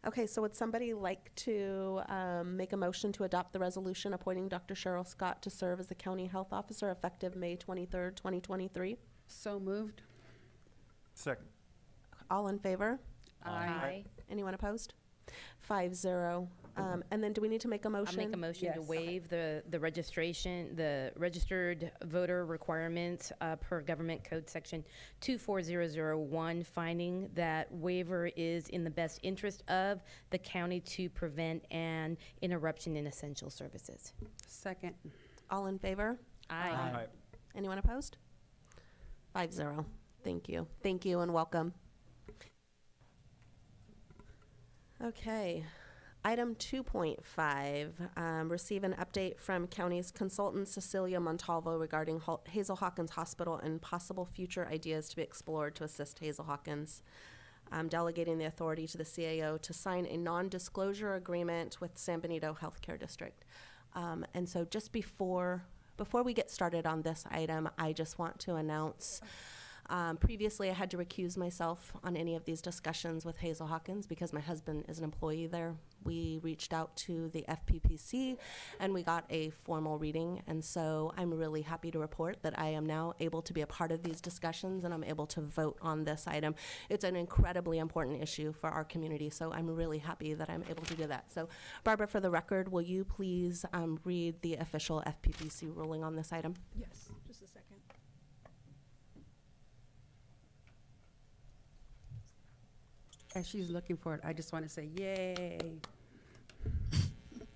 Okay, so would somebody like to make a motion to adopt the resolution appointing Dr. Cheryl Scott to serve as the county health officer effective May 23rd, 2023? So moved. Second. All in favor? Aye. Anyone opposed? 5-0. And then do we need to make a motion? I'll make a motion to Yes. waive the registration, the registered voter requirements per Government Code Section 24001, finding that waiver is in the best interest of the county to prevent an interruption in essential services. Second. All in favor? Aye. Anyone opposed? 5-0. Thank you. Thank you and welcome. Okay. Item 2.5, receive an update from county's consultant Cecilia Montalvo regarding Hazel Hawkins Hospital and possible future ideas to be explored to assist Hazel Hawkins. Delegating the authority to the CAO to sign a non-disclosure agreement with San Benito Healthcare District. And so just before we get started on this item, I just want to announce previously I had to recuse myself on any of these discussions with Hazel Hawkins because my husband is an employee there. We reached out to the FPPC and we got a formal reading, and so I'm really happy to report that I am now able to be a part of these discussions and I'm able to vote on this item. It's an incredibly important issue for our community, so I'm really happy that I'm able to do that. So Barbara, for the record, will you please read the official FPPC ruling on this item? Yes, just a second. As she's looking for it, I just want to say, yay.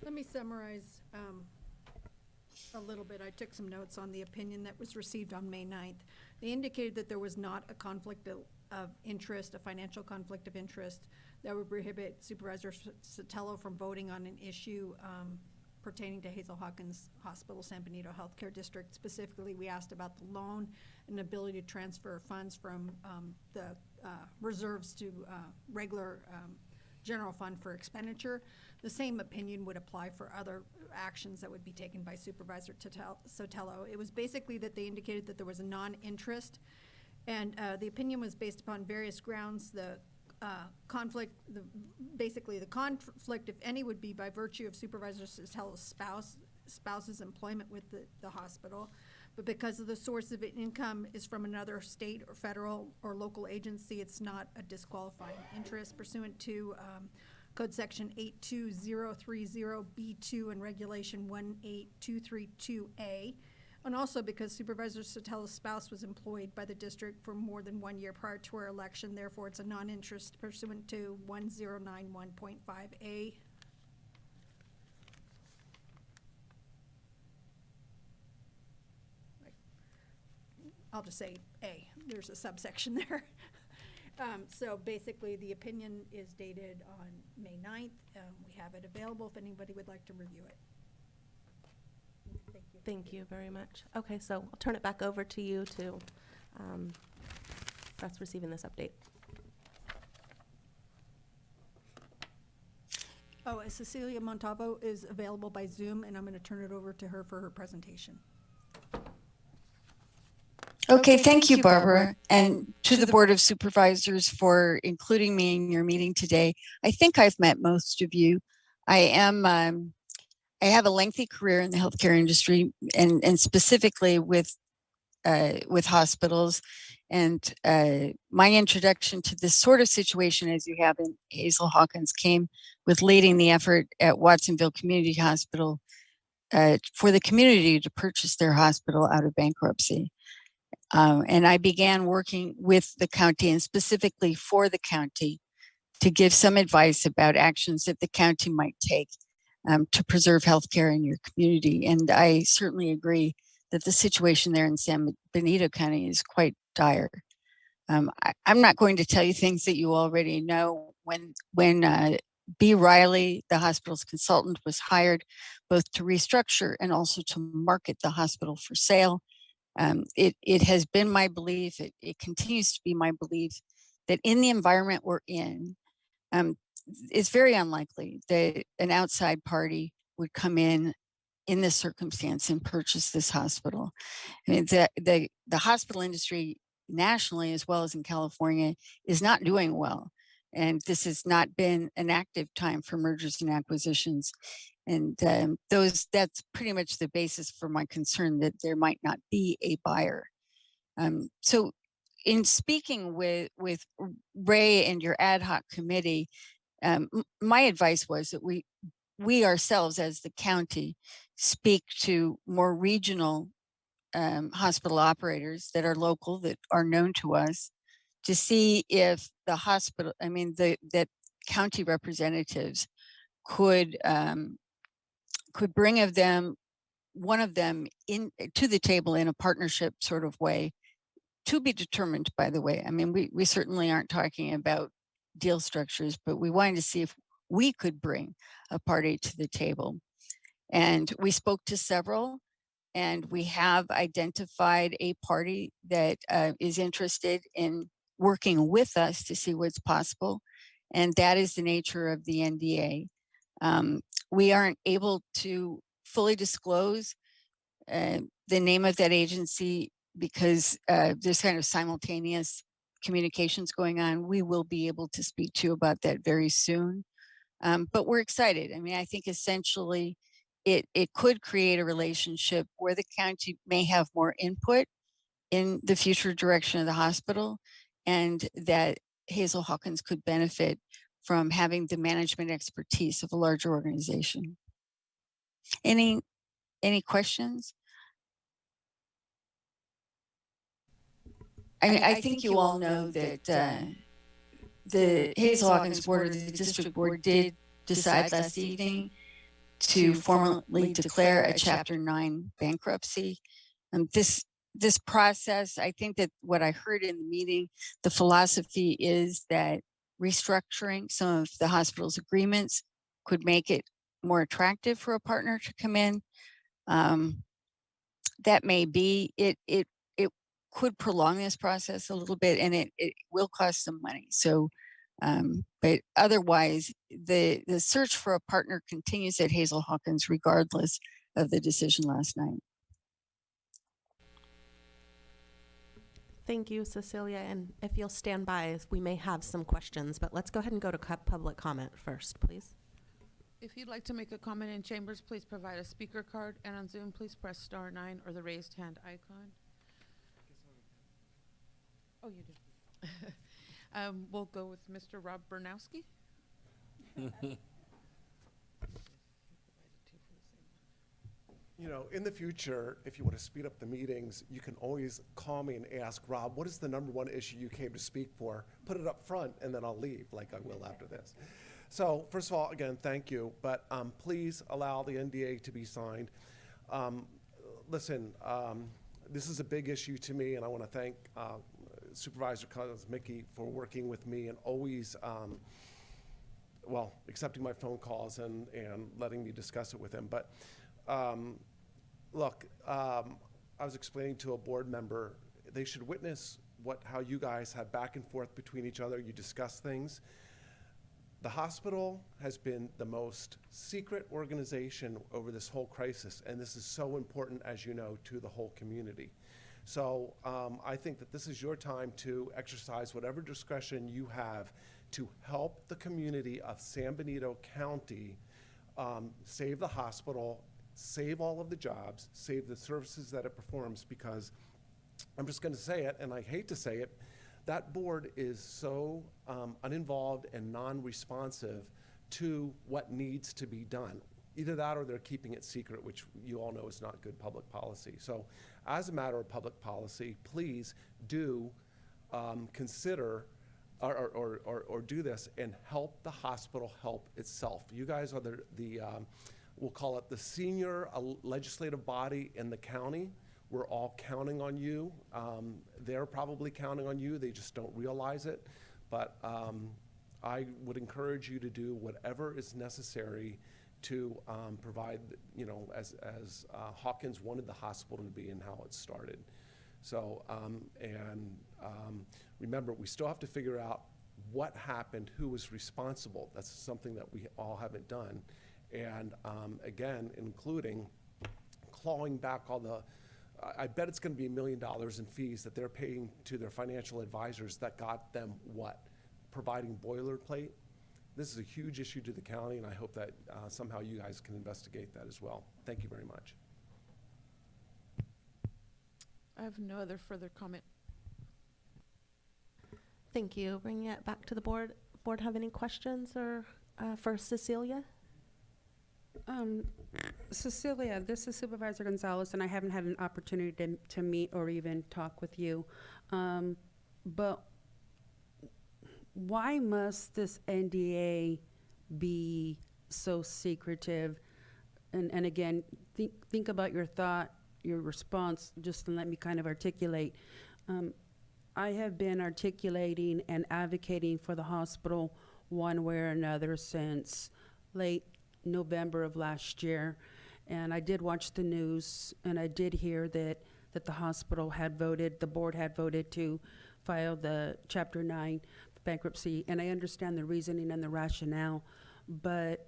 Let me summarize a little bit. I took some notes on the opinion that was received on May 9th. They indicated that there was not a conflict of interest, a financial conflict of interest that would prohibit Supervisor Sotelo from voting on an issue pertaining to Hazel Hawkins Hospital, San Benito Healthcare District. Specifically, we asked about the loan and ability to transfer funds from the reserves to regular general fund for expenditure. The same opinion would apply for other actions that would be taken by Supervisor Sotelo. It was basically that they indicated that there was a non-interest, and the opinion was based upon various grounds. The conflict, basically the conflict, if any, would be by virtue of Supervisor Sotelo's spouse's employment with the hospital. But because of the source of income is from another state or federal or local agency, it's not a disqualifying interest pursuant to Code Section 82030B2 and Regulation 18232A. And also because Supervisor Sotelo's spouse was employed by the district for more than 1 year prior to her election, therefore it's a non-interest pursuant to 1091.5A. I'll just say A, there's a subsection there. So basically, the opinion is dated on May 9th. We have it available if anybody would like to review it. Thank you. Thank you very much. Okay, so I'll turn it back over to you to us receiving this update. Oh, Cecilia Montalvo is available by Zoom, and I'm going to turn it over to her for her presentation. Okay, thank you, Barbara, and to the Board of Supervisors for including me in your meeting today. I think I've met most of you. I have a lengthy career in the healthcare industry, and specifically with hospitals. And my introduction to this sort of situation, as you have in Hazel Hawkins, came with leading the effort at Watsonville Community Hospital for the community to purchase their hospital out of bankruptcy. And I began working with the county and specifically for the county to give some advice about actions that the county might take to preserve healthcare in your community. And I certainly agree that the situation there in San Benito County is quite dire. I'm not going to tell you things that you already know. When B. Riley, the hospital's consultant, was hired both to restructure and also to market the hospital for sale, it has been my belief, it continues to be my belief, that in the environment we're in, it's very unlikely that an outside party would come in this circumstance and purchase this hospital. I mean, the hospital industry nationally, as well as in California, is not doing well. And this has not been an active time for mergers and acquisitions. And that's pretty much the basis for my concern that there might not be a buyer. So in speaking with Ray and your ad hoc committee, my advice was that we ourselves as the county speak to more regional hospital operators that are local, that are known to us, to see if the hospital, that county representatives could bring one of them in to the table in a partnership sort of way, to be determined, by the way. I mean, we certainly aren't talking about deal structures, but we wanted to see if we could bring a party to the table. And we spoke to several, and we have identified a party that is interested in working with us to see what's possible. And that is the nature of the NDA. We aren't able to fully disclose the name of that agency because there's kind of simultaneous communications going on. We will be able to speak to you about that very soon. But we're excited. I mean, I think essentially it could create a relationship where the county may have more input in the future direction of the hospital, and that Hazel Hawkins could benefit from having the management expertise of a larger organization. Any questions? I think you all know that the Hazel Hawkins board, or the district board, did decide last evening to formally declare a Chapter 9 bankruptcy. This process, I think that what I heard in the meeting, the philosophy is that restructuring some of the hospital's agreements could make it more attractive for a partner to come in. That may be, it could prolong this process a little bit, and it will cost some money. So, but otherwise, the search for a partner continues at Hazel Hawkins regardless of the decision last night. Thank you, Cecilia. And if you'll stand by, we may have some questions, but let's go ahead and go to public comment first, please. If you'd like to make a comment in chambers, please provide a speaker card, and on Zoom, please press *9 or the raised hand icon. Oh, you did. We'll go with Mr. Rob Bernowski. You know, in the future, if you want to speed up the meetings, you can always call me and ask, Rob, what is the #1 issue you came to speak for? Put it up front, and then I'll leave, like I will after this. So, first of all, again, thank you, but please allow the NDA to be signed. Listen, This is a big issue to me, and I want to thank Supervisor Mickey for working with me and always, accepting my phone calls and letting me discuss it with him. But look, I was explaining to a board member, they should witness how you guys have back and forth between each other. You discuss things. The hospital has been the most secret organization over this whole crisis, and this is so important, as you know, to the whole community. So I think that this is your time to exercise whatever discretion you have to help the community of San Benito County save the hospital, save all of the jobs, save the services that it performs, because I'm just going to say it, and I hate to say it, that board is so uninvolved and non-responsive to what needs to be done. Either that or they're keeping it secret, which you all know is not good public policy. So as a matter of public policy, please do consider or do this and help the hospital help itself. You guys are the we'll call it the senior legislative body in the county. We're all counting on you. They're probably counting on you. They just don't realize it. But I would encourage you to do whatever is necessary to provide, as Hawkins wanted the hospital to be and how it started. So, remember, we still have to figure out what happened, who was responsible. That's something that we all haven't done. And again, including clawing back all the, I bet it's going to be $1 million in fees that they're paying to their financial advisors that got them what? Providing boilerplate. This is a huge issue to the county, and I hope that somehow you guys can investigate that as well. Thank you very much. I have no other further comment. Thank you. Bringing it back to the board. Board have any questions or for Cecilia? Cecilia, this is Supervisor Gonzalez, and I haven't had an opportunity to meet or even talk with you. But why must this NDA be so secretive? And again, think about your thought, your response, just to let me kind of articulate. I have been articulating and advocating for the hospital one way or another since late November of last year. And I did watch the news, and I did hear that the hospital had voted, the board had voted to file the Chapter 9 bankruptcy. And I understand the reasoning and the rationale, but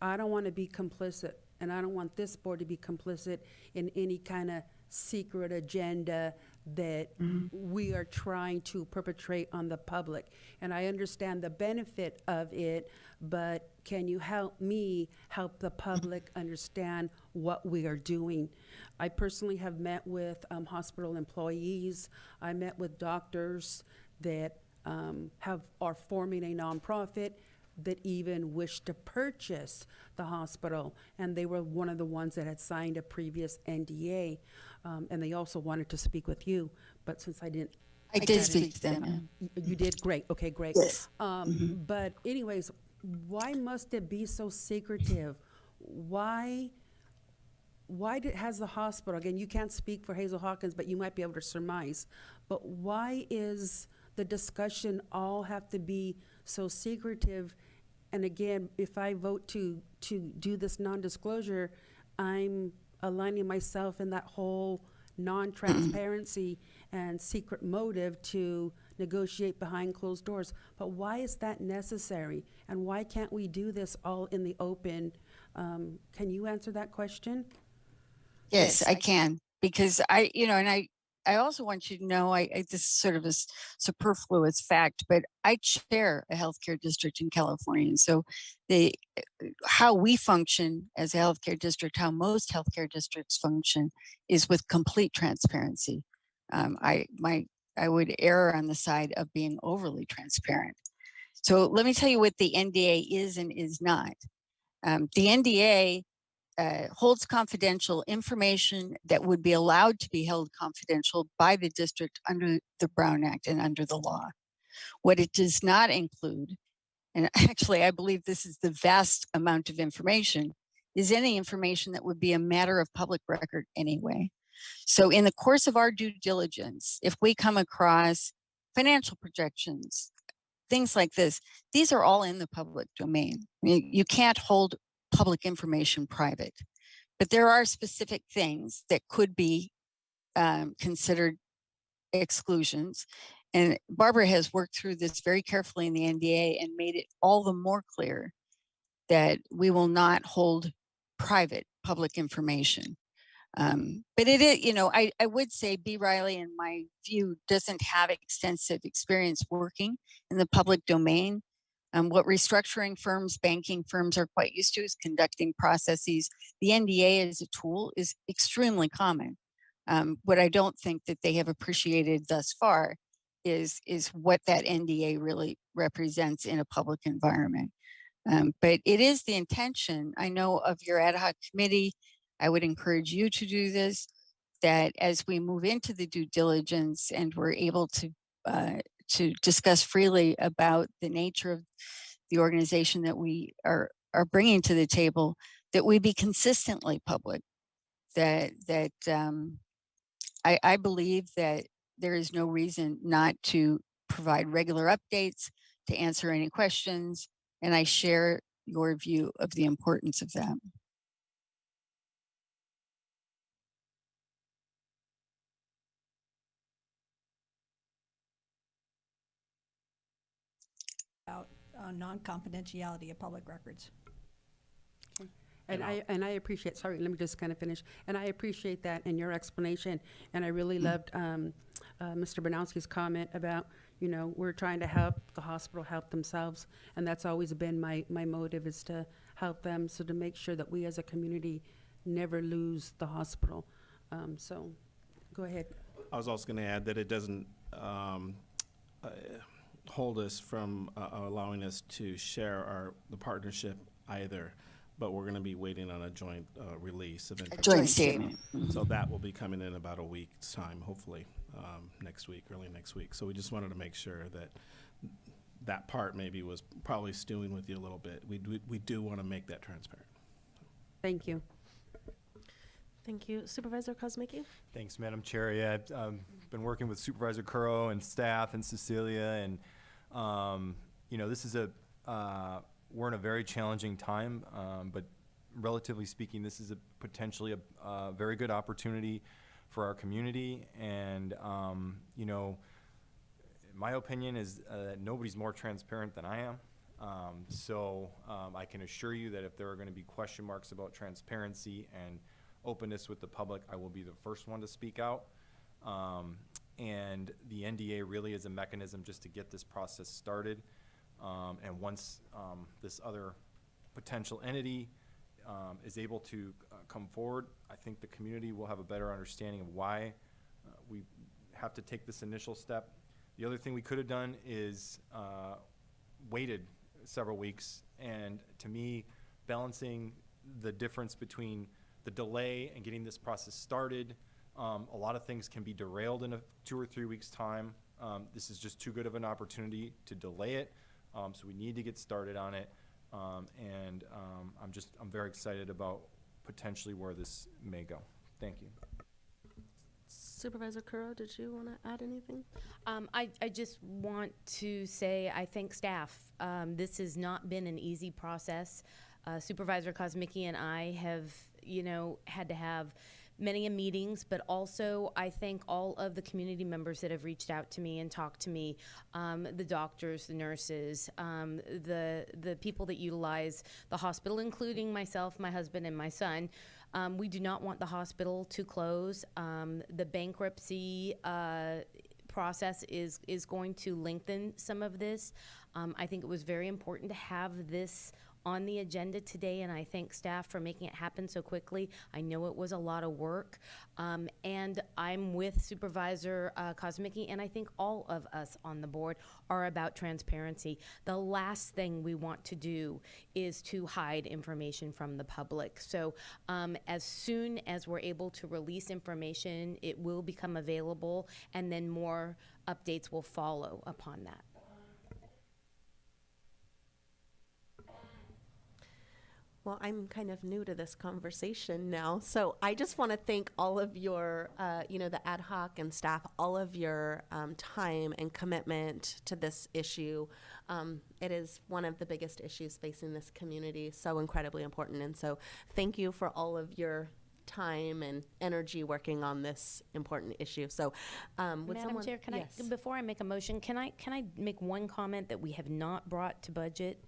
I don't want to be complicit, and I don't want this board to be complicit in any kind of secret agenda that we are trying to perpetrate on the public. And I understand the benefit of it, but can you help me help the public understand what we are doing? I personally have met with hospital employees. I met with doctors that are forming a nonprofit that even wished to purchase the hospital, and they were one of the ones that had signed a previous NDA, and they also wanted to speak with you, but since I didn't. I did speak to them. You did? Great. Okay, great. Yes. But anyways, why must it be so secretive? Why has the hospital, again, you can't speak for Hazel Hawkins, but you might be able to surmise, but why is the discussion all have to be so secretive? And again, if I vote to do this non-disclosure, I'm aligning myself in that whole non-transparency and secret motive to negotiate behind closed doors. But why is that necessary? And why can't we do this all in the open? Can you answer that question? Yes, I can, because I also want you to know, this is sort of a superfluous fact, but I chair a healthcare district in California. And so how we function as a healthcare district, how most healthcare districts function, is with complete transparency. I would err on the side of being overly transparent. So let me tell you what the NDA is and is not. The NDA holds confidential information that would be allowed to be held confidential by the district under the Brown Act and under the law. What it does not include, and actually I believe this is the vast amount of information, is any information that would be a matter of public record anyway. So in the course of our due diligence, if we come across financial projections, things like this, these are all in the public domain. You can't hold public information private, but there are specific things that could be considered exclusions. And Barbara has worked through this very carefully in the NDA and made it all the more clear that we will not hold private public information. But it is, I would say B. Riley, in my view, doesn't have extensive experience working in the public domain. What restructuring firms, banking firms are quite used to is conducting processes. The NDA as a tool is extremely common. What I don't think that they have appreciated thus far is what that NDA really represents in a public environment. But it is the intention, I know, of your ad hoc committee. I would encourage you to do this, that as we move into the due diligence and we're able to discuss freely about the nature of the organization that we are bringing to the table, that we be consistently public. I believe that there is no reason not to provide regular updates, to answer any questions, and I share your view of the importance of that. About non-confidentiality of public records. And I appreciate, sorry, let me just kind of finish. And I appreciate that in your explanation. And I really loved Mr. Banowski's comment about, we're trying to help the hospital help themselves. And that's always been my motive, is to help them, so to make sure that we as a community never lose the hospital. So go ahead. I was also going to add that it doesn't hold us from allowing us to share the partnership either. But we're going to be waiting on a joint release of information. Joint statement. So that will be coming in about a week's time, hopefully next week, early next week. So we just wanted to make sure that that part maybe was probably stewing with you a little bit. We do want to make that transparent. Thank you. Thank you. Supervisor Kozmicki? Thanks, Madam Chair. Yeah, I've been working with Supervisor Curro and staff and Cecilia, and this is we're in a very challenging time, but relatively speaking, this is potentially a very good opportunity for our community. And, my opinion is that nobody's more transparent than I am. So I can assure you that if there are going to be question marks about transparency and openness with the public, I will be the first one to speak out. And the NDA really is a mechanism just to get this process started. And once this other potential entity is able to come forward, I think the community will have a better understanding of why we have to take this initial step. The other thing we could have done is waited several weeks, and to me, balancing the difference between the delay and getting this process started, a lot of things can be derailed in 2 or 3 weeks' time. This is just too good of an opportunity to delay it. So we need to get started on it, and I'm very excited about potentially where this may go. Thank you. Supervisor Curro, did you want to add anything? I just want to say I thank staff. This has not been an easy process. Supervisor Kozmicki and I have, had to have many meetings, but also I thank all of the community members that have reached out to me and talked to me, the doctors, the nurses, the people that utilize the hospital, including myself, my husband, and my son. We do not want the hospital to close. The bankruptcy process is going to lengthen some of this. I think it was very important to have this on the agenda today, and I thank staff for making it happen so quickly. I know it was a lot of work, and I'm with Supervisor Kozmicki, and I think all of us on the board are about transparency. The last thing we want to do is to hide information from the public. So as soon as we're able to release information, it will become available, and then more updates will follow upon that. Well, I'm kind of new to this conversation now, so I just want to thank all of your, the ad hoc and staff, all of your time and commitment to this issue. It is one of the biggest issues facing this community, so incredibly important. And so thank you for all of your time and energy working on this important issue. So, would Madam someone? Chair, can Yes. before I make a motion, can I make one comment that we have not brought to budget?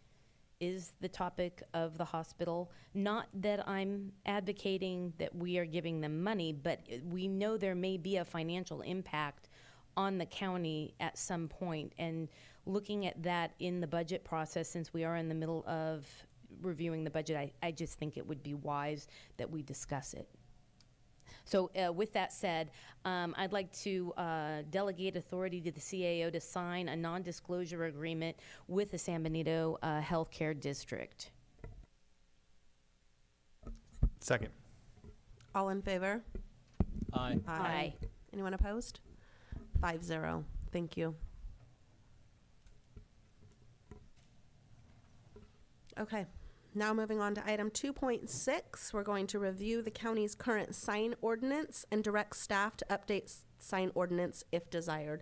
Is the topic of the hospital. Not that I'm advocating that we are giving them money, but we know there may be a financial impact on the county at some point. And looking at that in the budget process, since we are in the middle of reviewing the budget, I just think it would be wise that we discuss it. So with that said, I'd like to delegate authority to the CAO to sign a non-disclosure agreement with the San Benito Healthcare District. Second. All in favor? Aye. Aye. Anyone opposed? 5-0. Thank you. Okay. Now moving on to item 2.6, we're going to review the county's current sign ordinance and direct staff to update sign ordinance if desired.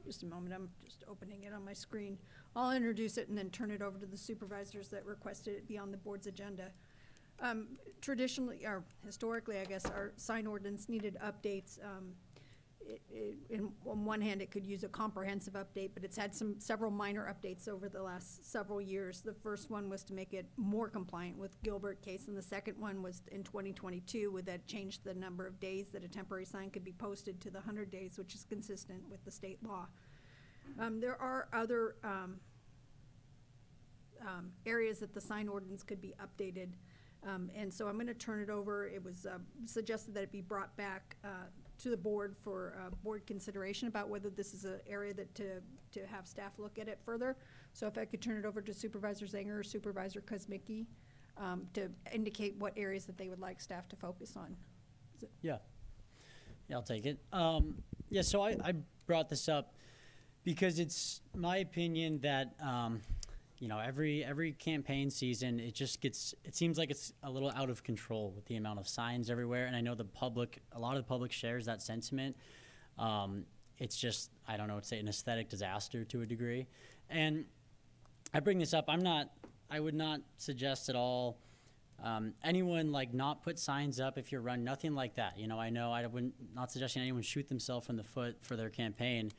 Just a moment, I'm just opening it on my screen. I'll introduce it and then turn it over to the supervisors that requested it be on the board's agenda. Traditionally, or historically, I guess, our sign ordinance needed updates. On one hand, it could use a comprehensive update, but it's had several minor updates over the last several years. The first one was to make it more compliant with Gilbert case, and the second one was in 2022, with that changed the number of days that a temporary sign could be posted to the 100 days, which is consistent with the state law. There are other areas that the sign ordinance could be updated, and so I'm going to turn it over. It was suggested that it be brought back to the board for board consideration about whether this is an area that to have staff look at it further. So if I could turn it over to Supervisor Zanger or Supervisor Kuzmicki to indicate what areas that they would like staff to focus on. Yeah, I'll take it. Yeah, so I brought this up because it's my opinion that every campaign season, it seems like it's a little out of control with the amount of signs everywhere. And I know a lot of the public shares that sentiment. It's just, I don't know, it's an aesthetic disaster to a degree. And I bring this up, I would not suggest at all anyone not put signs up if you're running, nothing like that. I know I wouldn't, not suggesting anyone shoot themselves in the foot for their campaign.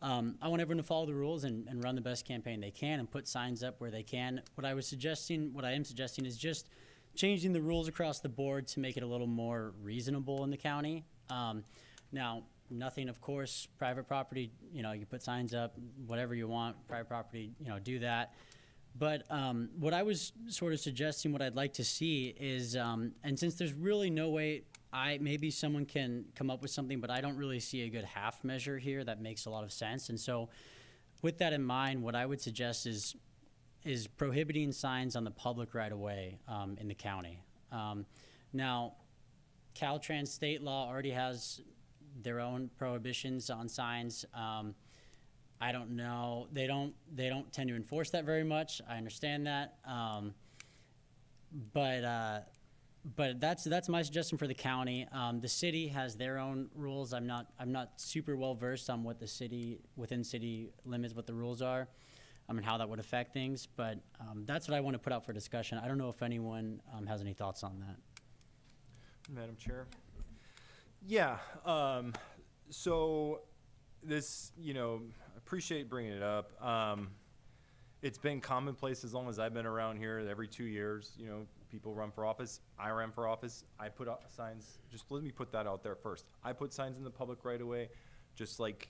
I want everyone to follow the rules and run the best campaign they can and put signs up where they can. What I am suggesting is just changing the rules across the board to make it a little more reasonable in the county. Now, nothing, of course, private property, you put signs up, whatever you want, private property, do that. But what I was sort of suggesting, what I'd like to see is, and since there's really no way, maybe someone can come up with something, but I don't really see a good half measure here that makes a lot of sense. And so with that in mind, what I would suggest is prohibiting signs on the public right of way in the county. Now, Caltrans state law already has their own prohibitions on signs. I don't know. They don't tend to enforce that very much. I understand that. But that's my suggestion for the county. The city has their own rules. I'm not super well versed on what within city limits, what the rules are, and how that would affect things. But that's what I want to put out for discussion. I don't know if anyone has any thoughts on that. Madam Chair. Yeah. So this, appreciate bringing it up. It's been commonplace as long as I've been around here. Every 2 years, people run for office. I ran for office. I put up signs. Just let me put that out there first. I put signs in the public right away, just like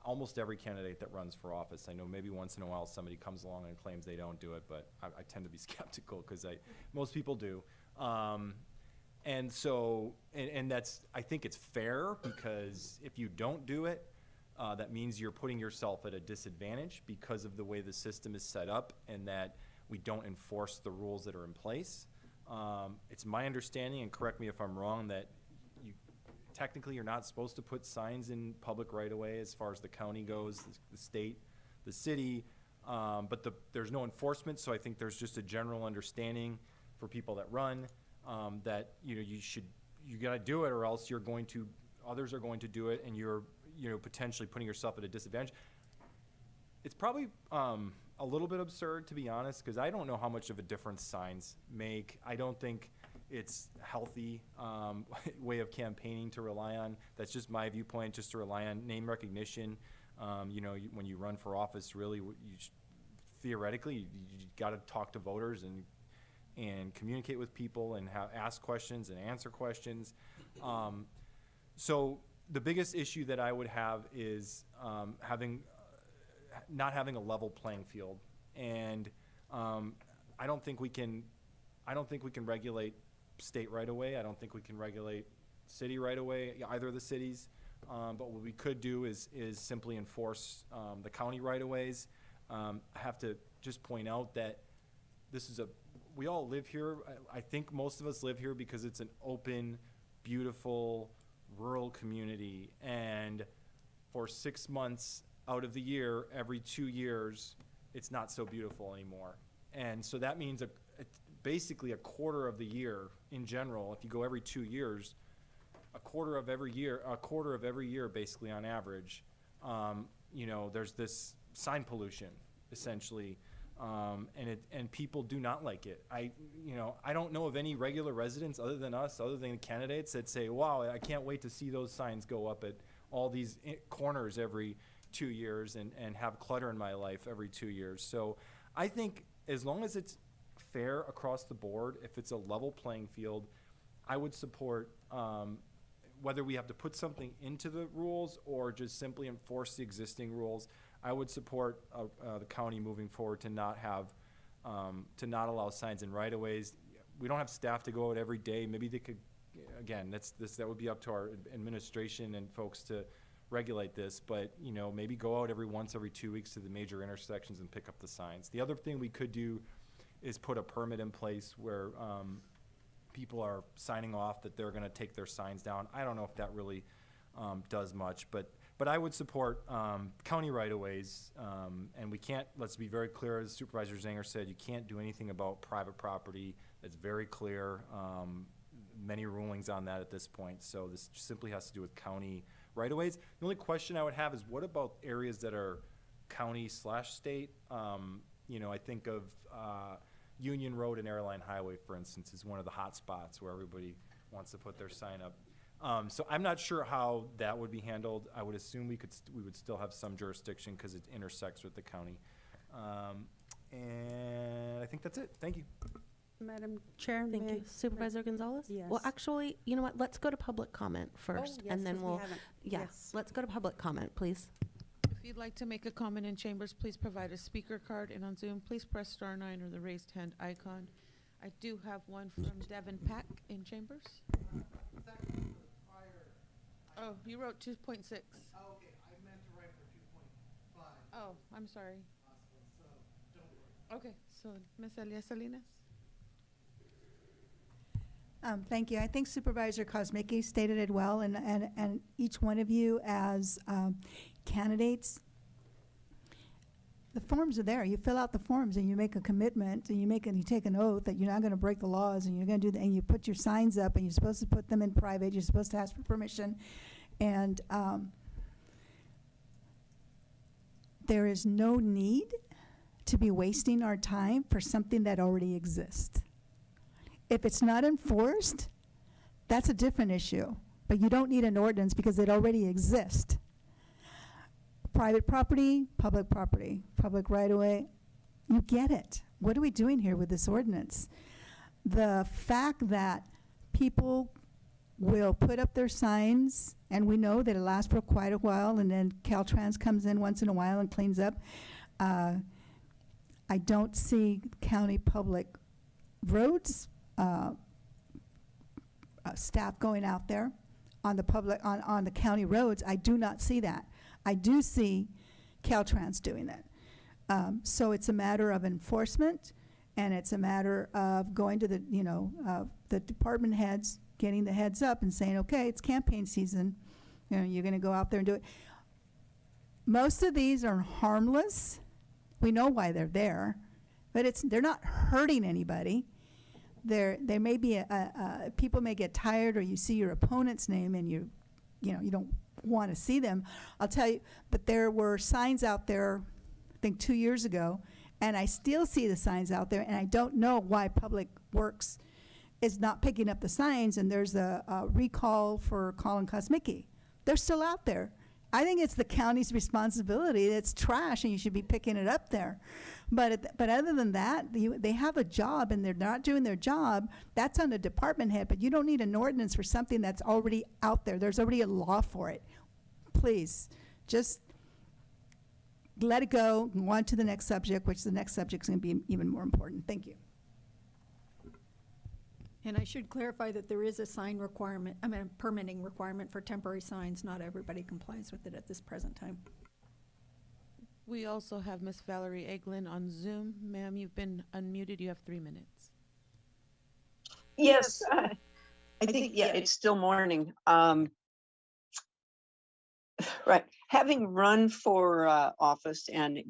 almost every candidate that runs for office. I know maybe once in a while somebody comes along and claims they don't do it, but I tend to be skeptical because most people do. And so, and that's, I think it's fair because if you don't do it, that means you're putting yourself at a disadvantage because of the way the system is set up and that we don't enforce the rules that are in place. It's my understanding, and correct me if I'm wrong, that technically, you're not supposed to put signs in public right-of-way as far as the county goes, the state, the city, but there's no enforcement, so I think there's just a general understanding for people that run, that, you know, you gotta do it, or else others are going to do it, and you're, you know, potentially putting yourself at a disadvantage. It's probably a little bit absurd, to be honest, because I don't know how much of a difference signs make. I don't think it's healthy way of campaigning to rely on. That's just my viewpoint, just to rely on name recognition. You know, when you run for office, really, theoretically, you got to talk to voters and communicate with people and ask questions and answer questions. So the biggest issue that I would have is not having a level playing field, and I don't think we can regulate state right away. I don't think we can regulate city right away, either of the cities. But what we could do is simply enforce the county right of ways. I have to just point out that we all live here. I think most of us live here because it's an open, beautiful, rural community, and for 6 months out of the year, every 2 years, it's not so beautiful anymore. And so that means basically a quarter of the year in general. If you go every 2 years, a quarter of every year, basically on average, you know, there's this sign pollution, essentially, and people do not like it. I don't know of any regular residents other than us, other than candidates, that say, "Wow, I can't wait to see those signs go up at all these corners every 2 years and have clutter in my life every 2 years." So I think as long as it's fair across the board, if it's a level playing field, I would support whether we have to put something into the rules or just simply enforce the existing rules. I would support the county moving forward to not allow signs in right-of-ways. We don't have staff to go out every day. Maybe they could, again, that would be up to our administration and folks to regulate this, but, you know, maybe go out every 2 weeks to the major intersections and pick up the signs. The other thing we could do is put a permit in place where people are signing off that they're going to take their signs down. I don't know if that really does much, but I would support county right-of-ways, and we can't, let's be very clear, as Supervisor Zanger said, you can't do anything about private property. It's very clear, many rulings on that at this point, so this simply has to do with county right-of-ways. The only question I would have is, what about areas that are county/state? You know, I think of Union Road and Airline Highway, for instance, is one of the hot spots where everybody wants to put their sign up. So I'm not sure how that would be handled. I would assume we would still have some jurisdiction because it intersects with the county. And I think that's it. Thank you. Madam Chair, Thank may I- you. Supervisor Gonzalez? Yes. Well, actually, you know what? Let's go to public comment first, yes, and then 'cause we we'll, haven't. yes, let's go to public comment, please. If you'd like to make a comment in chambers, please provide a speaker card, and on Zoom, please press *9 or the raised hand icon. I do have one from Devin Pack in chambers. Oh, you wrote 2.6. Oh, okay, I meant to write for 2.5. Oh, I'm sorry. So don't worry. Okay, so Ms. Elia Salinas? Thank you. I think Supervisor Kosmicki stated it well, and each one of you as candidates, the forms are there. You fill out the forms and you make a commitment and you take an oath that you're not going to break the laws and you're going to do that, and you put your signs up and you're supposed to put them in private. You're supposed to ask for permission, and there is no need to be wasting our time for something that already exists. If it's not enforced, that's a different issue. But you don't need an ordinance because it already exists. Private property, public right-of-way, you get it. What are we doing here with this ordinance? The fact that people will put up their signs, and we know that it lasts for quite a while, and then Caltrans comes in once in a while and cleans up. I don't see county public roads staff going out there on the county roads. I do not see that. I do see Caltrans doing it. So it's a matter of enforcement, and it's a matter of going to the department heads, getting the heads up and saying, okay, it's campaign season. You know, you're going to go out there and do it. Most of these are harmless. We know why they're there, but they're not hurting anybody. There may be people may get tired, or you see your opponent's name and you don't want to see them. I'll tell you, but there were signs out there, I think 2 years ago, and I still see the signs out there, and I don't know why Public Works is not picking up the signs, and there's a recall for Colin Kosmicki. They're still out there. I think it's the county's responsibility. It's trash, and you should be picking it up there. But other than that, they have a job, and they're not doing their job. That's on the department head, but you don't need an ordinance for something that's already out there. There's already a law for it. Please, just let it go, go on to the next subject, which the next subject is going to be even more important. Thank you. And I should clarify that there is a sign requirement, a permitting requirement for temporary signs. Not everybody complies with it at this present time. We also have Miss Valerie Eglin on Zoom. Ma'am, you've been unmuted. You have 3 minutes. Yes, I think, yeah, it's still morning. Right. Having run for office and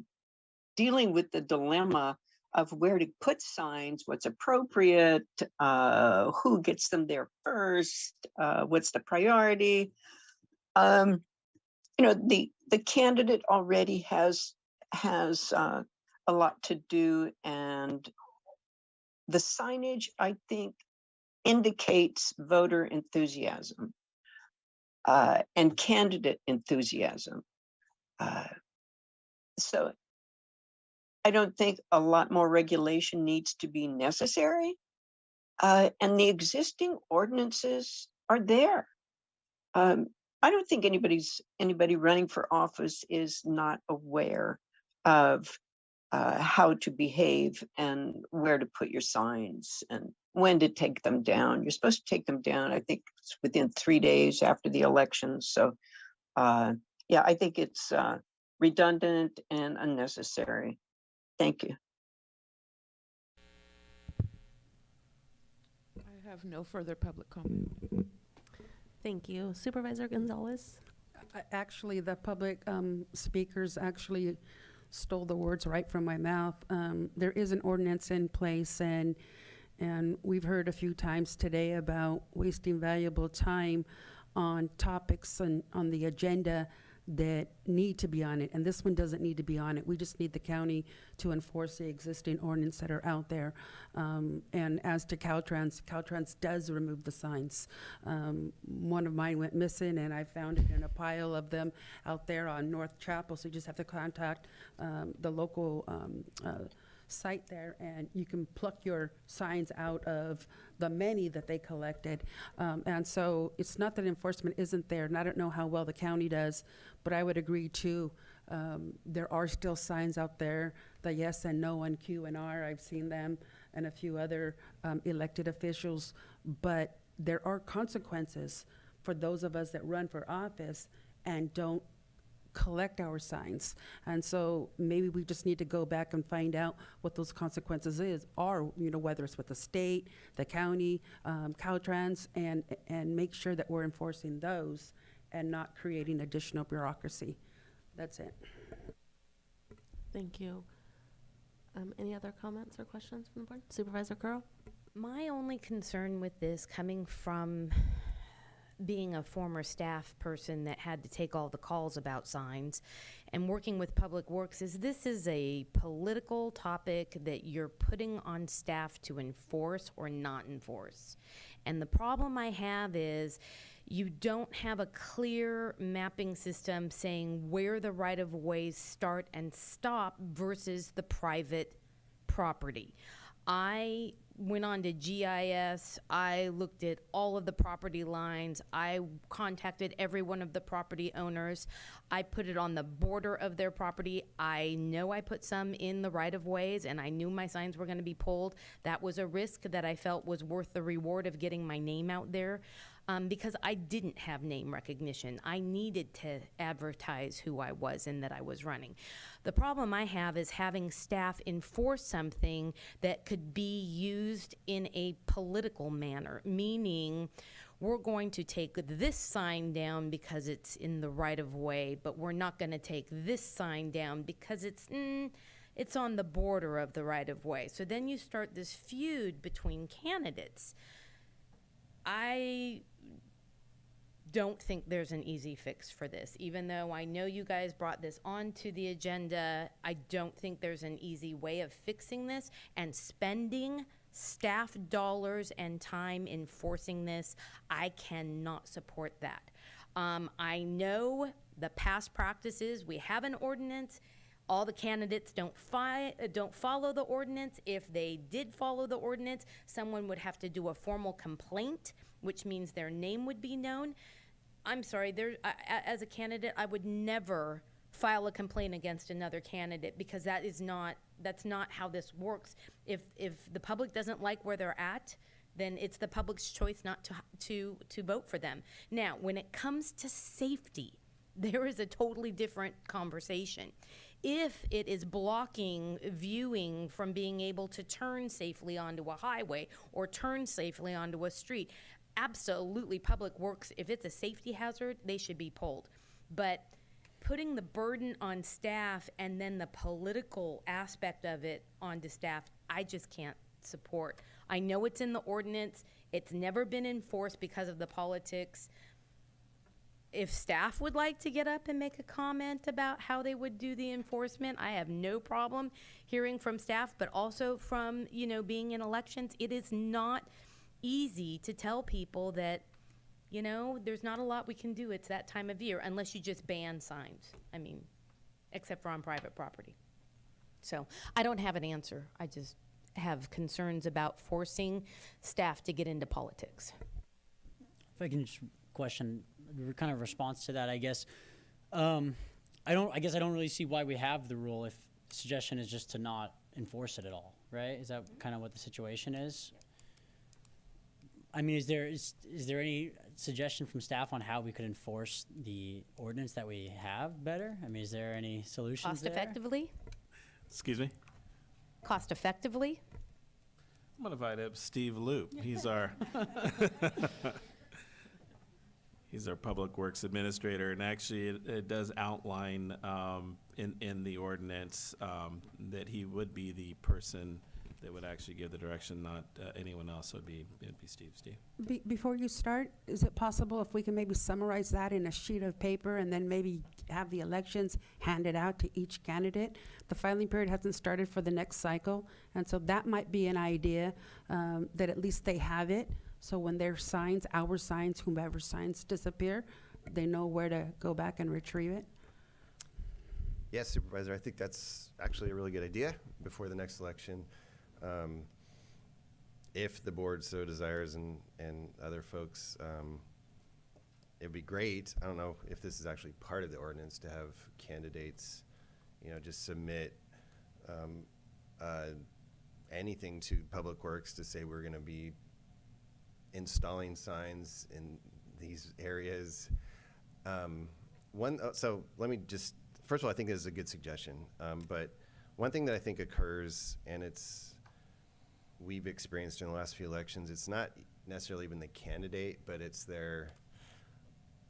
dealing with the dilemma of where to put signs, what's appropriate, who gets them there first, what's the priority. The candidate already has a lot to do, and the signage, I think, indicates voter enthusiasm and candidate enthusiasm. So I don't think a lot more regulation needs to be necessary. And the existing ordinances are there. I don't think anybody running for office is not aware of how to behave and where to put your signs and when to take them down. You're supposed to take them down, I think it's within 3 days after the election. So yeah, I think it's redundant and unnecessary. Thank you. I have no further public comment. Thank you. Supervisor Gonzalez? Actually, the public speakers actually stole the words right from my mouth. There is an ordinance in place, and we've heard a few times today about wasting valuable time on topics on the agenda that need to be on it, and this one doesn't need to be on it. We just need the county to enforce the existing ordinance that are out there. And as to Caltrans does remove the signs. One of mine went missing, and I found it in a pile of them out there on North Chapel, so you just have to contact the local site there, and you can pluck your signs out of the many that they collected. And so it's not that enforcement isn't there, and I don't know how well the county does, but I would agree too. There are still signs out there, the yes and no on Q and R. I've seen them, and a few other elected officials, but there are consequences for those of us that run for office and don't collect our signs. And so maybe we just need to go back and find out what those consequences are, whether it's with the state, the county, Caltrans, and make sure that we're enforcing those and not creating additional bureaucracy. That's it. Thank you. Any other comments or questions from the board? Supervisor Curl? My only concern with this, coming from being a former staff person that had to take all the calls about signs and working with Public Works, is this is a political topic that you're putting on staff to enforce or not enforce. And the problem I have is you don't have a clear mapping system saying where the right-of-ways start and stop versus the private property. I went on to GIS, I looked at all of the property lines, I contacted every one of the property owners, I put it on the border of their property. I know I put some in the right-of-ways, and I knew my signs were gonna be pulled. That was a risk that I felt was worth the reward of getting my name out there. because I didn't have name recognition. I needed to advertise who I was and that I was running. The problem I have is having staff enforce something that could be used in a political manner, meaning we're going to take this sign down because it's in the right of way, but we're not going to take this sign down because it's on the border of the right of way. So then you start this feud between candidates. I don't think there's an easy fix for this. Even though I know you guys brought this onto the agenda, I don't think there's an easy way of fixing this, and spending staff dollars and time enforcing this, I cannot support that. I know the past practices, we have an ordinance, all the candidates don't follow the ordinance. If they did follow the ordinance, someone would have to do a formal complaint, which means their name would be known. I'm sorry, as a candidate, I would never file a complaint against another candidate, because that's not how this works. If the public doesn't like where they're at, then it's the public's choice not to vote for them. Now, when it comes to safety, there is a totally different conversation. If it is blocking viewing from being able to turn safely onto a highway or turn safely onto a street, absolutely, Public Works, if it's a safety hazard, they should be pulled. But putting the burden on staff and then the political aspect of it onto staff, I just can't support. I know it's in the ordinance. It's never been enforced because of the politics. If staff would like to get up and make a comment about how they would do the enforcement, I have no problem hearing from staff, but also from, being in elections. It is not easy to tell people that, there's not a lot we can do. It's that time of year, unless you just ban signs. Except for on private property. So I don't have an answer. I just have concerns about forcing staff to get into politics. If I can just question, kind of response to that, I guess. I don't really see why we have the rule if the suggestion is just to not enforce it at all, right? Is that kind of what the situation is? Is there any suggestion from staff on how we could enforce the ordinance that we have better? Is there any solutions Cost there? effectively? Excuse me? Cost effectively? I'm going to invite up Steve Loop. He's our he's our Public Works Administrator, and actually it does outline in the ordinance that he would be the person that would actually give the direction, not anyone else. So it'd be Steve. Before you start, is it possible if we can maybe summarize that in a sheet of paper and then maybe have the elections handed out to each candidate? The filing period hasn't started for the next cycle, and so that might be an idea, that at least they have it. So when their signs, our signs, whomever signs disappear, they know where to go back and retrieve it. Yes, Supervisor, I think that's actually a really good idea before the next election. If the board so desires and other folks, it'd be great. I don't know if this is actually part of the ordinance to have candidates, just submit anything to Public Works to say we're going to be installing signs in these areas. So let me just, first of all, I think this is a good suggestion. But one thing that I think occurs, and we've experienced in the last few elections, it's not necessarily even the candidate, but it's their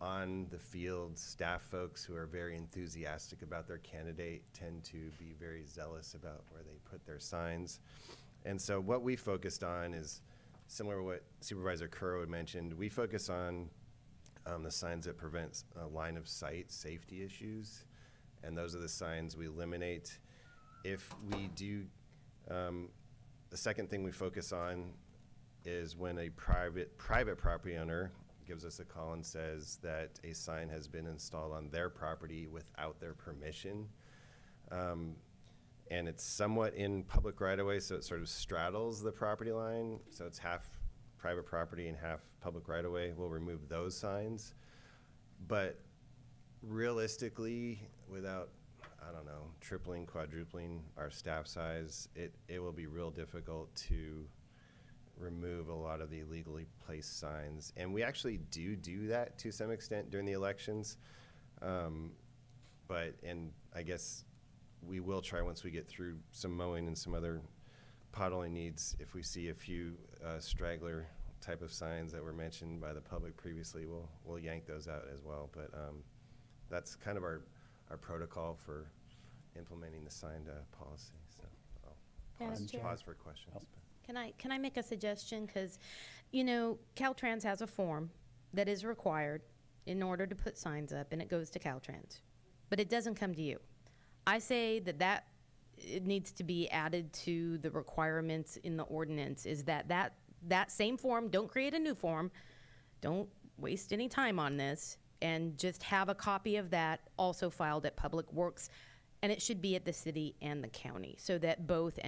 on the field staff folks who are very enthusiastic about their candidate tend to be very zealous about where they put their signs. And so what we focused on is similar to what Supervisor Currow had mentioned. We focus on the signs that prevent line of sight safety issues, and those are the signs we eliminate. If we do, the second thing we focus on is when a private property owner gives us a call and says that a sign has been installed on their property without their permission. And it's somewhat in public right-of-way, so it sort of straddles the property line. So it's half private property and half public right-of-way. We'll remove those signs. But realistically, without, tripling, quadrupling our staff size, it will be real difficult to remove a lot of the illegally placed signs. And we actually do that to some extent during the elections. And I guess we will try once we get through some mowing and some other potholing needs. If we see a few straggler type of signs that were mentioned by the public previously, we'll yank those out as well. But that's kind of our protocol for implementing the signed policy. So Madam Chair? pause for questions. Can I make a suggestion? Because, Caltrans has a form that is required in order to put signs up, and it goes to Caltrans. But it doesn't come to you. I say that it needs to be added to the requirements in the ordinance, is that same form, don't create a new form, don't waste any time on this, and just have a copy of that also filed at Public Works. And it should be at the city and the county, so that both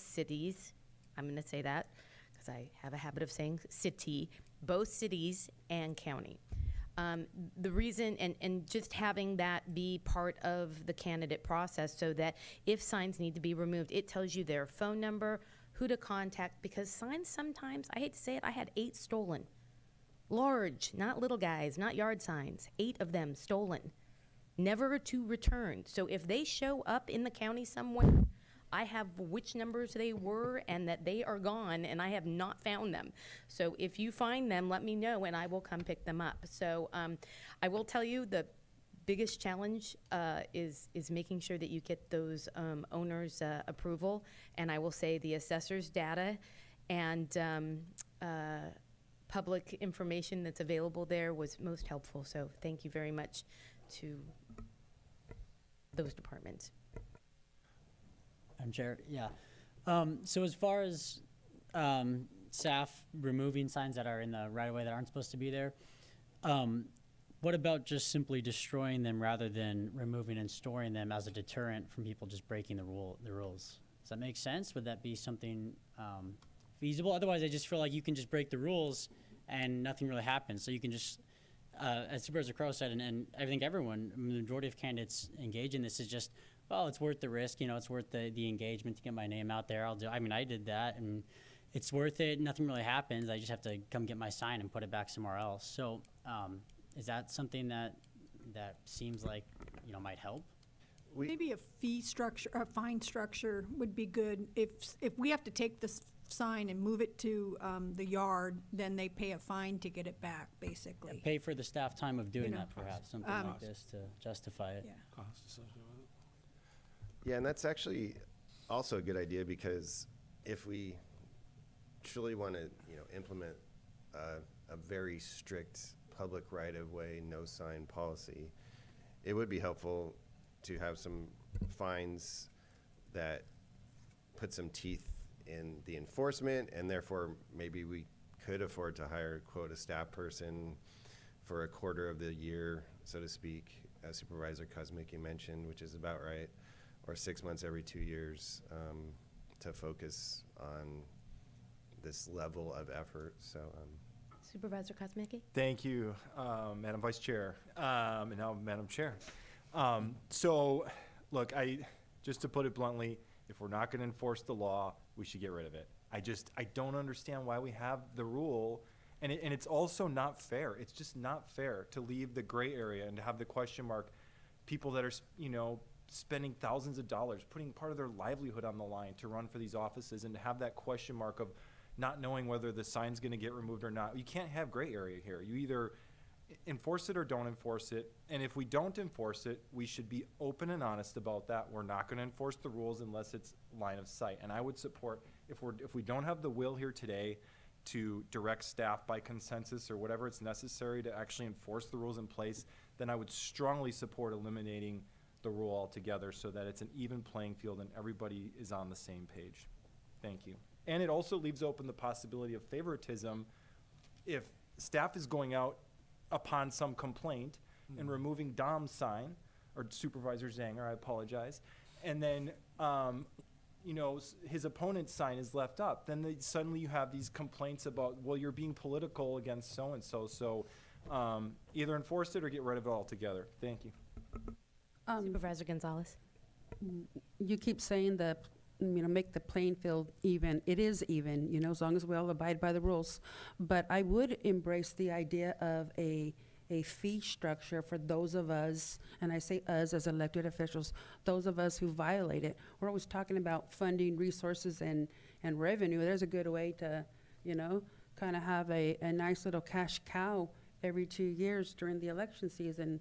cities, I'm going to say that because I have a habit of saying city, both cities and county. The reason, and just having that be part of the candidate process, so that if signs need to be removed, it tells you their phone number, who to contact, because signs sometimes, I hate to say it, I had 8 stolen. Large, not little guys, not yard signs, 8 of them stolen. Never to return. So if they show up in the county somewhere, I have which numbers they were and that they are gone, and I have not found them. So if you find them, let me know and I will come pick them up. So I will tell you the biggest challenge is making sure that you get those owners' approval. And I will say the assessor's data and public information that's available there was most helpful. So thank you very much to those departments. Madam Chair, yeah. So as far as staff removing signs that are in the right of way that aren't supposed to be there, what about just simply destroying them rather than removing and storing them as a deterrent from people just breaking the rules? Does that make sense? Would that be something feasible? Otherwise, I just feel like you can just break the rules and nothing really happens. So you can just, as Supervisor Crowe said, and I think everyone, the majority of candidates engage in this, is just, well, it's worth the risk, it's worth the engagement to get my name out there. I did that, and it's worth it. Nothing really happens. I just have to come get my sign and put it back somewhere else. So is that something that seems like, might help? Maybe a fee structure, a fine structure would be good. If we have to take this sign and move it to the yard, then they pay a fine to get it back, basically. Pay for the staff time of doing that, perhaps, something like this to justify it. Yeah. Yeah, and that's actually also a good idea, because if we truly want to, implement a very strict public right-of-way, no sign policy, it would be helpful to have some fines that put some teeth in the enforcement, and therefore maybe we could afford to hire, quote, a staff person for a quarter of the year, so to speak, as Supervisor Kuzmicki mentioned, which is about right, or 6 months every 2 years, to focus on this level of effort. So, Supervisor Kuzmicki? Thank you, Madam Vice Chair, and now Madam Chair. So, look, just to put it bluntly, if we're not going to enforce the law, we should get rid of it. I don't understand why we have the rule, and it's also not fair. It's just not fair to leave the gray area and to have the question mark. People that are, spending thousands of dollars, putting part of their livelihood on the line to run for these offices, and to have that question mark of not knowing whether the sign's going to get removed or not. You can't have gray area here. You either enforce it or don't enforce it. And if we don't enforce it, we should be open and honest about that. We're not going to enforce the rules unless it's line of sight. And I would support, if we don't have the will here today to direct staff by consensus or whatever it's necessary to actually enforce the rules in place, then I would strongly support eliminating the rule altogether, so that it's an even playing field and everybody is on the same page. Thank you. And it also leaves open the possibility of favoritism if staff is going out upon some complaint and removing Dom's sign, or Supervisor Zanger, I apologize, and then his opponent's sign is left up, then suddenly you have these complaints about, well, you're being political against so-and-so. So either enforce it or get rid of it altogether. Thank you. Supervisor Gonzalez? You keep saying that make the playing field even. It is even, as long as we all abide by the rules. But I would embrace the idea of a fee structure for those of us, and I say us as elected officials, those of us who violate it. We're always talking about funding, resources, and revenue. There's a good way to, kind of have a nice little cash cow every 2 years during the election season.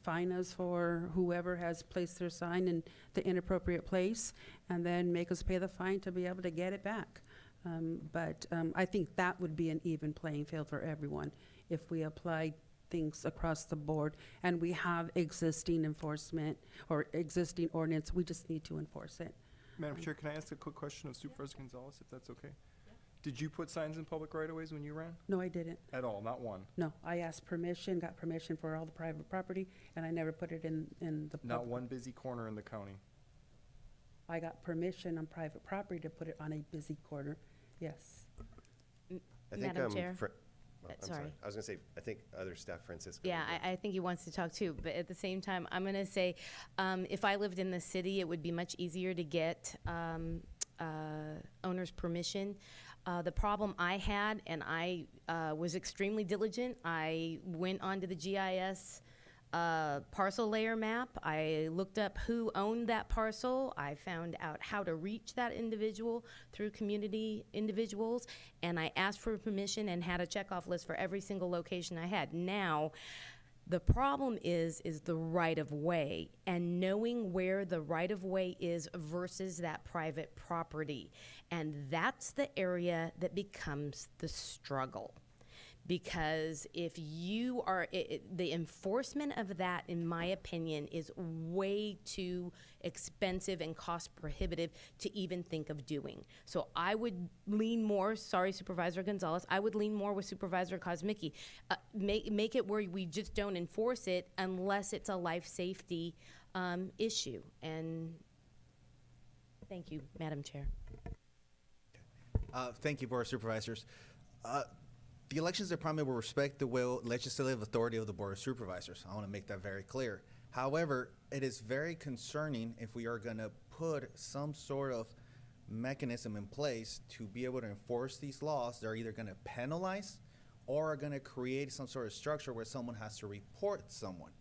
Fine us for whoever has placed their sign in the inappropriate place, and then make us pay the fine to be able to get it back. But I think that would be an even playing field for everyone if we applied things across the board, and we have existing enforcement or existing ordinance. We just need to enforce it. Madam Chair, can I ask a quick question of Supervisor Gonzalez, if that's okay? Did you put signs in public right-of-ways when you ran? No, I didn't. At all, not one? No, I asked permission, got permission for all the private property, and I never put it in the Not public. one busy corner in the county? I got permission on private property to put it on a busy corner, yes. I think, Madam Chair? I'm sorry. I was going to say, I think other staff, Francisco. Yeah, I think he wants to talk too, but at the same time, I'm going to say, if I lived in the city, it would be much easier to get owner's permission. The problem I had, and I was extremely diligent, I went onto the GIS parcel layer map. I looked up who owned that parcel. I found out how to reach that individual through community individuals, and I asked for permission and had a checkoff list for every single location I had. Now, the problem is the right-of-way, and knowing where the right-of-way is versus that private property. And that's the area that becomes the struggle. Because if you are, the enforcement of that, in my opinion, is way too expensive and cost prohibitive to even think of doing. So I would lean more, sorry, Supervisor Gonzalez, I would lean more with Supervisor Kosmicki. Make it where we just don't enforce it unless it's a life safety issue. And thank you, Madam Chair. Thank you, Board of Supervisors. The Elections Department will respect the legislative authority of the Board of Supervisors. I want to make that very clear. However, it is very concerning if we are going to put some sort of mechanism in place to be able to enforce these laws. They're either going to penalize or are going to create some sort of structure where someone has to report someone.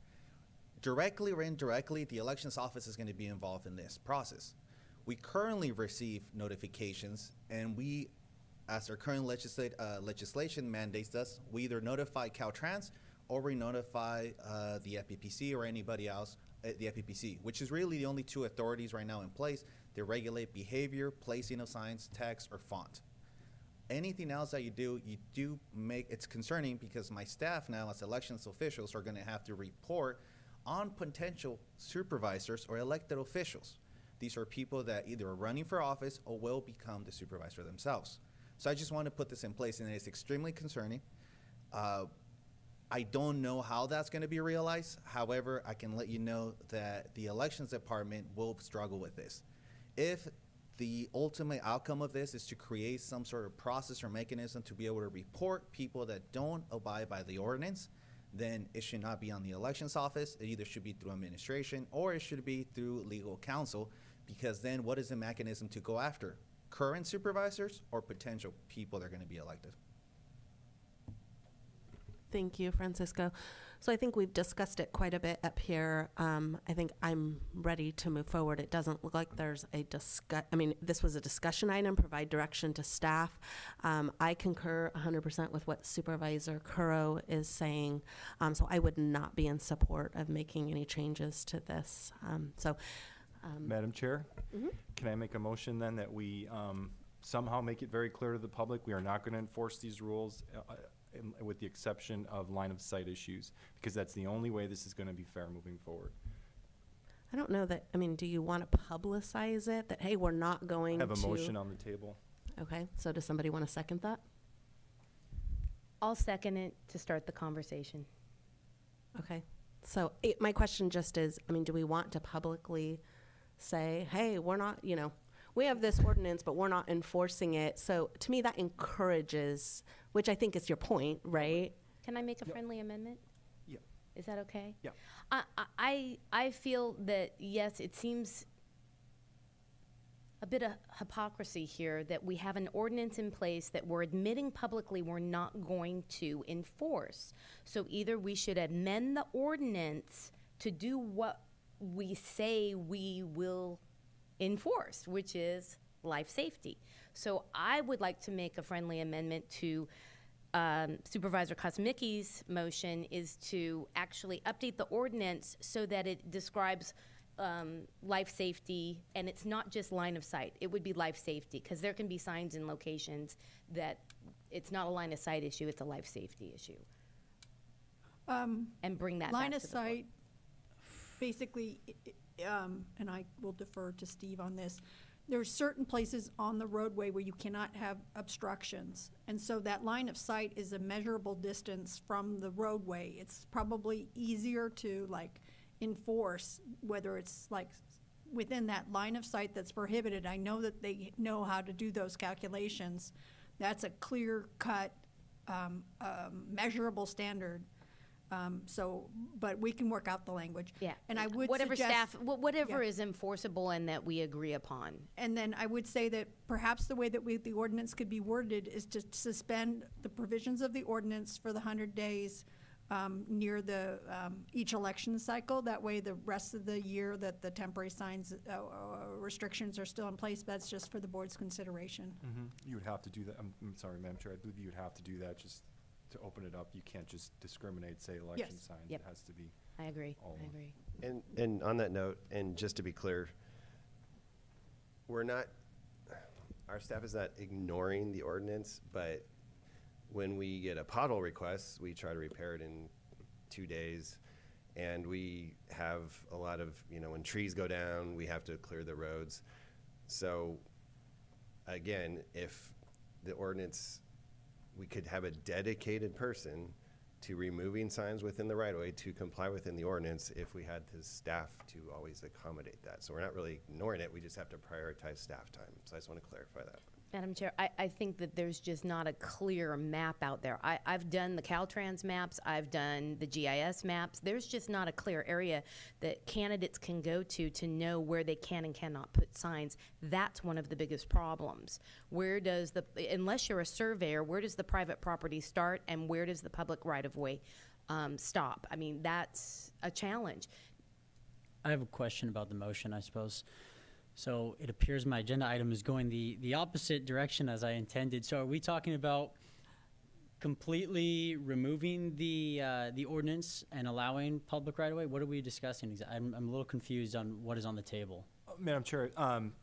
Directly or indirectly, the elections office is going to be involved in this process. We currently receive notifications, and we, as our current legislation mandates us, we either notify Caltrans or we notify the FPPC or anybody else at the FPPC, which is really the only two authorities right now in place that regulate behavior, placing of signs, text, or font. Anything else that you do make, it's concerning because my staff now as elections officials are gonna have to report on potential supervisors or elected officials. These are people that either are running for office or will become the supervisor themselves. So I just want to put this in place, and it's extremely concerning. I don't know how that's going to be realized. However, I can let you know that the Elections Department will struggle with this. If the ultimate outcome of this is to create some sort of process or mechanism to be able to report people that don't abide by the ordinance, then it should not be on the elections office. It either should be through administration or it should be through legal counsel, because then what is the mechanism to go after? Current supervisors or potential people that are going to be elected? Thank you, Francisco. So I think we've discussed it quite a bit up here. I think I'm ready to move forward. It doesn't look like there's a this was a discussion item, provide direction to staff. I concur 100% with what Supervisor Curro is saying. So I would not be in support of making any changes to this. Madam Chair, can I make a motion then that we somehow make it very clear to the public we are not going to enforce these rules with the exception of line of sight issues, because that's the only way this is going to be fair moving forward. I don't know that, do you want to publicize it that, hey, we're not going to? Have a motion on the table. Okay, so does somebody want to second that? I'll second it to start the conversation. Okay, so my question just is, do we want to publicly say, hey, we're not, we have this ordinance, but we're not enforcing it. So to me, that encourages, which I think is your point, right? Can I make a friendly amendment? Yeah. Is that okay? Yeah. I feel that, yes, it seems a bit of hypocrisy here that we have an ordinance in place that we're admitting publicly we're not going to enforce. So either we should amend the ordinance to do what we say we will enforce, which is life safety. So I would like to make a friendly amendment to Supervisor Kosmicki's motion, is to actually update the ordinance so that it describes life safety, and it's not just line of sight. It would be life safety, because there can be signs in locations that it's not a line of sight issue, it's a life safety issue. And bring that Line back of to the board. sight, basically, and I will defer to Steve on this, there's certain places on the roadway where you cannot have obstructions. And so that line of sight is a measurable distance from the roadway. It's probably easier to like enforce whether it's like within that line of sight that's prohibited. I know that they know how to do those calculations. That's a clear-cut, measurable standard. But we can work out the language. Yeah. And I would whatever suggest, whatever yeah. is enforceable and that we agree upon. And then I would say that perhaps the way that the ordinance could be worded is to suspend the provisions of the ordinance for the 100 days near the each election cycle. That way, the rest of the year that the temporary signs restrictions are still in place, that's just for the board's consideration. You would have to do that. I'm sorry, Madam Chair. I believe you would have to do that just to open it up. You can't just discriminate, say, election Yes. signs. Yep. It has to be. I agree. all I of them. agree. And on that note, and just to be clear, we're not, our staff is not ignoring the ordinance, but when we get a pothole request, we try to repair it in 2 days. And we have a lot of, when trees go down, we have to clear the roads. So again, if the ordinance, we could have a dedicated person to removing signs within the right-of-way to comply within the ordinance if we had the staff to always accommodate that. So we're not really ignoring it, we just have to prioritize staff time. So I just want to clarify that. Madam Chair, I think that there's just not a clear map out there. I've done the Caltrans maps, I've done the GIS maps. There's just not a clear area that candidates can go to know where they can and cannot put signs. That's one of the biggest problems. Where does unless you're a surveyor, where does the private property start and where does the public right-of-way stop? I mean, that's a challenge. I have a question about the motion, I suppose. So it appears my agenda item is going the opposite direction as I intended. So are we talking about completely removing the ordinance and allowing public right-of-way? What are we discussing? I'm a little confused on what is on the table. Madam Chair,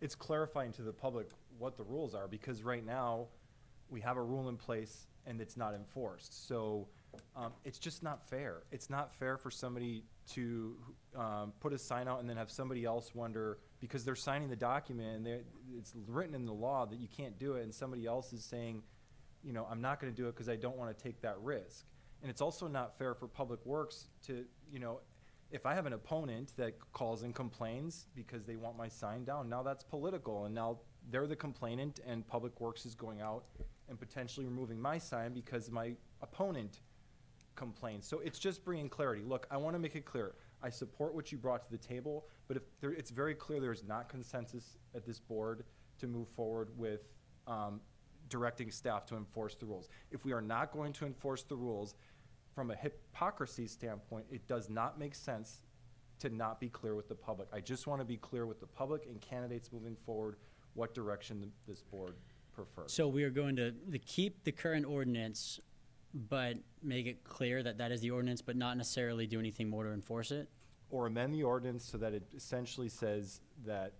it's clarifying to the public what the rules are, because right now we have a rule in place and it's not enforced. So it's just not fair. It's not fair for somebody to put a sign out and then have somebody else wonder, because they're signing the document and it's written in the law that you can't do it, and somebody else is saying, I'm not going to do it because I don't want to take that risk. And it's also not fair for Public Works to, if I have an opponent that calls and complains because they want my sign down, now that's political, and now they're the complainant, and Public Works is going out and potentially removing my sign because my opponent complains. So it's just bringing clarity. Look, I want to make it clear. I support what you brought to the table, but it's very clear there is not consensus at this board to move forward with directing staff to enforce the rules. If we are not going to enforce the rules, from a hypocrisy standpoint, it does not make sense to not be clear with the public. I just want to be clear with the public and candidates moving forward what direction this board prefers. So we are going to keep the current ordinance, but make it clear that that is the ordinance, but not necessarily do anything more to enforce it? Or amend the ordinance so that it essentially says that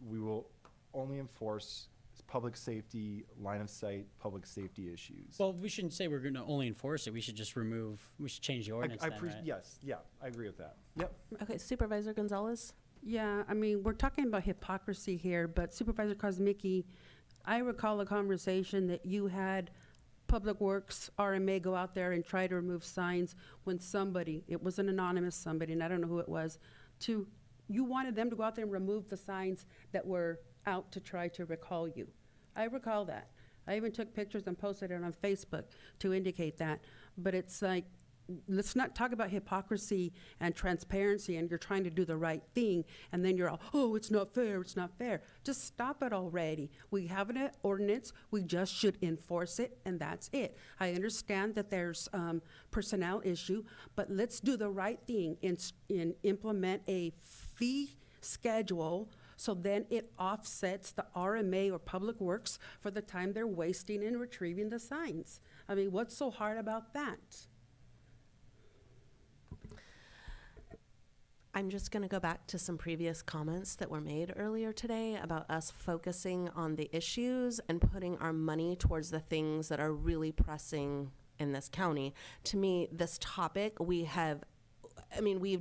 we will only enforce public safety, line of sight, public safety issues. Well, we shouldn't say we're going to only enforce it. We should just change the ordinance then, right? Yes, yeah, I agree with that. Yep. Okay, Supervisor Gonzalez? Yeah, I mean, we're talking about hypocrisy here, but Supervisor Kosmicki, I recall a conversation that you had Public Works, RMA go out there and try to remove signs when somebody, it was an anonymous somebody, and I don't know who it was, you wanted them to go out there and remove the signs that were out to try to recall you. I recall that. I even took pictures and posted it on Facebook to indicate that. But it's like, let's not talk about hypocrisy and transparency and you're trying to do the right thing and then you're all, oh, it's not fair, it's not fair. Just stop it already. We have an ordinance, we just should enforce it, and that's it. I understand that there's personnel issue, but let's do the right thing and implement a fee schedule so then it offsets the RMA or Public Works for the time they're wasting in retrieving the signs. I mean, what's so hard about that? I'm just going to go back to some previous comments that were made earlier today about us focusing on the issues and putting our money towards the things that are really pressing in this county. To me, this topic, we've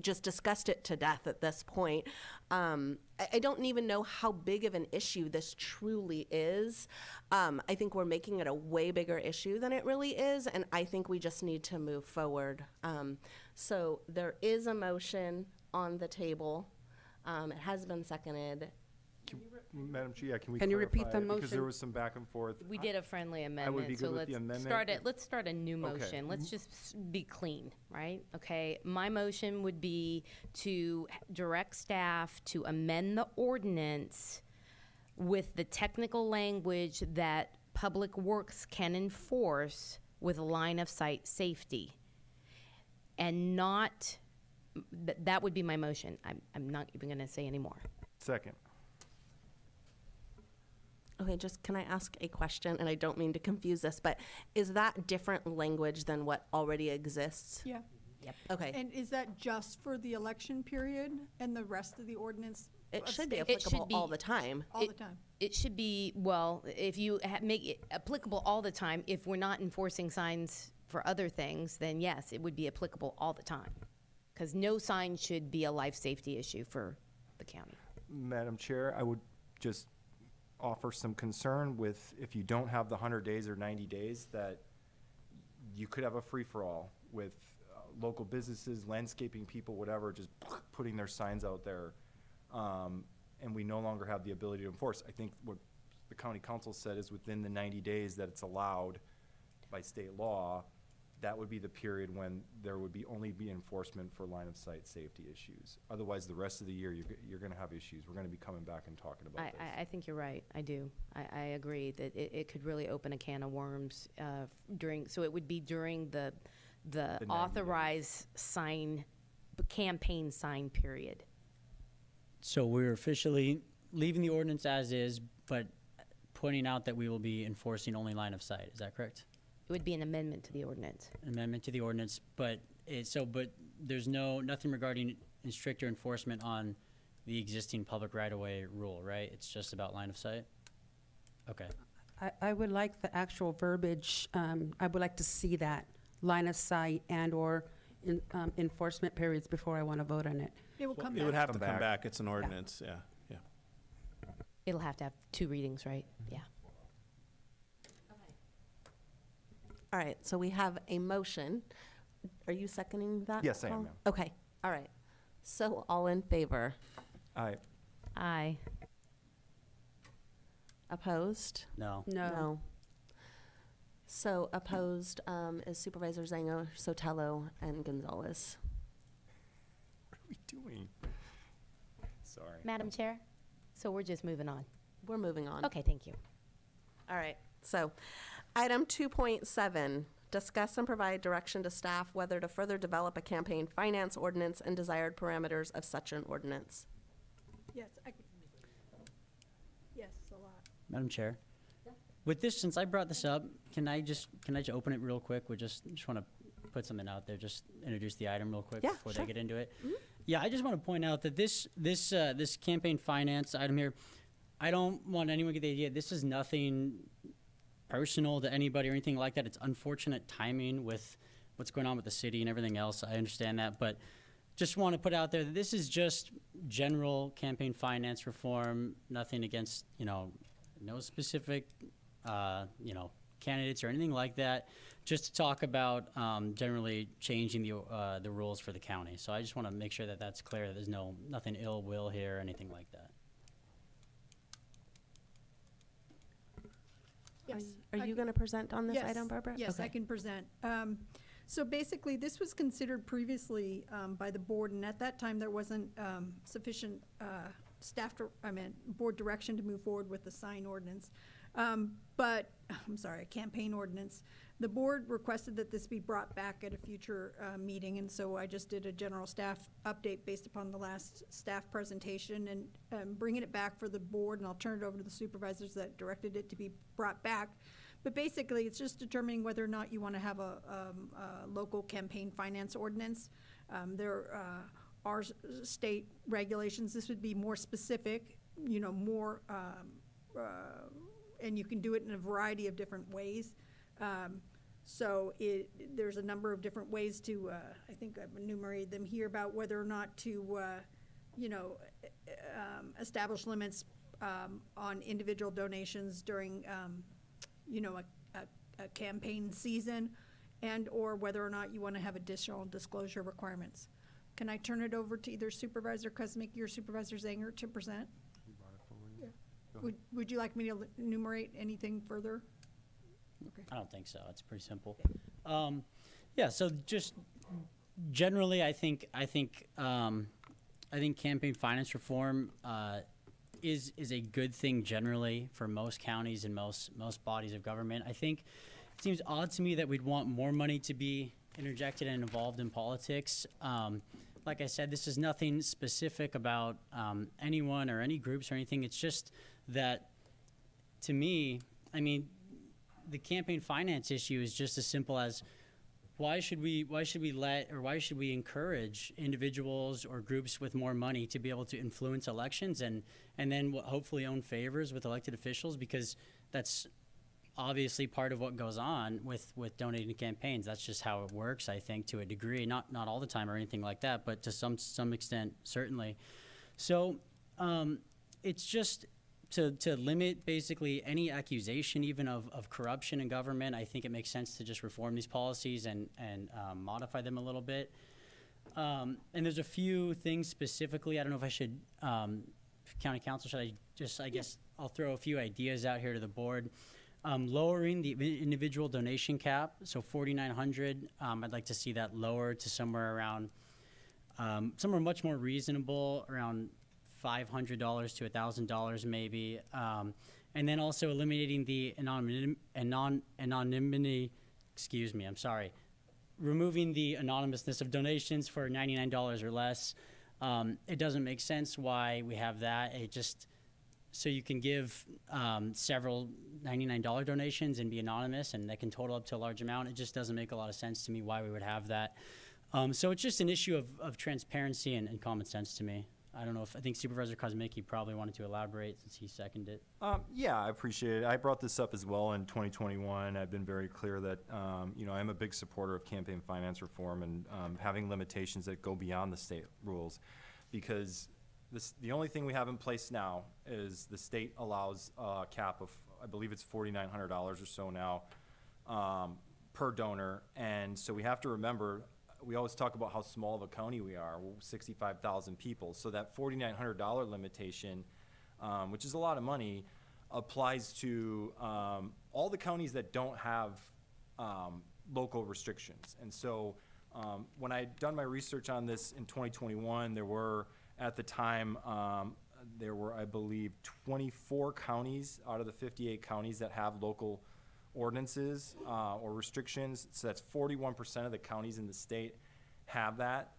just discussed it to death at this point. I don't even know how big of an issue this truly is. I think we're making it a way bigger issue than it really is, and I think we just need to move forward. So there is a motion on the table. It has been seconded. Madam Chair, can we Can you repeat clarify? the Because there motion? was some back and forth. We did a friendly would amendment, be so good with the let's amendment. start a new Okay. motion. Let's just be clean, right? Okay, my motion would be to direct staff to amend the ordinance with the technical language that Public Works can enforce with line of sight safety. And not, that would be my motion. I'm not even gonna say any more. Second. Okay, just can I ask a question? And I don't mean to confuse this, but is that different language than what already exists? Yeah. Yep. Okay. And is that just for the election period and the rest of the ordinance? It of should be state- applicable all the time. All the time. It should be, well, if you make it applicable all the time, if we're not enforcing signs for other things, then yes, it would be applicable all the time. Because no sign should be a life safety issue for the county. Madam Chair, I would just offer some concern with if you don't have the 100 days or 90 days, that you could have a free-for-all with local businesses, landscaping people, whatever, just putting their signs out there. And we no longer have the ability to enforce. I think what the county council said is within the 90 days that it's allowed by state law, that would be the period when there would be only be enforcement for line of sight safety issues. Otherwise, the rest of the year, you're gonna have issues. We're gonna be coming back and talking about this. I think you're right. I do. I agree that it could really open a can of worms so it would be during the 90 authorized campaign sign period. So we're officially leaving the ordinance as is, but pointing out that we will be enforcing only line of sight. Is that correct? It would be an amendment to the ordinance. Amendment to the ordinance, but there's nothing regarding stricter enforcement on the existing public right-of-way rule, right? It's just about line of sight? Okay. I would like the actual verbiage, I would like to see that line of sight and/or enforcement periods before I want to vote on it. It will come It would back. have to come back. It's an ordinance, yeah. It'll have to have 2 readings, right? Yeah. All right, so we have a motion. Are you seconding that? Yes, I am, Paul? ma'am. Okay, all right. So all in favor? Aye. Aye. Opposed? No. No. So opposed is Supervisor Zango, Sotelo, and Gonzalez. What are we doing? Sorry. Madam Chair, so we're just moving on. We're moving on. Okay, thank you. All right, so item 2.7, discuss and provide direction to staff whether to further develop a campaign finance ordinance and desired parameters of such an ordinance. Yes, yes, a lot. Madam Chair? With this, since I brought this up, can I just open it real quick? We just want to put something out there, just introduce the item real quick Yeah, before sure. they get into it. Yeah, I just want to point out that this campaign finance item here, I don't want anyone to get the idea, this is nothing personal to anybody or anything like that. It's unfortunate timing with what's going on with the city and everything else. I understand that, but just want to put out there that this is just general campaign finance reform, nothing against, no specific, candidates or anything like that, just to talk about generally changing the rules for the county. So I just want to make sure that that's clear, that there's nothing ill will here or anything like that. Yes. Are you going to present on this Yes, item, Barbara? Yes, I Okay. can present. So basically, this was considered previously by the board, and at that time, there wasn't sufficient board direction to move forward with the sign ordinance. But, I'm sorry, a campaign ordinance. The board requested that this be brought back at a future meeting, and so I just did a general staff update based upon the last staff presentation and bringing it back for the board, and I'll turn it over to the supervisors that directed it to be brought back. But basically, it's just determining whether or not you want to have a local campaign finance ordinance. There are state regulations. This would be more specific, you know, more, and you can do it in a variety of different ways. So there's a number of different ways to, I think I've enumerated them here, about whether or not to, you know, establish limits on individual donations during, you know, a campaign season, and or whether or not you want to have additional disclosure requirements. Can I turn it over to either Supervisor Kuzmic or Supervisor Zanger to present? Yeah. Would you like me to enumerate anything further? Okay. I don't think so. It's pretty simple. Yeah. So just generally, I think campaign finance reform is a good thing generally for most counties and most bodies of government. I think it seems odd to me that we'd want more money to be interjected and involved in politics. Like I said, this is nothing specific about anyone or any groups or anything. It's just that, to me, I mean, the campaign finance issue is just as simple as why should we encourage individuals or groups with more money to be able to influence elections and then hopefully own favors with elected officials, because that's obviously part of what goes on with donating to campaigns. That's just how it works, I think, to a degree, not all the time or anything like that, but to some extent, certainly. So it's just to limit basically any accusation even of corruption in government. I think it makes sense to just reform these policies and modify them a little bit. And there's a few things specifically. I don't know if I should, county council, should I just, I guess I'll throw a few ideas out here to the board. Lowering the individual donation cap, so $4,900. I'd like to see that lowered to somewhere around, somewhere much more reasonable, around $500 to $1,000 maybe. And then also eliminating the anonymity, excuse me, I'm sorry, removing the anonymousness of donations for $99 or less. It doesn't make sense why we have that. It just, so you can give several $99 donations and be anonymous, and that can total up to a large amount. It just doesn't make a lot of sense to me why we would have that. So it's just an issue of transparency and common sense to me. I don't know if, I think Supervisor Kosmicki probably wanted to elaborate since he seconded it. Yeah, I appreciate it. I brought this up as well in 2021. I've been very clear that, you know, I'm a big supporter of campaign finance reform and having limitations that go beyond the state rules, because the only thing we have in place now is the state allows a cap of, I believe it's $4,900 or so now per donor. And so we have to remember, we always talk about how small of a county we are. We're 65,000 people. So that $4,900 limitation, which is a lot of money, applies to all the counties that don't have local restrictions. And so when I'd done my research on this in 2021, there were, at the time, there were, I believe, 24 counties out of the 58 counties that have local ordinances or restrictions. So that's 41% of the counties in the state have that.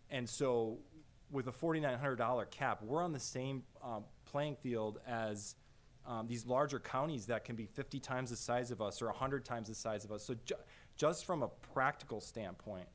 And so with a $4,900 cap, we're on the same playing field as these larger counties that can be 50 times the size of us or 100 times the size of us. So just from a practical standpoint,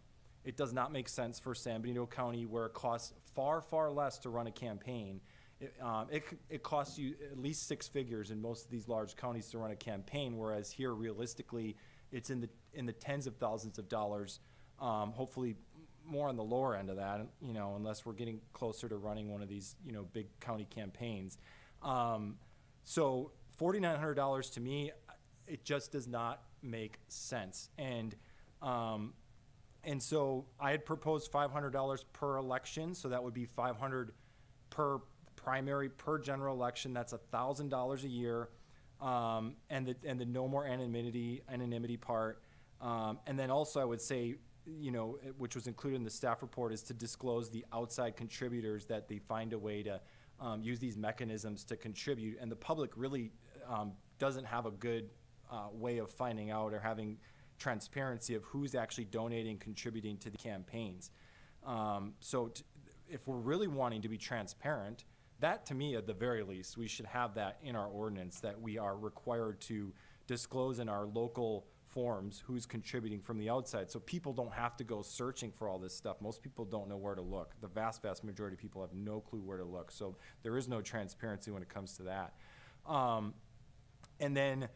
it does not make sense for San Benito County, where it costs far, far less to run a campaign. It costs you at least six figures in most of these large counties to run a campaign, whereas here, realistically, it's in the tens of thousands of dollars, hopefully more on the lower end of that, you know, unless we're getting closer to running one of these, you know, big county campaigns. So $4,900 to me, it just does not make sense. And so I had proposed $500 per election, so that would be $500 per primary, per general election. That's $1,000 a year, and the no more anonymity part. And then also I would say, which was included in the staff report, is to disclose the outside contributors that they find a way to use these mechanisms to contribute. And the public really doesn't have a good way of finding out or having transparency of who's actually donating, contributing to the campaigns. If we're really wanting to be transparent, that to me, at the very least, we should have that in our ordinance, that we are required to disclose in our local forms who's contributing from the outside, so people don't have to go searching for all this stuff. Most people don't know where to look. The vast majority of people have no clue where to look, so there is no transparency when it comes to that. And then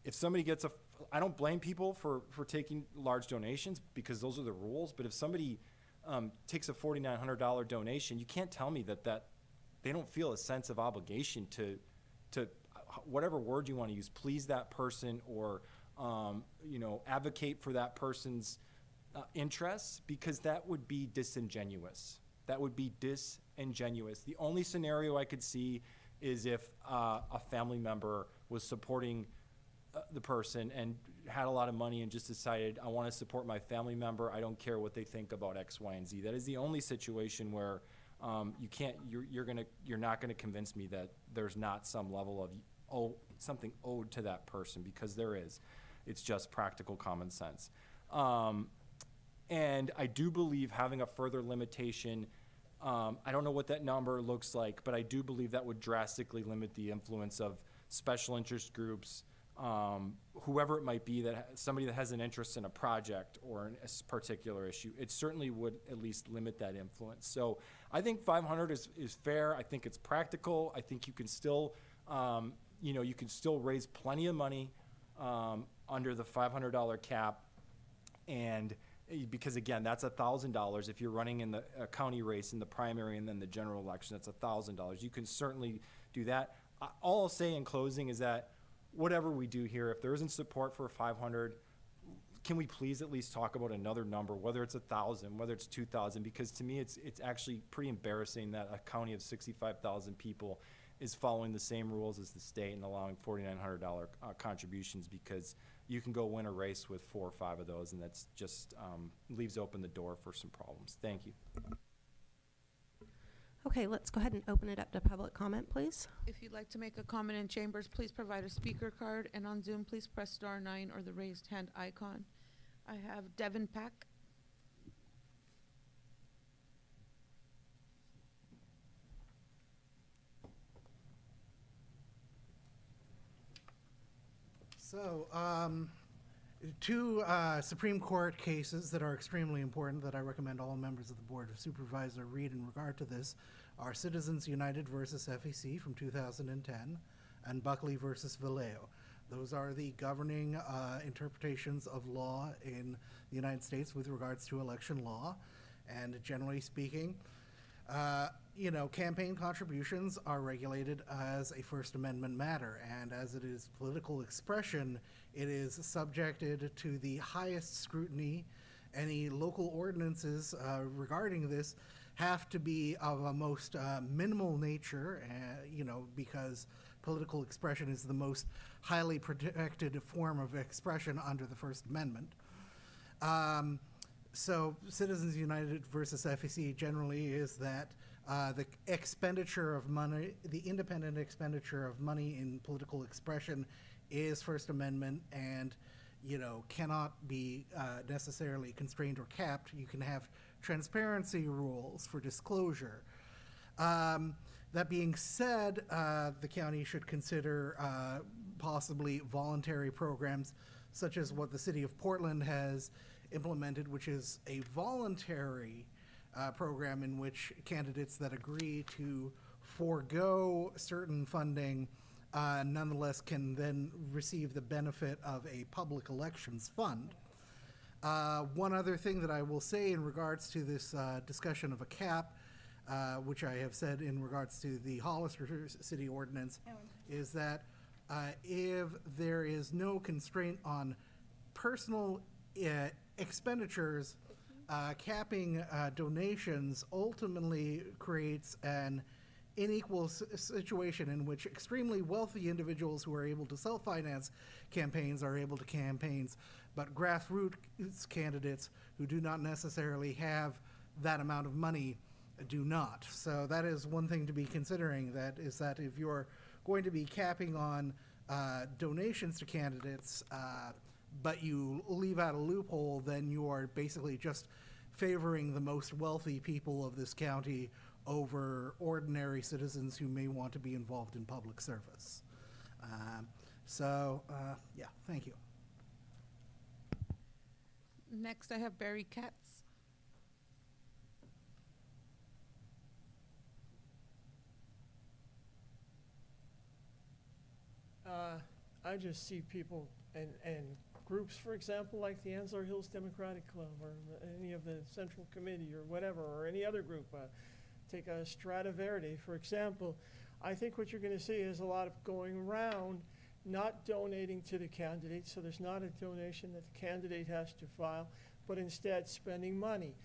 if somebody gets I don't blame people for taking large donations, because those are the rules, but if somebody takes a $4,900 donation, you can't tell me that they don't feel a sense of obligation to whatever word you want to use, please that person, or advocate for that person's interests, because that would be disingenuous. That would be disingenuous. The only scenario I could see is if a family member was supporting the person and had a lot of money and just decided, I want to support my family member, I don't care what they think about X, Y, and Z. That is the only situation where you're not gonna convince me that there's not some level of something owed to that person, because there is. It's just practical common sense. And I do believe having a further limitation, I don't know what that number looks like, but I do believe that would drastically limit the influence of special interest groups, whoever it might be, somebody that has an interest in a project or a particular issue. It certainly would at least limit that influence. So I think 500 is fair. I think it's practical. I think you can still, you can still raise plenty of money under the $500 cap. And because again, that's $1,000 if you're running in the county race in the primary and then the general election, that's $1,000. You can certainly do that. All I'll say in closing is that whatever we do here, if there isn't support for 500, can we please at least talk about another number, whether it's 1,000, whether it's 2,000, because to me it's actually pretty embarrassing that a county of 65,000 people is following the same rules as the state and allowing $4,900 contributions, because you can go win a race with 4 or 5 of those, and that's just leaves open the door for some problems. Thank you. Okay, let's go ahead and open it up to public comment, please. If you'd like to make a comment in chambers, please provide a speaker card, and on Zoom, please press *9 or the raised hand icon. I have Devin Pack. So, two Supreme Court cases that are extremely important that I recommend all members of the Board of Supervisors read in regard to this are Citizens United versus FEC from 2010 and Buckley versus Vallejo. Those are the governing interpretations of law in the United States with regards to election law. And generally speaking, campaign contributions are regulated as a First Amendment matter, and as it is political expression, it is subjected to the highest scrutiny. Any local ordinances regarding this have to be of a most minimal nature, because political expression is the most highly protected form of expression under the First Amendment. So Citizens United versus FEC generally is that the expenditure of money, the independent expenditure of money in political expression is First Amendment and, cannot be necessarily constrained or capped. You can have transparency rules for disclosure. That being said, the county should consider possibly voluntary programs such as what the city of Portland has implemented, which is a voluntary program in which candidates that agree to forego certain funding nonetheless can then receive the benefit of a public elections fund. One other thing that I will say in regards to this discussion of a cap, which I have said in regards to the Hollister City Ordinance, is that if there is no constraint on personal expenditures, capping donations ultimately creates an unequal situation in which extremely wealthy individuals who are able to self-finance campaigns are able to campaigns, but grassroots candidates who do not necessarily have that amount of money do not. So that is one thing to be considering, that if you're going to be capping on donations to candidates, but you leave out a loophole, then you are basically just favoring the most wealthy people of this county over ordinary citizens who may want to be involved in public service. Yeah, thank you. Next, I have Barry Katz. I just see people and groups, for example, like the Ansar Hills Democratic Club or any of the Central Committee or whatever, or any other group. Take a Strata Verde, for example. I think what you're going to see is a lot of going around, not donating to the candidate, so there's not a donation that the candidate has to file, but instead spending money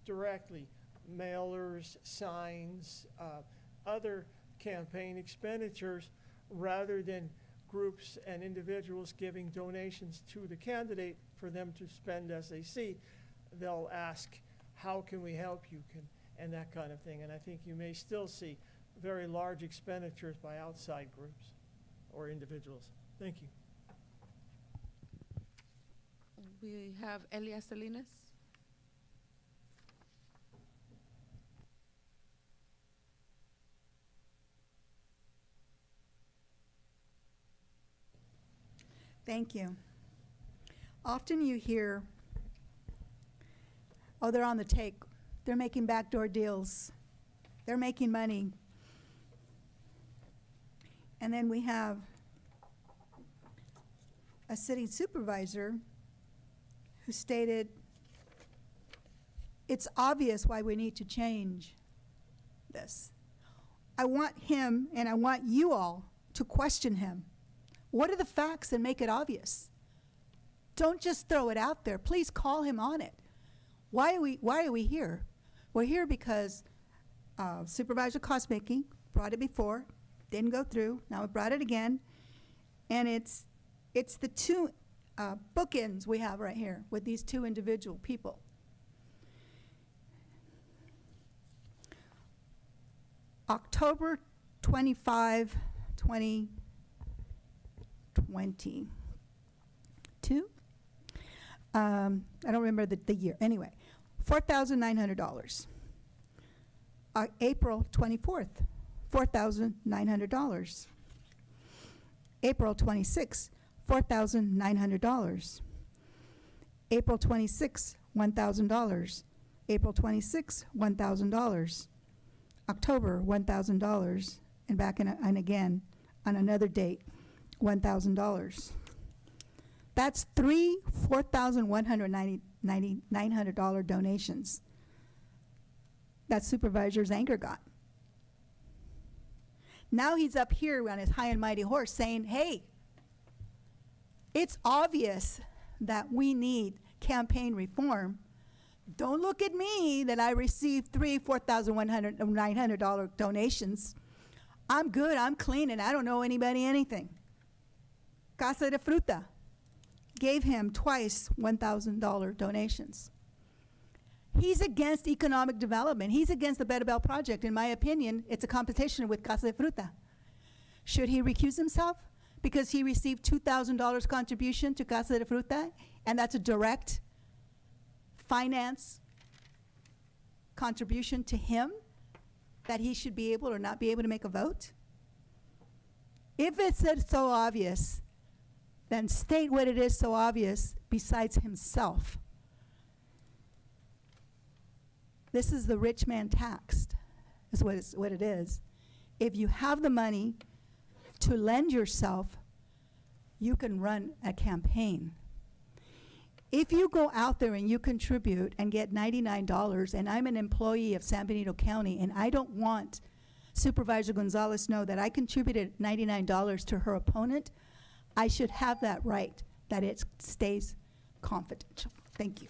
directly, mailers, signs, other campaign expenditures, rather than groups and individuals giving donations to the candidate for them to spend as they see. They'll ask, how can we help you, and that kind of thing. And I think you may still see very large expenditures by outside groups or individuals. Thank you. We have Elias Salinas. Thank you. Often you hear, oh, they're on the take. They're making backdoor deals. They're making money. And then we have a city supervisor who stated, it's obvious why we need to change this. I want him and I want you all to question him. What are the facts and make it obvious? Don't just throw it out there. Please call him on it. Why are we here? We're here because Supervisor Kosmicki brought it before, didn't go through. Now we brought it again, and it's the two bookends we have right here with these two individual people. October 25, 2022. I don't remember the year. Anyway, $4,900. April 24th, $4,900. April 26th, $4,900. April 26th, $1,000. April 26th, $1,000. October, $1,000. And back and again on another date, $1,000. That's three $4,199 donations that Supervisor Zanger got. Now he's up here on his high and mighty horse saying, hey, it's obvious that we need campaign reform. Don't look at me that I received three $4,900 donations. I'm good, I'm clean, and I don't know anybody anything. Casa de Fruta gave him twice $1,000 donations. He's against economic development. He's against the Beta Bell project. In my opinion, it's a competition with Casa de Fruta. Should he recuse himself because he received $2,000 contribution to Casa de Fruta, and that's a direct finance contribution to him that he should be able or not be able to make a vote? If it's so obvious, then state what it is so obvious besides himself. This is the rich man taxed, is what it is. If you have the money to lend yourself, you can run a campaign. If you go out there and you contribute and get $99, and I'm an employee of San Benito County, and I don't want Supervisor Gonzalez know that I contributed $99 to her opponent, I should have that right, that it stays confidential. Thank you.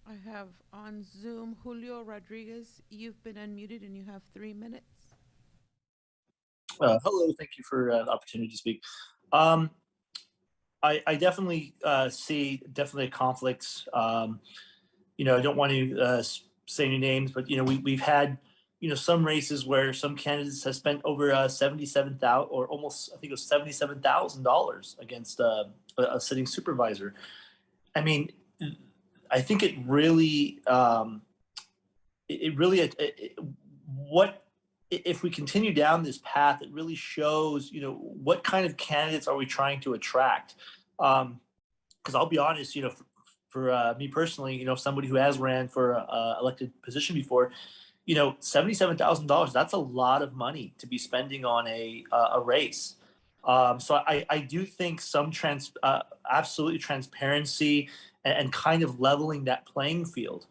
I I have on Zoom Julio Rodriguez. You've been unmuted and you have 3 minutes. Hello, thank you for the opportunity to speak. I definitely see definitely conflicts. I don't want to say any names, but we've had some races where some candidates have spent over $77,000 or almost I think it was $77,000 against a sitting supervisor. I mean, I think it really what if we continue down this path, it really shows, what kind of candidates are we trying to attract? Because I'll be honest, for me personally, somebody who has ran for a elected position before, $77,000, that's a lot of money to be spending on a race. So I do think some absolutely transparency and kind of leveling that playing field,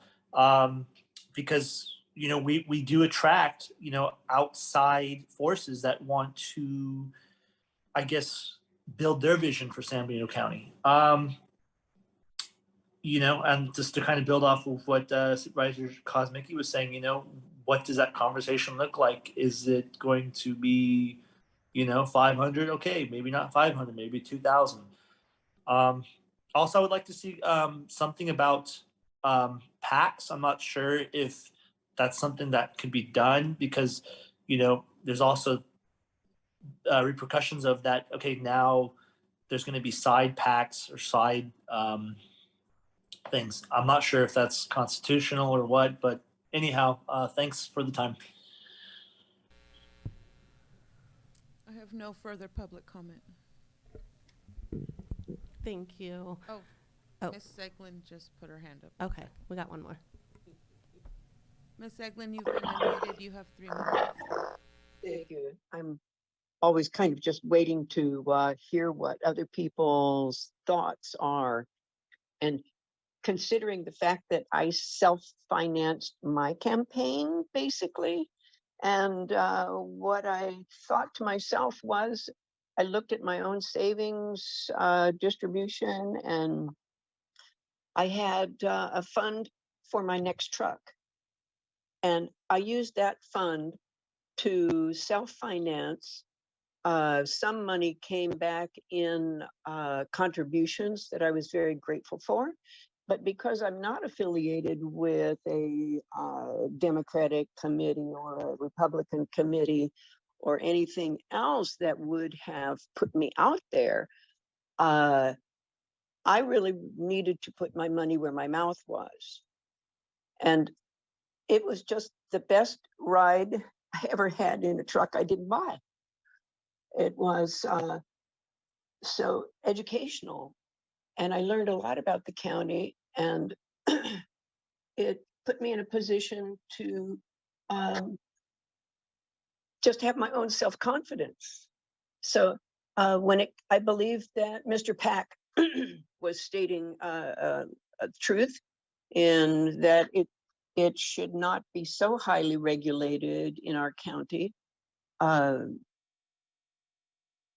because we do attract outside forces that want to, I guess, build their vision for San Benito County. And just to kind of build off of what Supervisor Kosmicki was saying, what does that conversation look like? Is it going to be 500? Okay, maybe not 500, maybe 2,000. Also, I would like to see something about PACs. I'm not sure if that's something that could be done because, there's also repercussions of that. Okay, now there's going to be side PACs or side things. I'm not sure if that's constitutional or what, but anyhow, thanks for the time. I have no further public comment. Thank you. Oh, Ms. Seglin just put her hand up. Okay, we got one more. Ms. Seglin, you've been unmuted. You have 3 minutes. Thank you. I'm always kind of just waiting to hear what other people's thoughts are. And considering the fact that I self-financed my campaign, basically, and what I thought to myself was, I looked at my own savings distribution, and I had a fund for my next truck. And I used that fund to self-finance. Some money came back in contributions that I was very grateful for. But because I'm not affiliated with a Democratic committee or a Republican committee or anything else that would have put me out there, I really needed to put my money where my mouth was. And it was just the best ride I ever had in a truck I didn't buy. It was so educational. And I learned a lot about the county, and it put me in a position to just have my own self-confidence. So I believe that Mr. Pack was stating truth in that it should not be so highly regulated in our county. And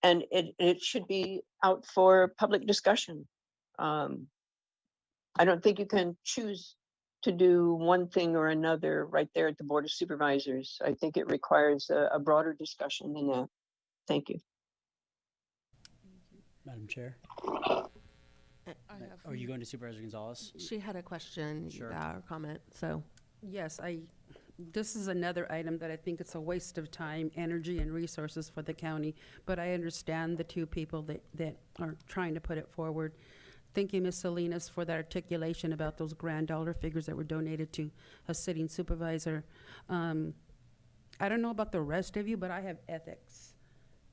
it should be out for public discussion. I don't think you can choose to do one thing or another right there at the Board of Supervisors. I think it requires a broader discussion than that. Thank you. Madam Chair, are you going to Supervisor Gonzalez? She had a question Sure. or comment, so. Yes, this is another item that I think it's a waste of time, energy, and resources for the county, but I understand the two people that are trying to put it forward. Thank you, Ms. Salinas, for that articulation about those grand dollar figures that were donated to a sitting supervisor. I don't know about the rest of you, but I have ethics.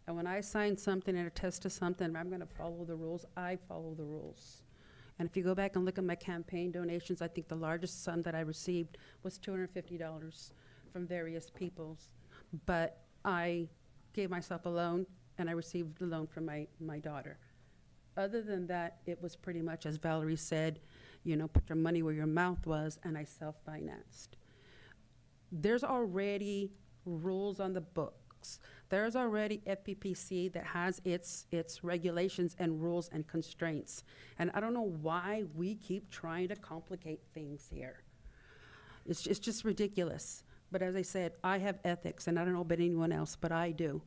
And when I sign something and attest to something, I'm gonna follow the rules, I follow the rules. And if you go back and look at my campaign donations, I think the largest sum that I received was $250 from various peoples. But I gave myself a loan, and I received the loan from my daughter. Other than that, it was pretty much, as Valerie said, put your money where your mouth was, and I self-financed. There's already rules on the books There's already FPPC that has its regulations and rules and constraints. And I don't know why we keep trying to complicate things here. It's just ridiculous. But as I said, I have ethics, and I don't know about anyone else, but I do.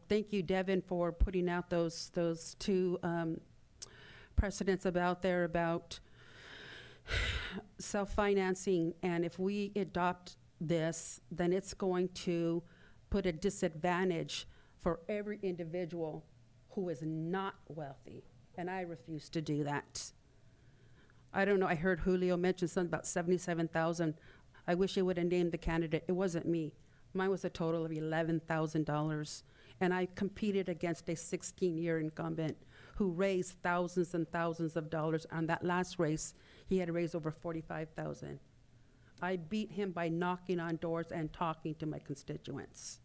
Thank you, Devin, for putting out those two precedents about self-financing. And if we adopt this, then it's going to put a disadvantage for every individual who is not wealthy. And I refuse to do that. I don't know, I heard Julio mention something about 77,000. I wish he would have named the candidate. It wasn't me. Mine was a total of $11,000. And I competed against a 16-year incumbent who raised thousands and thousands of dollars. On that last race, he had raised over $45,000. I beat him by knocking on doors and talking to my constituents.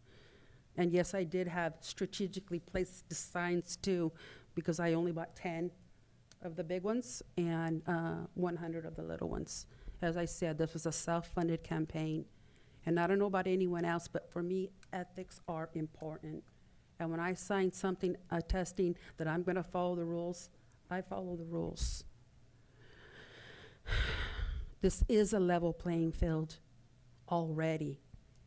And yes, I did have strategically placed the signs too, because I only bought 10 of the big ones and 100 of the little ones. As I said, this was a self-funded campaign. And I don't know about anyone else, but for me, ethics are important. And when I sign something attesting that I'm gonna follow the rules, I follow the rules. This is a level playing field already.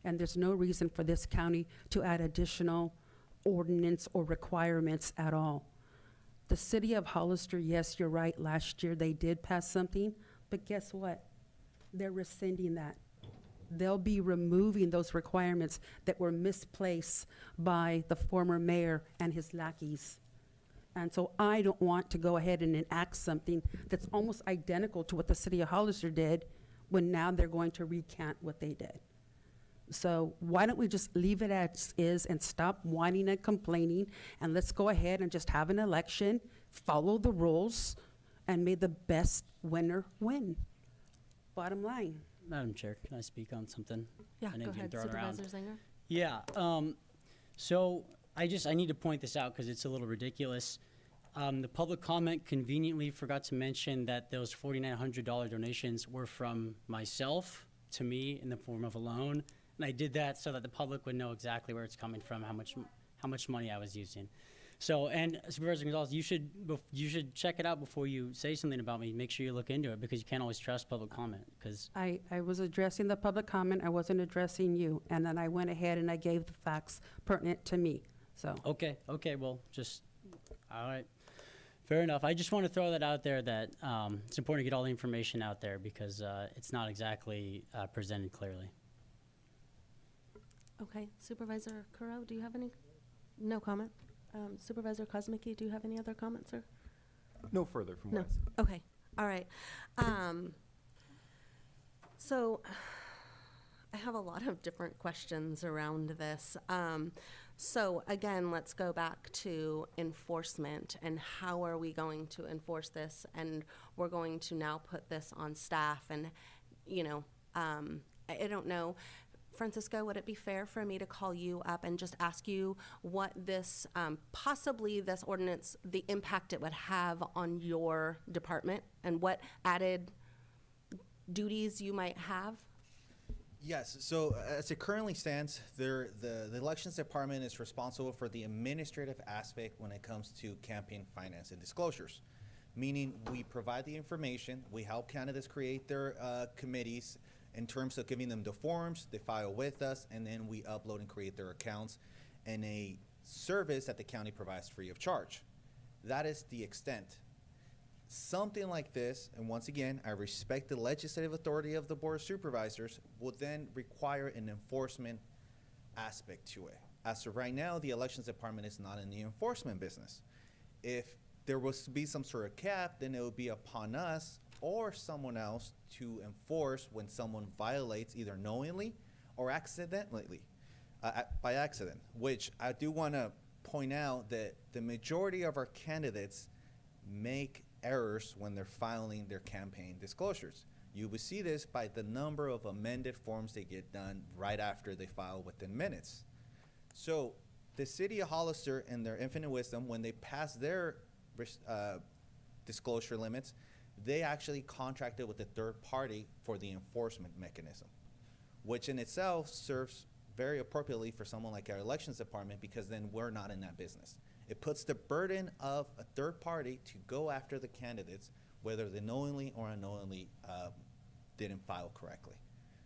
And there's no reason for this county to add additional ordinance or requirements at all. The city of Hollister, yes, you're right, last year they did pass something, but guess what? They're rescinding that. They'll be removing those requirements that were misplaced by the former mayor and his lackeys. And so I don't want to go ahead and enact something that's almost identical to what the city of Hollister did, when now they're going to recant what they did. So why don't we just leave it as is and stop whining and complaining, and let's go ahead and just have an election, follow the rules, and may the best winner win. Bottom line. Madam Chair, can I speak on something? Yeah, I know go you can ahead, throw it around. Supervisor Zinger. Yeah, so I need to point this out because it's a little ridiculous. The public comment conveniently forgot to mention that those $4,900 donations were from myself to me in the form of a loan. And I did that so that the public would know exactly where it's coming from, how much money I was using. So, and Supervisor Gonzalez, you should check it out before you say something about me. Make sure you look into it, because you can't always trust public comment. Because I was addressing the public comment, I wasn't addressing you, and then I went ahead and I gave the facts pertinent to me, so. okay, well, just, all right. Fair enough. I just want to throw that out there, that it's important to get all the information out there, because it's not exactly presented clearly. Okay, Supervisor Kuro, do you have any? No comment. Supervisor Kosmicki, do you have any other comments, sir? No further from No. what I said. Okay, all right. So I have a lot of different questions around this. So again, let's go back to enforcement and how are we going to enforce this? And we're going to now put this on staff, and, you know, I don't know. Francisco, would it be fair for me to call you up and just ask you what this, possibly this ordinance, the impact it would have on your department and what added duties you might have? Yes, so as it currently stands, the elections department is responsible for the administrative aspect when it comes to campaign finance and disclosures. Meaning we provide the information, we help candidates create their committees in terms of giving them the forms, they file with us, and then we upload and create their accounts in a service that the county provides free of charge. That is the extent. Something like this, and once again, I respect the legislative authority of the Board of Supervisors, will then require an enforcement aspect to it. As of right now, the elections department is not in the enforcement business. If there was to be some sort of cap, then it would be upon us or someone else to enforce when someone violates either knowingly or accidentally, by accident, which I do want to point out that the majority of our candidates make errors when they're filing their campaign disclosures. You will see this by the number of amended forms they get done right after they file within minutes. So the city of Hollister, in their infinite wisdom, when they pass their disclosure limits, they actually contracted with a third party for the enforcement mechanism, which in itself serves very appropriately for someone like our elections department, because then we're not in that business. It puts the burden of a third party to go after the candidates, whether they knowingly or unknowingly didn't file correctly.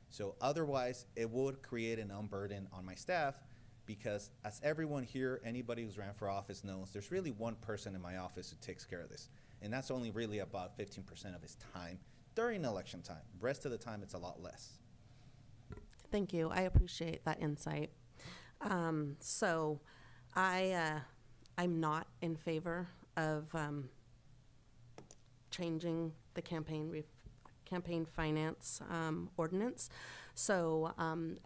So otherwise, it would create an unburden on my staff, because as everyone here, anybody who's ran for office knows, there's really one person in my office who takes care of this. And that's only really about 15% of his time during election time. Rest of the time, it's a lot less. Thank you. I appreciate that insight. So I'm not in favor of changing the campaign finance ordinance. So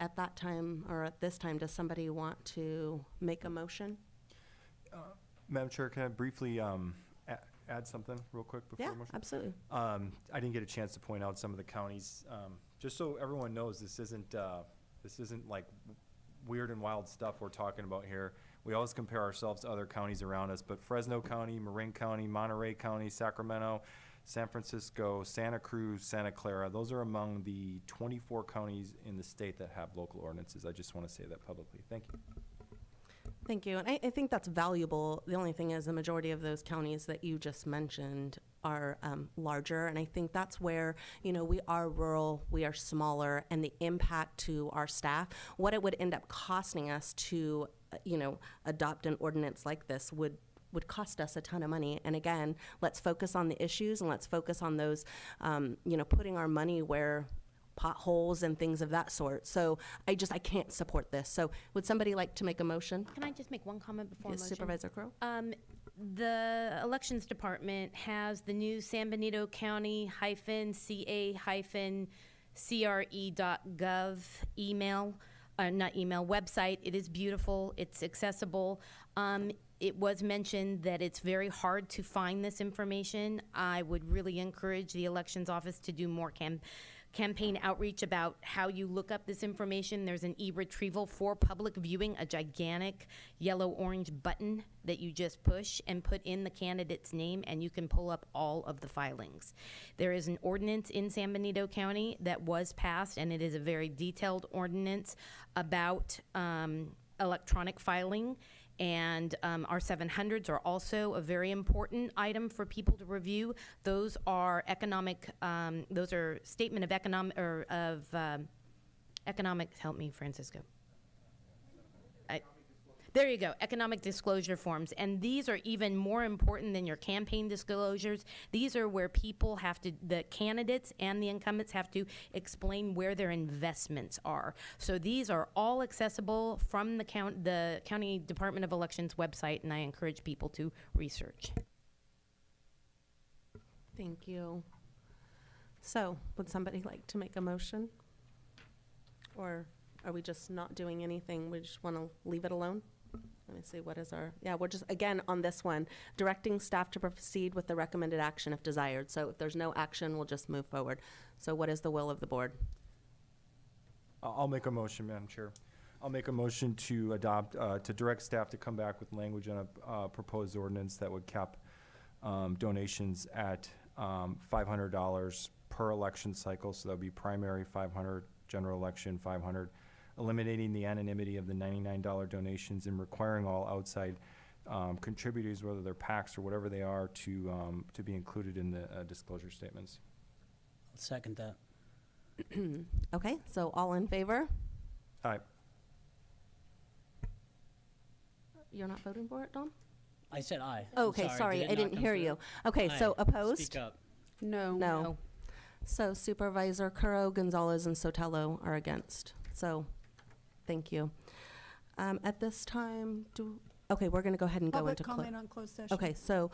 at that time, or at this time, does somebody want to make a motion? Madam Chair, can I briefly add something real quick before Yeah, the motion? absolutely. I didn't get a chance to point out some of the counties. Just so everyone knows, this isn't like weird and wild stuff we're talking about here. We always compare ourselves to other counties around us, but Fresno County, Marin County, Monterey County, Sacramento, San Francisco, Santa Cruz, Santa Clara, those are among the 24 counties in the state that have local ordinances. I just want to say that publicly. Thank you. Thank you. And I think that's valuable. The only thing is the majority of those counties that you just mentioned are larger. And I think that's where, we are rural, we are smaller, and the impact to our staff, what it would end up costing us to, adopt an ordinance like this would cost us a ton of money. And again, let's focus on the issues and let's focus on those, putting our money where potholes and things of that sort. So I can't support this. So would somebody like to make a motion? Can I just make one comment before Yes, motion? Supervisor Crowe? The elections department has the new San Benito County -ca-cre.gov website. It is beautiful. It's accessible. It was mentioned that it's very hard to find this information. I would really encourage the elections office to do more campaign outreach about how you look up this information. There's an e-retrieval for public viewing, a gigantic yellow-orange button that you just push and put in the candidate's name, and you can pull up all of the filings. There is an ordinance in San Benito County that was passed, and it is a very detailed ordinance about electronic filing. And our 700s are also a very important item for people to review. Those are those are statement of economic, help me, Francisco. There you go, economic disclosure forms. And these are even more important than your campaign disclosures. These are where people the candidates and the incumbents have to explain where their investments are. So these are all accessible from the County Department of Elections website, and I encourage people to research. Thank you. So would somebody like to make a motion? Or are we just not doing anything? We just want to leave it alone? Let me see, what is we're just, again, on this one, directing staff to proceed with the recommended action if desired. So if there's no action, we'll just move forward. So what is the will of the board? I'll make a motion, Madam Chair. I'll make a motion to adopt, to direct staff to come back with language on a proposed ordinance that would cap donations at $500 per election cycle. So that would be primary 500, general election 500. Eliminating the anonymity of the $99 donations and requiring all outside contributors, whether they're PACs or whatever they are, to be included in the disclosure statements. I'll second that. Okay, so all in favor? Aye. You're not voting for it, Dom? I said aye. Okay, sorry, I didn't hear you. Okay, so Aye. opposed? Speak up. No. No. So Supervisor Curro, Gonzalez, and Sotelo are against. So, thank you. At this time, okay, we're going to go ahead and go Public into comment on closed session. Okay, so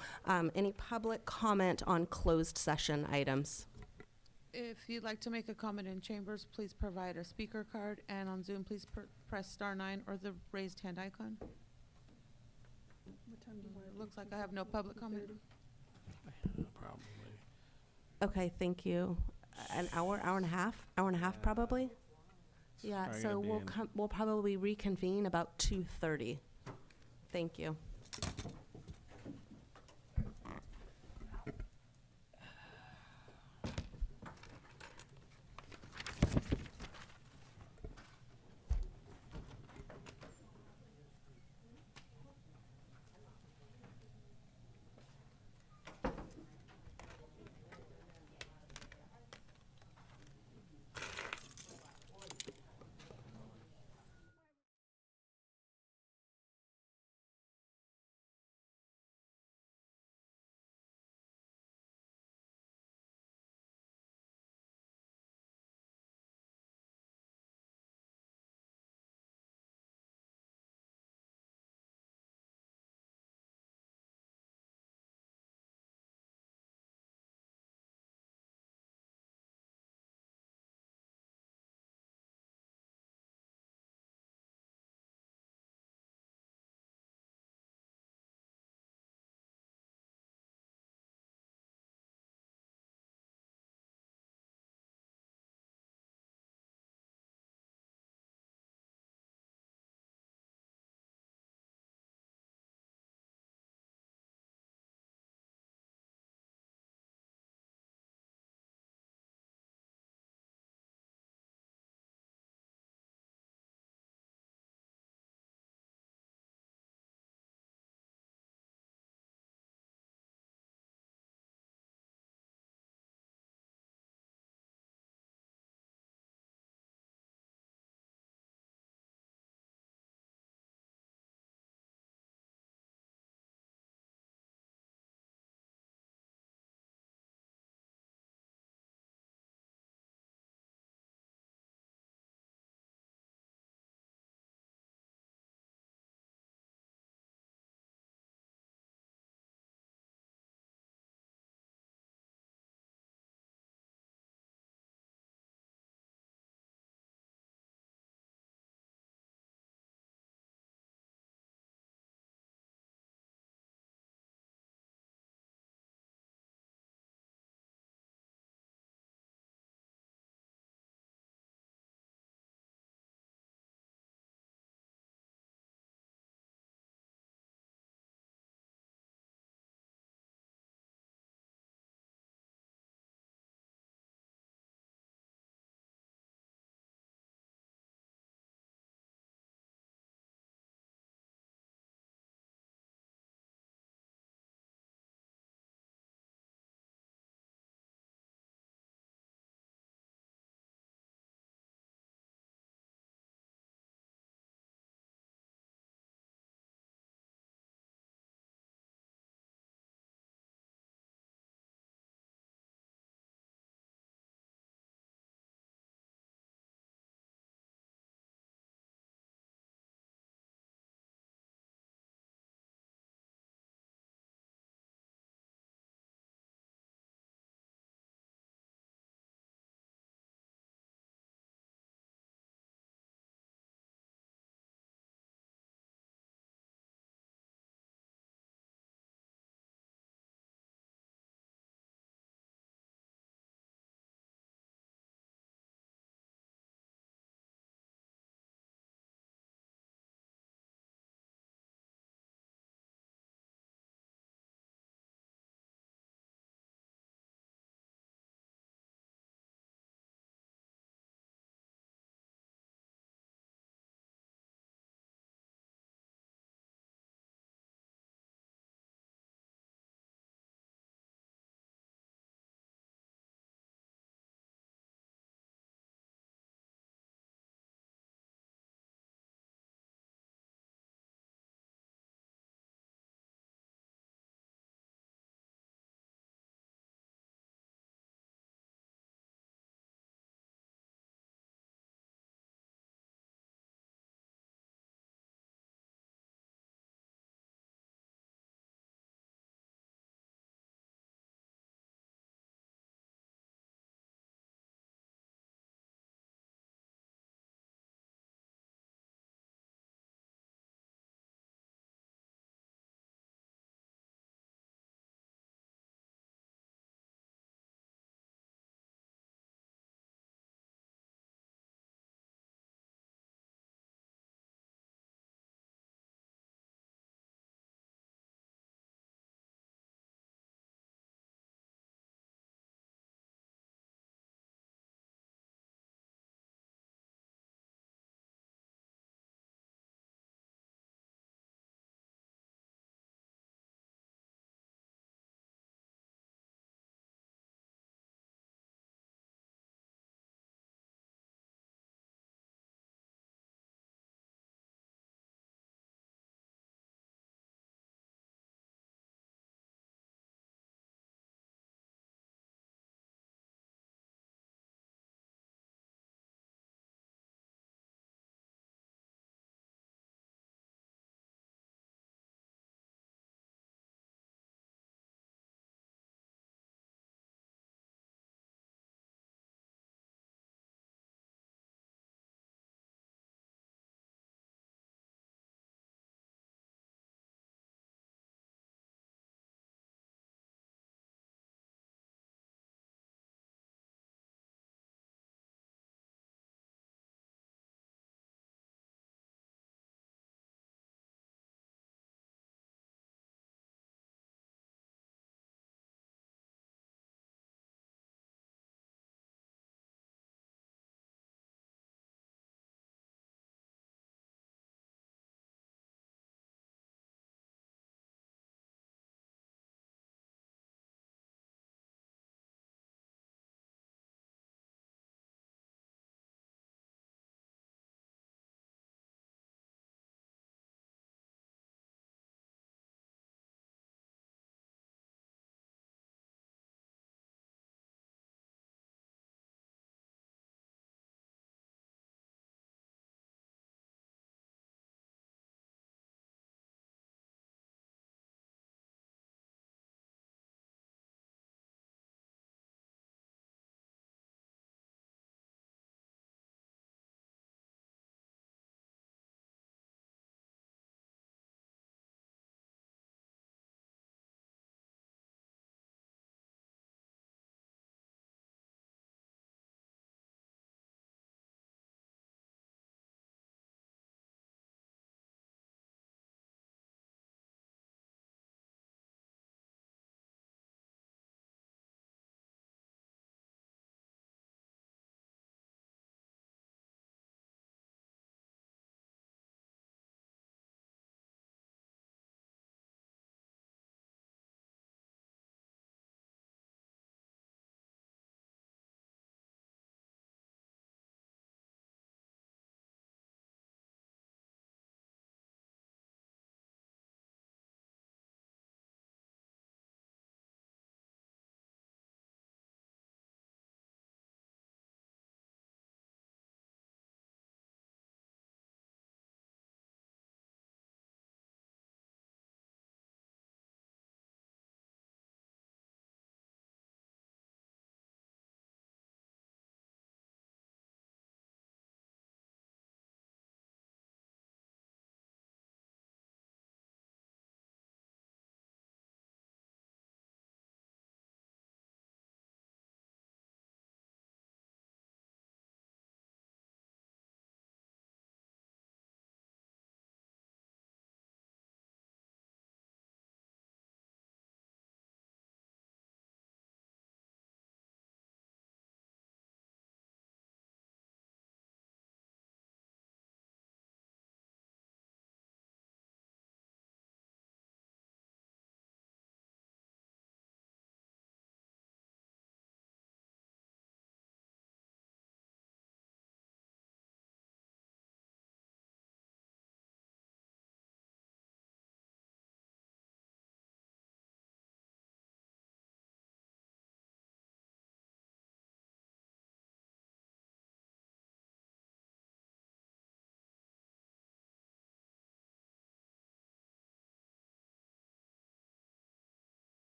any public comment on closed session items? If you'd like to make a comment in chambers, please provide a speaker card, and on Zoom, please press *9 or the raised hand icon. What time do you want It looks like I have no public comment. Probably. Okay, thank you. An hour and a half probably? Yeah, Probably so gonna be we'll probably reconvene about 2:30. Thank you.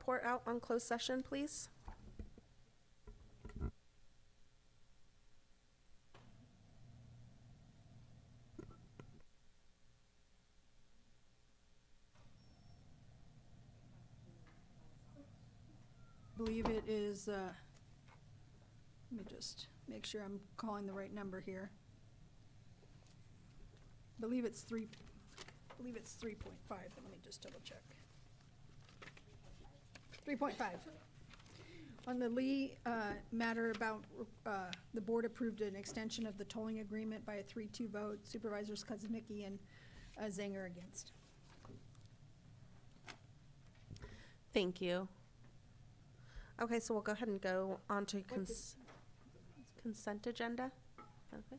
report out on closed session, please? I believe it is, let me just make sure I'm calling the right number here. I believe it's 3.5, but let me just double check. 3.5. On the Lee matter about, the board approved an extension of the tolling agreement by a 3-2 vote, Supervisors Koznicki and Zanger against. Thank you. Okay, so we'll go ahead and go on to consent agenda. Okay.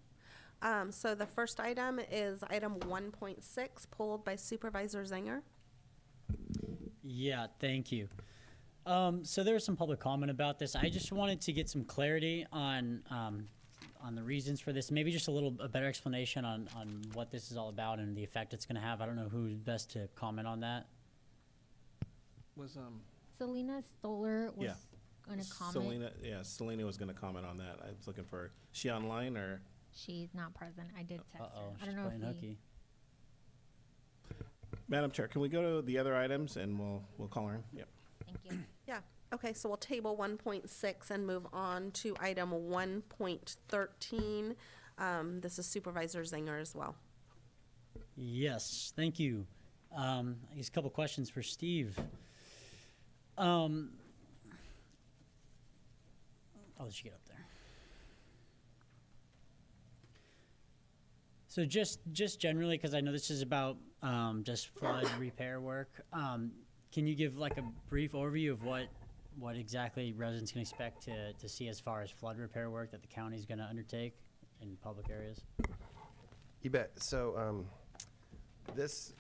So the first item is item 1.6, pulled by Supervisor Zanger. Yeah, thank you. So there was some public comment about this. I just wanted to get some clarity on the reasons for this. Maybe just a better explanation on what this is all about and the effect it's going to have. I don't know who's best to comment on that. Was Selena Stoller was going to comment. Selena was going to comment on that. I was looking for, is she online or? She's not present. I did text her. I She's don't know playing if hooky. Madam Chair, can we go to the other items and we'll call her in? Yep. Thank you. Yeah, okay, so we'll table 1.6 and move on to item 1.13. This is Supervisor Zanger as well. Yes, thank you. I guess a couple questions for Steve. I'll let you get up there. So just generally, because I know this is about just flood repair work, can you give like a brief overview of what exactly residents can expect to see as far as flood repair work that the county is going to undertake in public areas? You bet. So this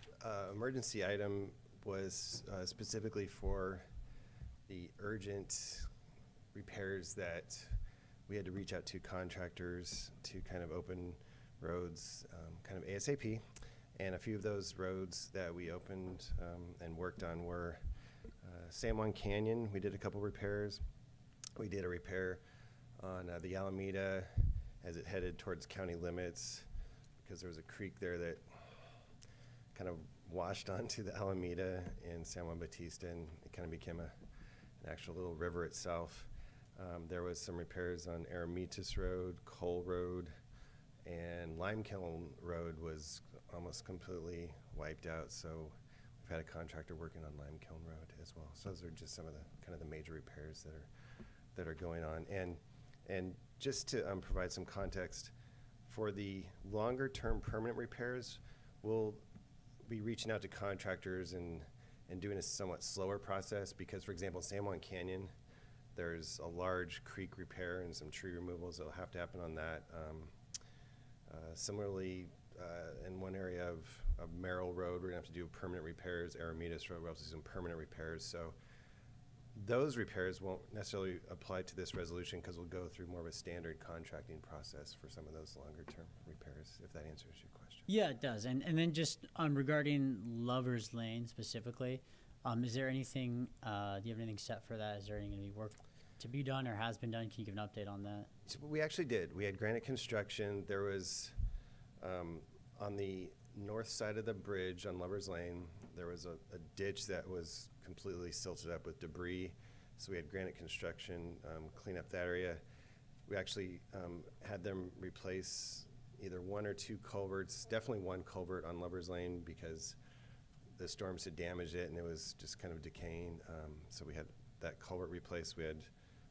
emergency item was specifically for the urgent repairs that we had to reach out to contractors to kind of open roads kind of ASAP. And a few of those roads that we opened and worked on were San Juan Canyon. We did a couple repairs. We did a repair on the Alameda as it headed towards county limits because there was a creek there that kind of washed onto the Alameda in San Juan Bautista, and it kind of became an actual little river itself. There was some repairs on Eremitas Road, Cole Road, and Lime Kiln Road was almost completely wiped out, so we've had a contractor working on Lime Kiln Road as well. So those are just some of the kind of the major repairs that are going on. And just to provide some context, for the longer term permanent repairs, we'll be reaching out to contractors and doing a somewhat slower process because, for example, San Juan Canyon, there's a large creek repair and some tree removals that will have to happen on that. Similarly, in one area of Merrill Road, we're gonna have to do permanent repairs. Eremitas Road, we're also doing permanent repairs. So those repairs won't necessarily apply to this resolution because we'll go through more of a standard contracting process for some of those longer term repairs, if that answers your question. Yeah, it does. And then just regarding Lover's Lane specifically, is there anything, do you have anything set for that? Is there any going to be work to be done or has been done? Can you give an update on that? So we actually did. We had granite construction. There was, on the north side of the bridge on Lover's Lane, there was a ditch that was completely silted up with debris. So we had granite construction, clean up that area. We actually had them replace either one or two culverts, definitely one culvert on Lover's Lane because the storms had damaged it and it was just kind of decaying. So we had that culvert replaced. We had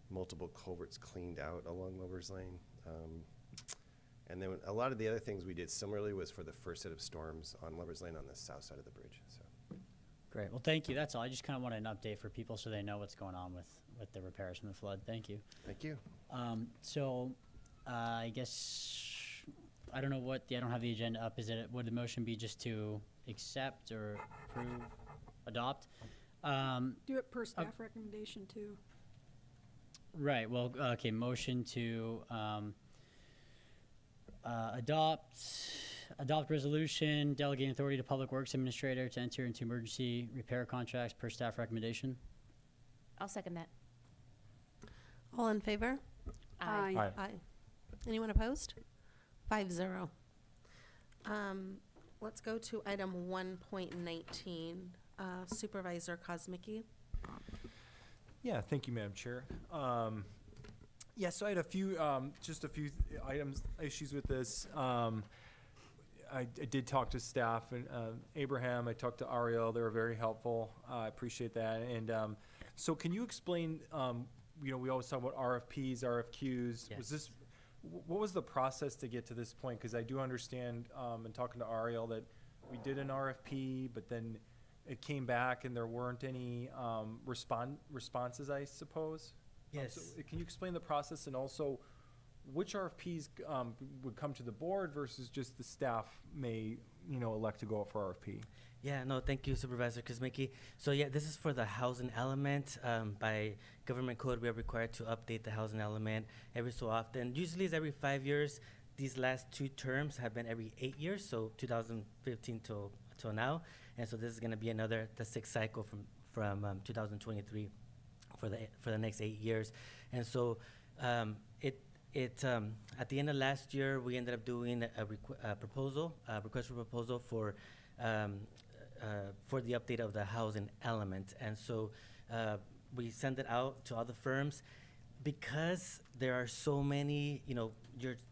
multiple culverts cleaned out along Lover's Lane. And then a lot of the other things we did similarly was for the first set of storms on Lover's Lane on the south side of the bridge. So. Great. Well, thank you. That's all. I just kind of wanted an update for people so they know what's going on with the repairs from the flood. Thank you. Thank you. I guess, I don't know I don't have the agenda up. Would the motion be just to accept or approve, adopt? Do it per staff recommendation too. Right. Well, okay. Motion to adopt resolution delegating authority to Public Works Administrator to enter into emergency repair contracts per staff recommendation. I'll second that. All in favor? Aye. Aye. Aye. Anyone opposed? 5-0. Let's go to item 1.19, Supervisor Kosmicki. Yeah, thank you, Madam Chair. Yeah, so I had a few, just a few issues with this. I did talk to staff and Abraham, I talked to Ariel, they were very helpful. I appreciate that. And so can you explain, we always talk about RFPs, RFQs. Yes. What was the process to get to this point? Because I do understand, in talking to Ariel, that we did an RFP, but then it came back and there weren't any responses, I suppose? Yes. So can you explain the process, and also which RFPs would come to the board versus just the staff may, elect to go out for RFP? Yeah, no, thank you, Supervisor Kuzmicki. So yeah, this is for the housing element. By government code, we are required to update the housing element every so often. Usually it's every 5 years. These last 2 terms have been every 8 years, so 2015 till now. And so this is gonna be the 6th cycle from 2023 for the next 8 years. And so at the end of last year, we ended up doing a request for proposal for the update of the housing element. And so we sent it out to all the firms. Because there are so many,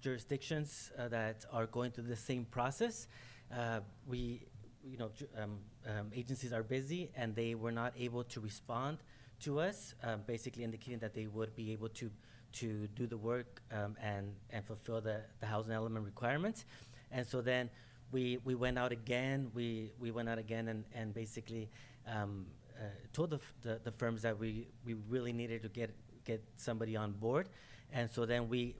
jurisdictions that are going through the same process, agencies are busy and they were not able to respond to us, basically indicating that they would be able to do the work and fulfill the housing element requirements. And so then we went out again. We went out again and basically told the firms that we really needed to get somebody on board. And so then we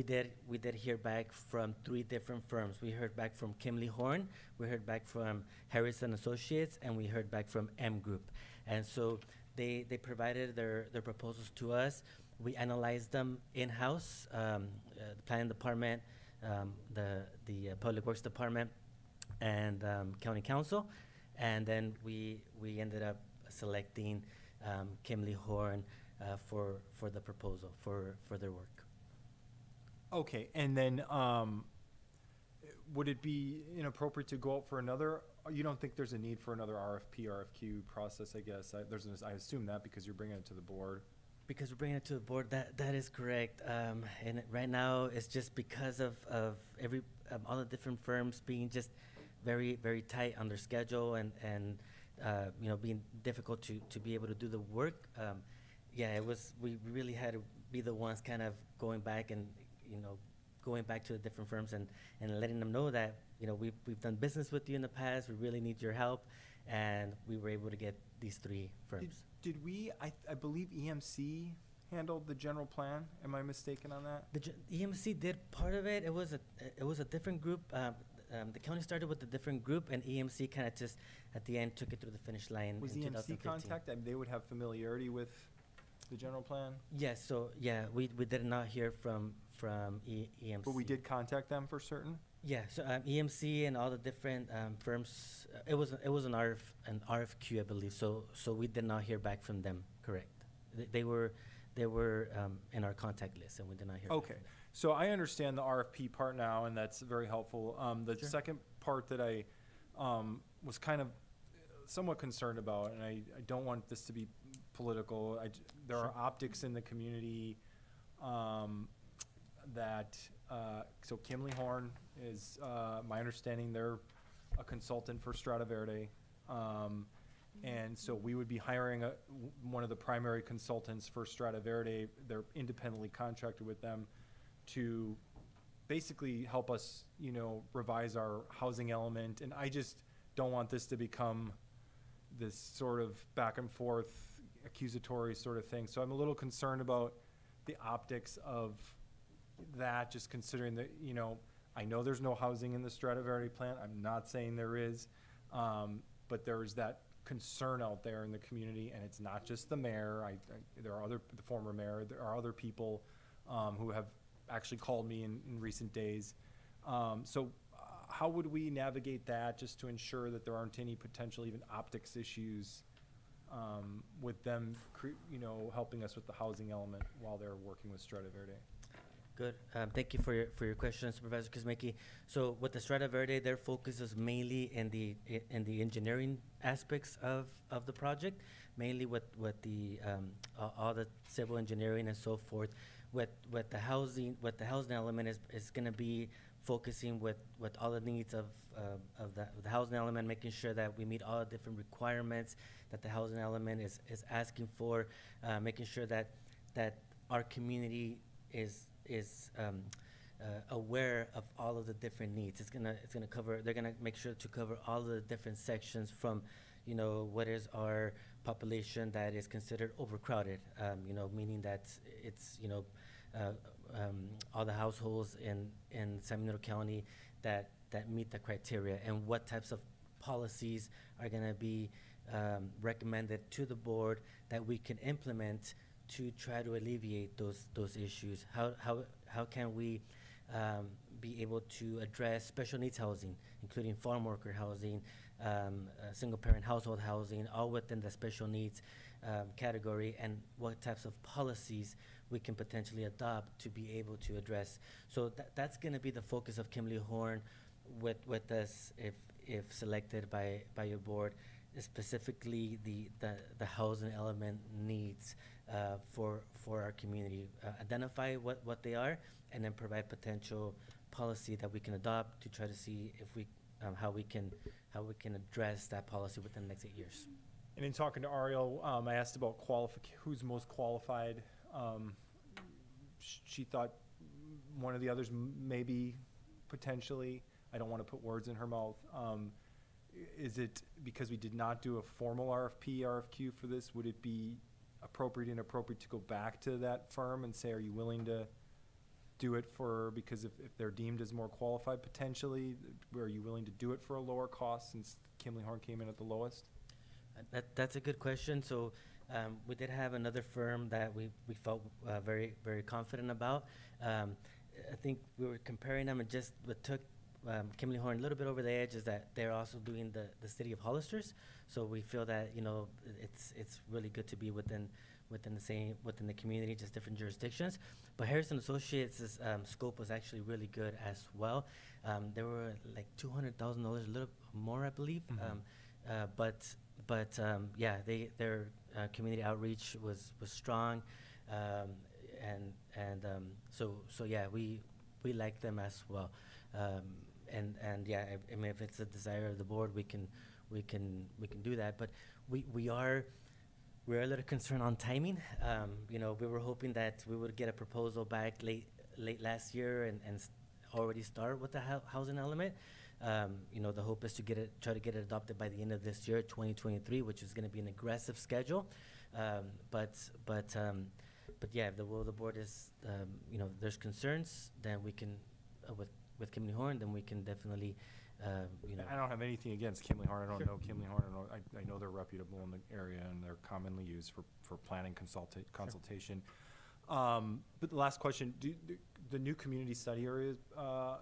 did hear back from 3 different firms. We heard back from Kimley Horn, we heard back from Harrison Associates, and we heard back from M Group. And so they provided their proposals to us. We analyzed them in-house, the planning department, the public works department, and county council. And then we ended up selecting Kimley Horn for the proposal for their work. Okay, and then would it be inappropriate to go out for another? You don't think there's a need for another RFP, RFQ process, I guess? I assume that because you're bringing it to the board. Because we're bringing it to the board, that is correct. And right now, it's just because of all the different firms being just very, very tight on their schedule and being difficult to be able to do the work. We really had to be the ones kind of going back and, going back to the different firms and letting them know that, we've done business with you in the past, we really need your help, and we were able to get these 3 firms. Did we, I believe EMC handled the general plan? Am I mistaken on that? The EMC did part of it. It was a different group. The county started with a different group, and EMC kind of just at the end took it through the finish line. Was in EMC 2015. contact? They would have familiarity with the general plan? Yes. So yeah, we did not hear from EMC. But we did contact them for certain? Yeah. So EMC and all the different firms. It was an RFQ, I believe. So we did not hear back from them. Correct. They were in our contact list, and we did not hear. Okay. So I understand the RFP part now, and that's very helpful. The Sure. second part that I was kind of somewhat concerned about, and I don't want this to be political. There are optics in the community that, so Kimley Horn is, my understanding, they're a consultant for Strata Verde. And so we would be hiring one of the primary consultants for Strata Verde. They're independently contracted with them to basically help us, revise our housing element. And I just don't want this to become this sort of back and forth accusatory sort of thing. So I'm a little concerned about the optics of that, just considering that, I know there's no housing in the Strata Verde plan. I'm not saying there is, but there is that concern out there in the community, and it's not just the mayor. There are the former mayor. There are other people who have actually called me in recent days. So how would we navigate that just to ensure that there aren't any potential even optics issues with them, helping us with the housing element while they're working with Strata Verde. Good. Thank you for your question, Supervisor Kuzmicki. So with the Strata Verde, their focus is mainly in the engineering aspects of the project, mainly with the all the civil engineering and so forth. With the housing element is going to be focusing with all the needs of the housing element, making sure that we meet all the different requirements that the housing element is asking for, making sure that our community is aware of all of the different needs. It's gonna cover. They're gonna make sure to cover all of the different sections from, what is our population that is considered overcrowded. Meaning that it's all the households in San Benito County that meet the criteria, and what types of policies are gonna be recommended to the board that we can implement to try to alleviate those issues. How can we be able to address special needs housing, including farm worker housing, single parent household housing, all within the special needs category, and what types of policies we can potentially adopt to be able to address. So that's going to be the focus of Kimberly Horn with us if selected by your board, specifically the housing element needs for our community. Identify what they are, and then provide potential policy that we can adopt to try to see if we how we can address that policy within the next 8 years. And in talking to Ariel, I asked about who's most qualified. She thought one of the others maybe potentially. I don't want to put words in her mouth. Is it because we did not do a formal RFQ for this? Would it be appropriate, inappropriate to go back to that firm and say, are you willing to do it because if they're deemed as more qualified potentially, are you willing to do it for a lower cost since Kimberly Horn came in at the lowest? That's a good question. So we did have another firm that we felt very, very confident about. I think we were comparing them, and just what took Kimberly Horn a little bit over the edge is that they're also doing the city of Hollisters. So we feel that it's really good to be within the community, just different jurisdictions. But Harrison Associates' scope was actually really good as well. They were like $200,000, a little more, I believe. But their community outreach was strong, so we like them as well. I mean, if it's a desire of the board, we can do that. But we're a little concerned on timing. We were hoping that we would get a proposal back late last year and already start with the housing element. The hope is to try to get it adopted by the end of this year, 2023, which is going to be an aggressive schedule. But if the will of the board is, there's concerns, then we can, with Kimberly Horn, then we can definitely, I don't have anything against Kimberly Horn. I don't know Kimberly Horn. I know they're reputable in the area, and they're commonly used for planning consultation. But the last question, the new community study areas,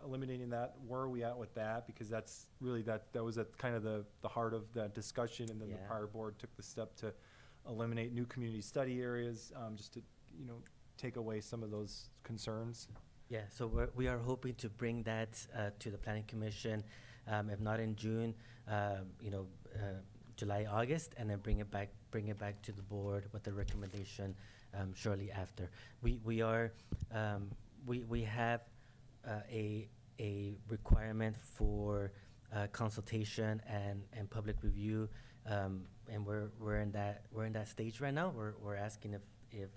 eliminating that, where are we at with that? Because that's really, that was at kind of the heart of that discussion, and then the prior board took the step to eliminate new community study areas, just to, take away some of those concerns. Yeah, so we are hoping to bring that to the Planning Commission, if not in June, July, August, and then bring it back to the board with the recommendation shortly after. We have a requirement for consultation and public review, and we're in that stage right now. We're asking if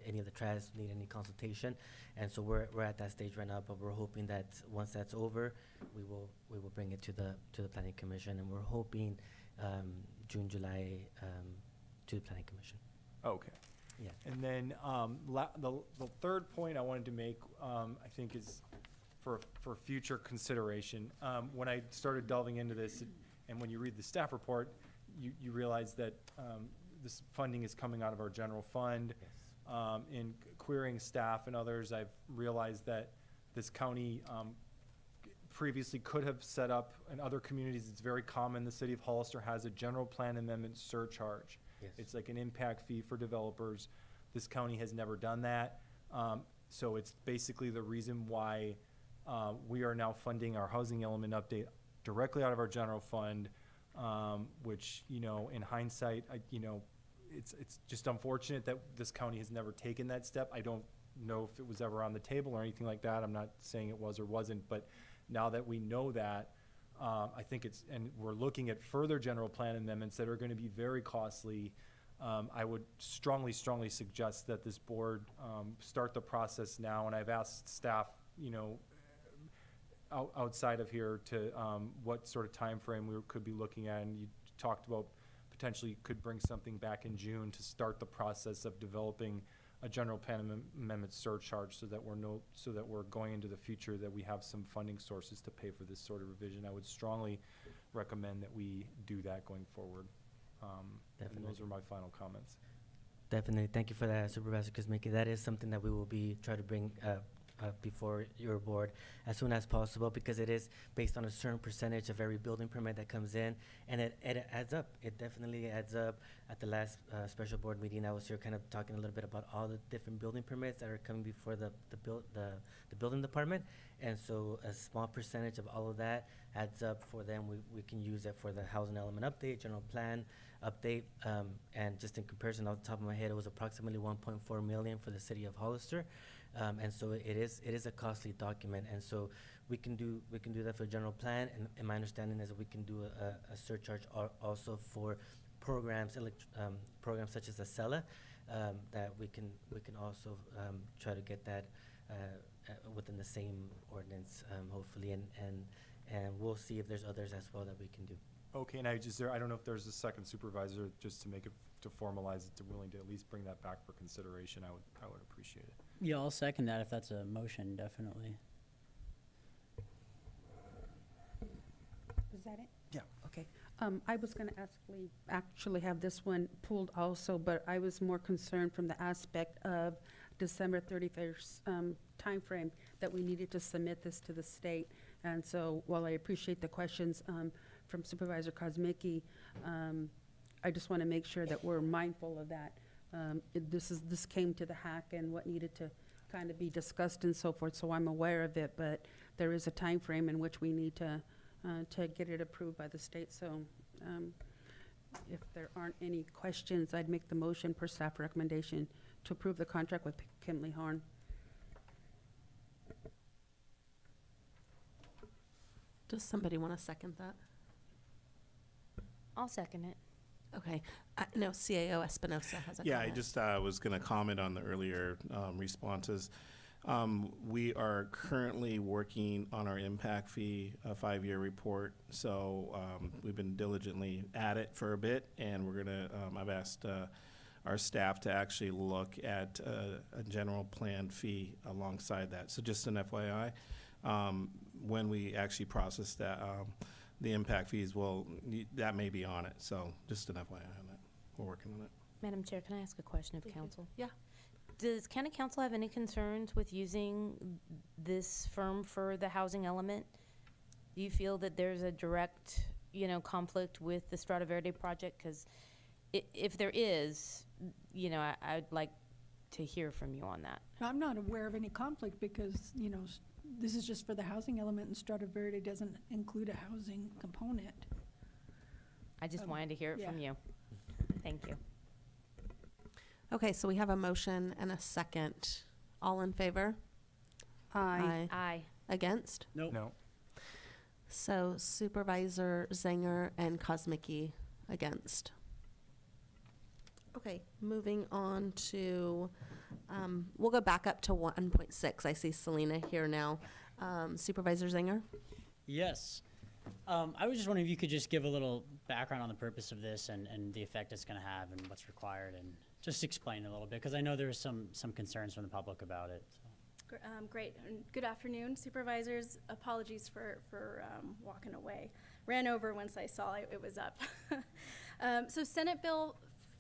any of the tribes need any consultation, and so we're at that stage right now. But we're hoping that once that's over, we will bring it to the Planning Commission, and we're hoping June, July to the Planning Commission. Okay. Yeah. And then the third point I wanted to make, I think, is for future consideration. When I started delving into this, and when you read the staff report, you realize that this funding is coming out of our general fund. Yes. In querying staff and others, I've realized that this county previously could have set up, in other communities, it's very common, the city of Hollister has a general plan amendment surcharge. Yes. It's like an impact fee for developers. This county has never done that. So it's basically the reason why we are now funding our housing element update directly out of our general fund, which, you know, in hindsight, it's just unfortunate that this county has never taken that step. I don't know if it was ever on the table or anything like that. I'm not saying it was or wasn't, but now that we know that, I think and we're looking at further general plan amendments that are going to be very costly. I would strongly suggest that this board start the process now, and I've asked staff, you know, outside of here to what sort of time frame we could be looking at, and you talked about potentially could bring something back in June to start the process of developing a general plan amendment surcharge, so that we're going into the future that we have some funding sources to pay for this sort of revision. I would strongly recommend that we do that going forward. And those are my final comments. Definitely. Thank you for that, Supervisor Kuzmicki. That is something that we will be trying to bring before your board as soon as possible, because it is based on a certain percentage of every building permit that comes in, and it adds up. It definitely adds up. At the last special board meeting, I was here kind of talking a little bit about all the different building permits that are coming before the building department, and so a small percentage of all of that adds up for them. We can use it for the housing element update, general plan update, and just in comparison, off the top of my head, it was approximately 1.4 million for the city of Hollister. And so it is a costly document, and so we can do that for general plan, and my understanding is that we can do a surcharge also for programs such as Acela, that we can also try to get that within the same ordinance, hopefully, and we'll see if there's others as well that we can do. Okay, and I don't know if there's a second supervisor, just to make it, to formalize it, to willing to at least bring that back for consideration. I would appreciate it. Yeah, I'll second that if that's a motion, definitely. Is that it? Yeah. Okay. I was going to actually have this one pulled also, but I was more concerned from the aspect of December 31st timeframe that we needed to submit this to the state. And so while I appreciate the questions from Supervisor Kuzmicki, I just want to make sure that we're mindful of that. This came to the hack and what needed to kind of be discussed and so forth, so I'm aware of it, but there is a time frame in which we need to get it approved by the state. So if there aren't any questions, I'd make the motion per staff recommendation to approve the contract with Kimley Horn. Does somebody want to second that? I'll second it. Okay. No, CAO Espinosa has a Yeah, comment. I just was going to comment on the earlier responses. We are currently working on our impact fee 5-year report. So we've been diligently at it for a bit, and we're going to, I've asked our staff to actually look at a general plan fee alongside that. So just an FYI, when we actually process that, the impact fees, that may be on it. So just an FYI on that. We're working on it. Madam Chair, can I ask a question of council? Yeah. Does county council have any concerns with using this firm for the housing element? Do you feel that there's a direct, conflict with the Strata Verde project? Because if there is, I'd like to hear from you on that. I'm not aware of any conflict because, this is just for the housing element, and Strata Verde doesn't include a housing component. I just wanted to hear it from you. Thank you. Okay, so we have a motion and a second. All in favor? Aye. Aye. Against? Nope. No. So Supervisor Zanger and Kuzmicki against. Okay, moving on to, we'll go back up to 1.6. I see Selena here now. Supervisor Zanger? Yes. I was just wondering if you could just give a little background on the purpose of this and the effect it's going to have and what's required, and just explain a little bit, because I know there's some concerns from the public about it. So. Great. Good afternoon, supervisors. Apologies for walking away. Ran over once I saw it was up. So Senate Bill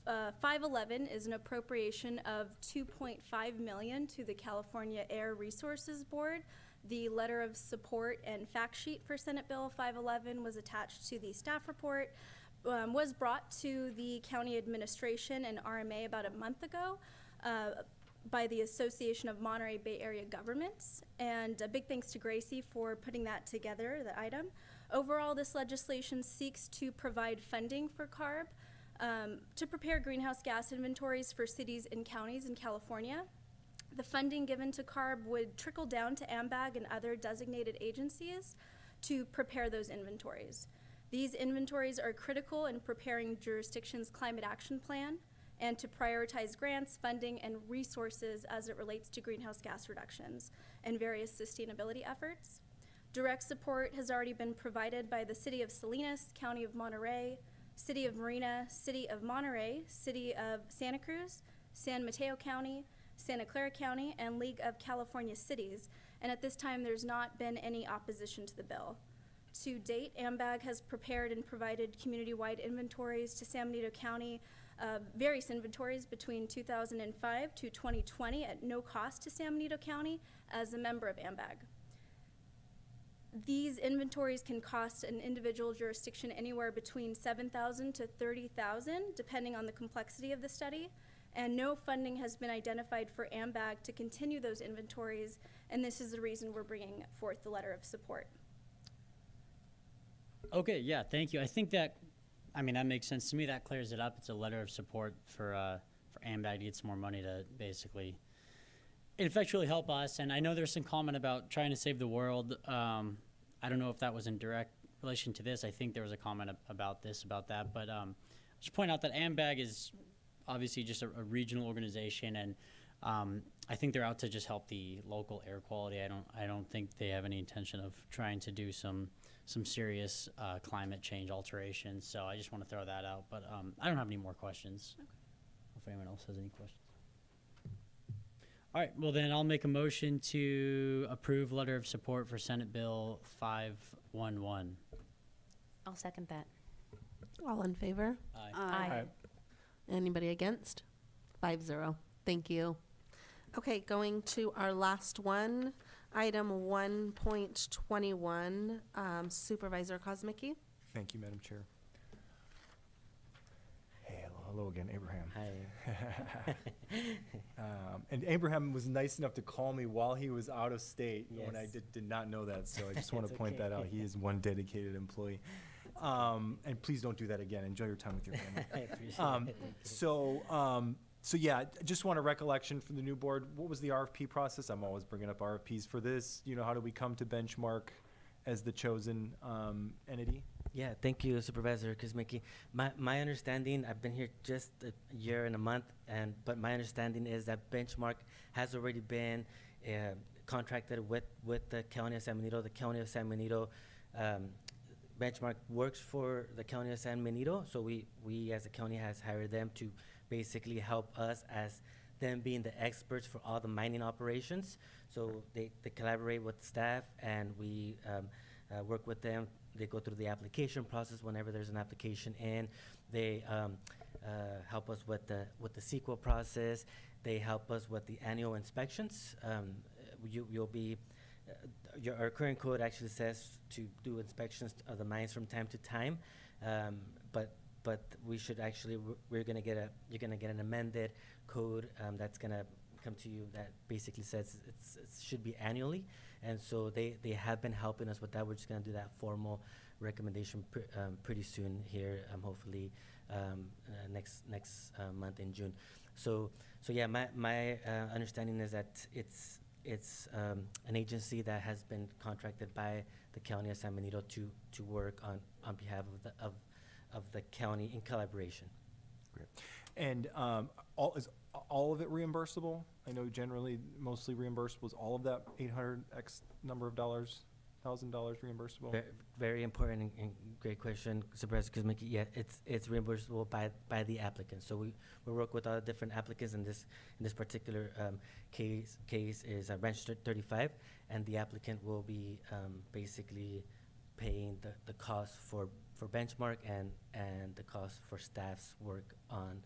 511 is an appropriation of $2.5 million to the California Air Resources Board The letter of support and fact sheet for Senate Bill 511 was attached to the staff report, was brought to the county administration and RMA about a month ago by the Association of Monterey Bay Area Governments. And a big thanks to Gracie for putting that together, the item. Overall, this legislation seeks to provide funding for CARB to prepare greenhouse gas inventories for cities and counties in California. The funding given to CARB would trickle down to AMBAG and other designated agencies to prepare those inventories. These inventories are critical in preparing jurisdictions' climate action plan and to prioritize grants, funding, and resources as it relates to greenhouse gas reductions and various sustainability efforts. Direct support has already been provided by the City of Salinas, County of Monterey, City of Marina, City of Monterey, City of Santa Cruz, San Mateo County, Santa Clara County, and League of California Cities, and at this time there's not been any opposition to the bill. To date, AMBAG has prepared and provided community-wide inventories to San Benito County, various inventories between 2005 to 2020 at no cost to San Benito County as a member of AMBAG. These inventories can cost an individual jurisdiction anywhere between $7,000 to $30,000, depending on the complexity of the study. And no funding has been identified for AMBAG to continue those inventories, and this is the reason we're bringing forth the letter of support. Okay, yeah, thank you. I think that, I mean, that makes sense to me. That clears it up. It's a letter of support for AMBAG to get some more money to basically effectually help us. And I know there's some comment about trying to save the world. I don't know if that was in direct relation to this. I think there was a comment about that. But just point out that AMBAG is obviously just a regional organization, and I think they're out to just help the local air quality. I don't think they have any intention of trying to do some serious climate change alterations. So I just want to throw that out. But I don't have any more questions. Okay. If anyone else has any questions. All right. Well, then I'll make a motion to approve letter of support for Senate Bill 511. I'll second that. All in favor? Aye. Aye. Anybody against? 5-0. Thank you. Okay, going to our last one, item 1.21, Supervisor Kosmicki. Thank you, Madam Chair. Hey, hello again, Abraham. Hi. And Abraham was nice enough to call me while he was out of state when I Yes. did not know that, so I just want to It's point that out. okay. He is one dedicated employee. And please don't do that again. Enjoy your time with your family. I appreciate it. Thank you. So yeah, I just want a recollection from the new board. What was the RFP process? I'm always bringing up RFPs for this. You know, how do we come to Benchmark as the chosen entity? Yeah, thank you, Supervisor Kuzmicki. My understanding, I've been here just a year and a month, but my understanding is that Benchmark has already been contracted with the County of San Benito. The County of San Benito, Benchmark works for the County of San Benito, so we as a county has hired them to basically help us as them being the experts for all the mining operations. So they collaborate with staff, and we work with them. They go through the application process whenever there's an application in. They help us with the CEQA process. They help us with the annual inspections. You'll be our current code actually says to do inspections of the mines from time to time, but we should actually you're gonna get an amended code that's gonna come to you that basically says it should be annually, and so they have been helping us with that. We're just gonna do that formal recommendation pretty soon here, hopefully next month in June. So yeah, my understanding is that it's an agency that has been contracted by the County of San Benito to work on behalf of the county in collaboration. Great. And is all of it reimbursable? I know generally mostly reimbursable. Is all of that 800 X number of dollars, $1,000 reimbursable? Very important and great question, Supervisor Kuzmicki. Yeah, it's reimbursable by the applicant. So we work with all the different applicants. In this particular case is Ranch 35, and the applicant will be basically paying the cost for Benchmark and the cost for staff's work on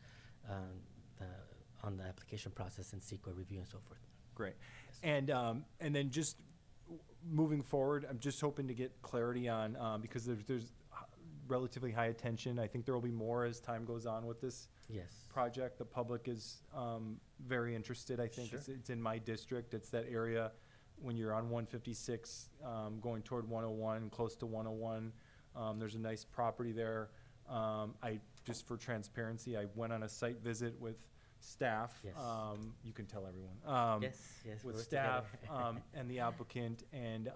the application process and CEQA review and so forth. Great. Yes. And then just moving forward, I'm just hoping to get clarity on, because there's relatively high attention. I think there will be more as time goes on with this Yes. project. The public is very interested, I think. Sure. It's in my district. It's that area when you're on 156, going toward 101, close to 101. There's a nice property there. Just for transparency, I went on a site visit with staff. Yes. You can tell everyone. Yes, yes, we With work staff together. and the applicant, and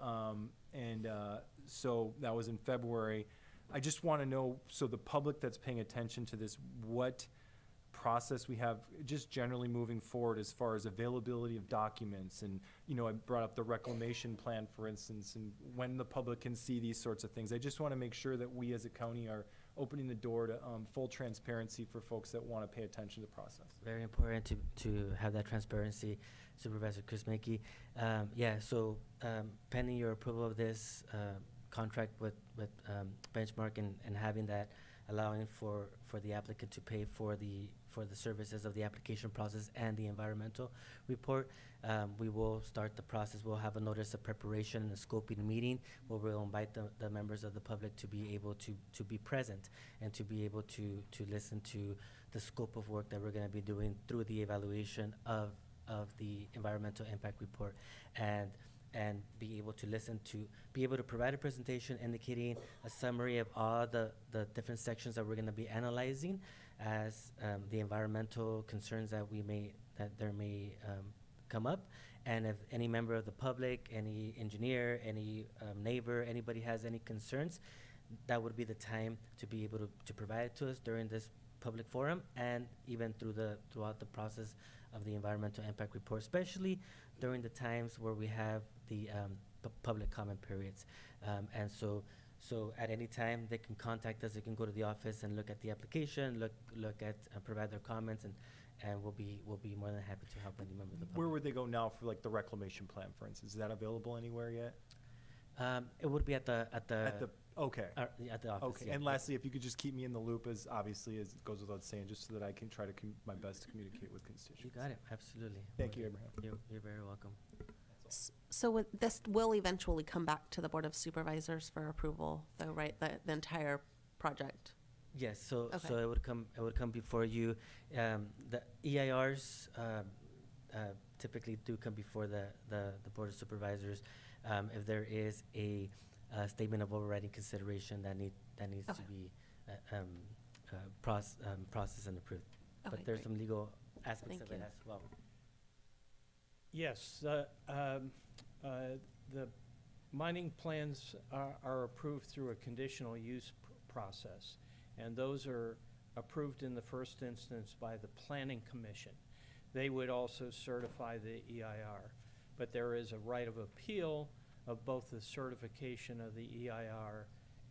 so that was in February. I just want to know, so the public that's paying attention to this, what process we have just generally moving forward as far as availability of documents, and, you know, I brought up the reclamation plan, for instance, and when the public can see these sorts of things. I just want to make sure that we as a county are opening the door to full transparency for folks that want to pay attention to the process. Very important to have that transparency, Supervisor Chris Mackey. So pending your approval of this contract with Benchmark and having that, allowing for the applicant to pay for the services of the application process and the environmental report, we will start the process. We'll have a notice of preparation and a scoping meeting where we'll invite the members of the public to be able to be present and to be able to listen to the scope of work that we're going to be doing through the evaluation of the environmental impact report, and be able to provide a presentation indicating a summary of all the different sections that we're going to be analyzing as the environmental concerns that there may come up. And if any member of the public, any engineer, any neighbor, anybody has any concerns, that would be the time to be able to provide it to us during this public forum, and even throughout the process of the environmental impact report, especially during the times where we have the public comment periods. And so at any time, they can contact us. They can go to the office and look at the application, look at, provide their comments, and we'll be more than happy to help any member of the public. Where would they go now for like the reclamation plan, for instance? Is that available anywhere yet? It would be at the Okay. at the office. Okay, yeah. and lastly, if you could just keep me in the loop, as obviously as it goes without saying, just so that I can try to my best to communicate with constituents. You got it, absolutely. Thank you, Abraham. You're very welcome. So this will eventually come back to the Board of Supervisors for approval, though, right? The entire project? Yes, so Okay. it would come before you. The EIRs typically do come before the Board of Supervisors. If there is a statement of overriding consideration that needs Okay. to be processed and approved. Okay, But there's great. some legal aspects Thank of it you. as well. Yes, the mining plans are approved through a conditional use process, and those are approved in the first instance by the Planning Commission. They would also certify the EIR, but there is a right of appeal of both the certification of the EIR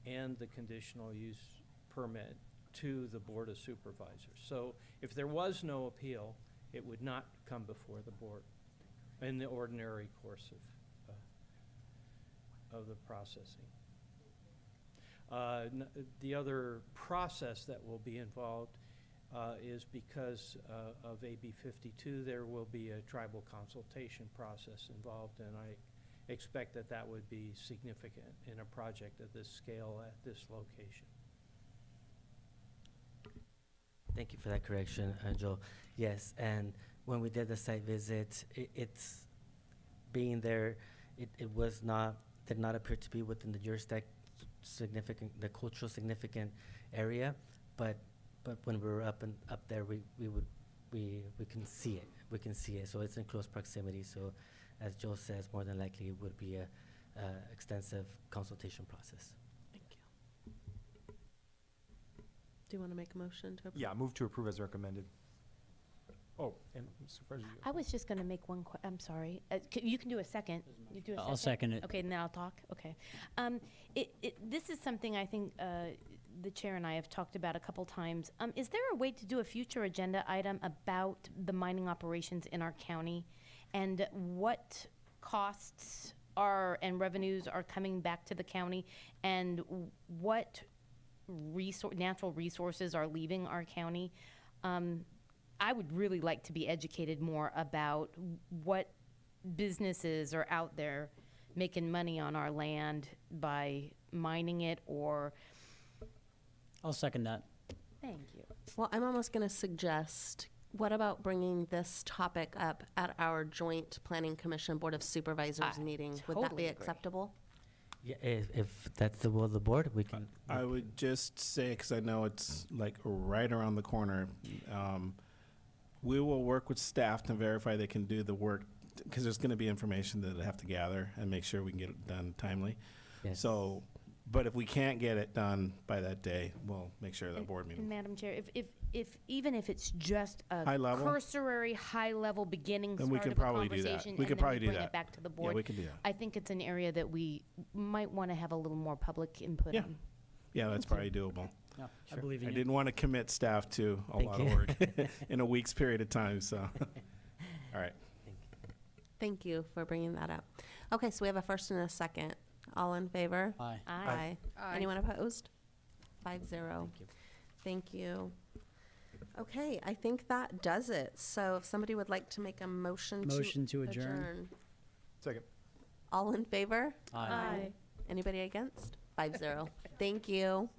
and the conditional use permit to the Board of Supervisors. So if there was no appeal, it would not come before the board in the ordinary course of the processing. The other process that will be involved is because of AB 52, there will be a tribal consultation process involved, and I expect that would be significant in a project of this scale at this location. Thank you for that correction, Joel. Yes, and when we did the site visit, it's being there, it did not appear to be within the the cultural significant area, but when we were up there, we can see it. We can see it. So it's in close proximity. So, as Joel says, more than likely it would be a extensive consultation process. Thank you. Do you want to make a motion to approve? Yeah, move to approve as recommended. Oh, and Supervisor, I was just going to make one. I'm sorry. You can do a second. You do a I'll second it. Okay, and then I'll talk. Okay. This is something I think the chair and I have talked about a couple times. Is there a way to do a future agenda item about the mining operations in our county, and what costs and revenues are coming back to the county, and what natural resources are leaving our county? I would really like to be educated more about what businesses are out there making money on our land by mining it or, I'll second that. thank you. Well, I'm almost going to suggest, what about bringing this topic up at our joint Planning Commission Board of Supervisors meeting? Would that totally be agree. acceptable? Yeah, if that's the will of the board, we can. I would just say, because I know it's like right around the corner, we will work with staff to verify they can do the work, because there's going to be information that they have to gather and make sure we can get it done timely. Yes. So, but if we can't get it done by that day, we'll make sure that board And meeting. Madam Chair, if even if it's just a High level? cursory, high-level beginning Then we start could of a probably do that. conversation, We and could then probably do bring that. it back to the Yeah, board, we can do that. I think it's an area that we might want to have a little more public input Yeah. on. Yeah, that's probably doable. Yeah, I believe in I you. didn't want to commit staff to a Thank lot you. of work in a week's period of time, so. All right. Thank you for bringing that up. Okay, so we have a first and a second. All in favor? Aye. Aye. Anyone opposed? 5-0. Thank you. Okay, I think that does it. So if somebody would like to make a motion To adjourn. Second. All in favor? Aye. Anybody against? 5-0. Thank you.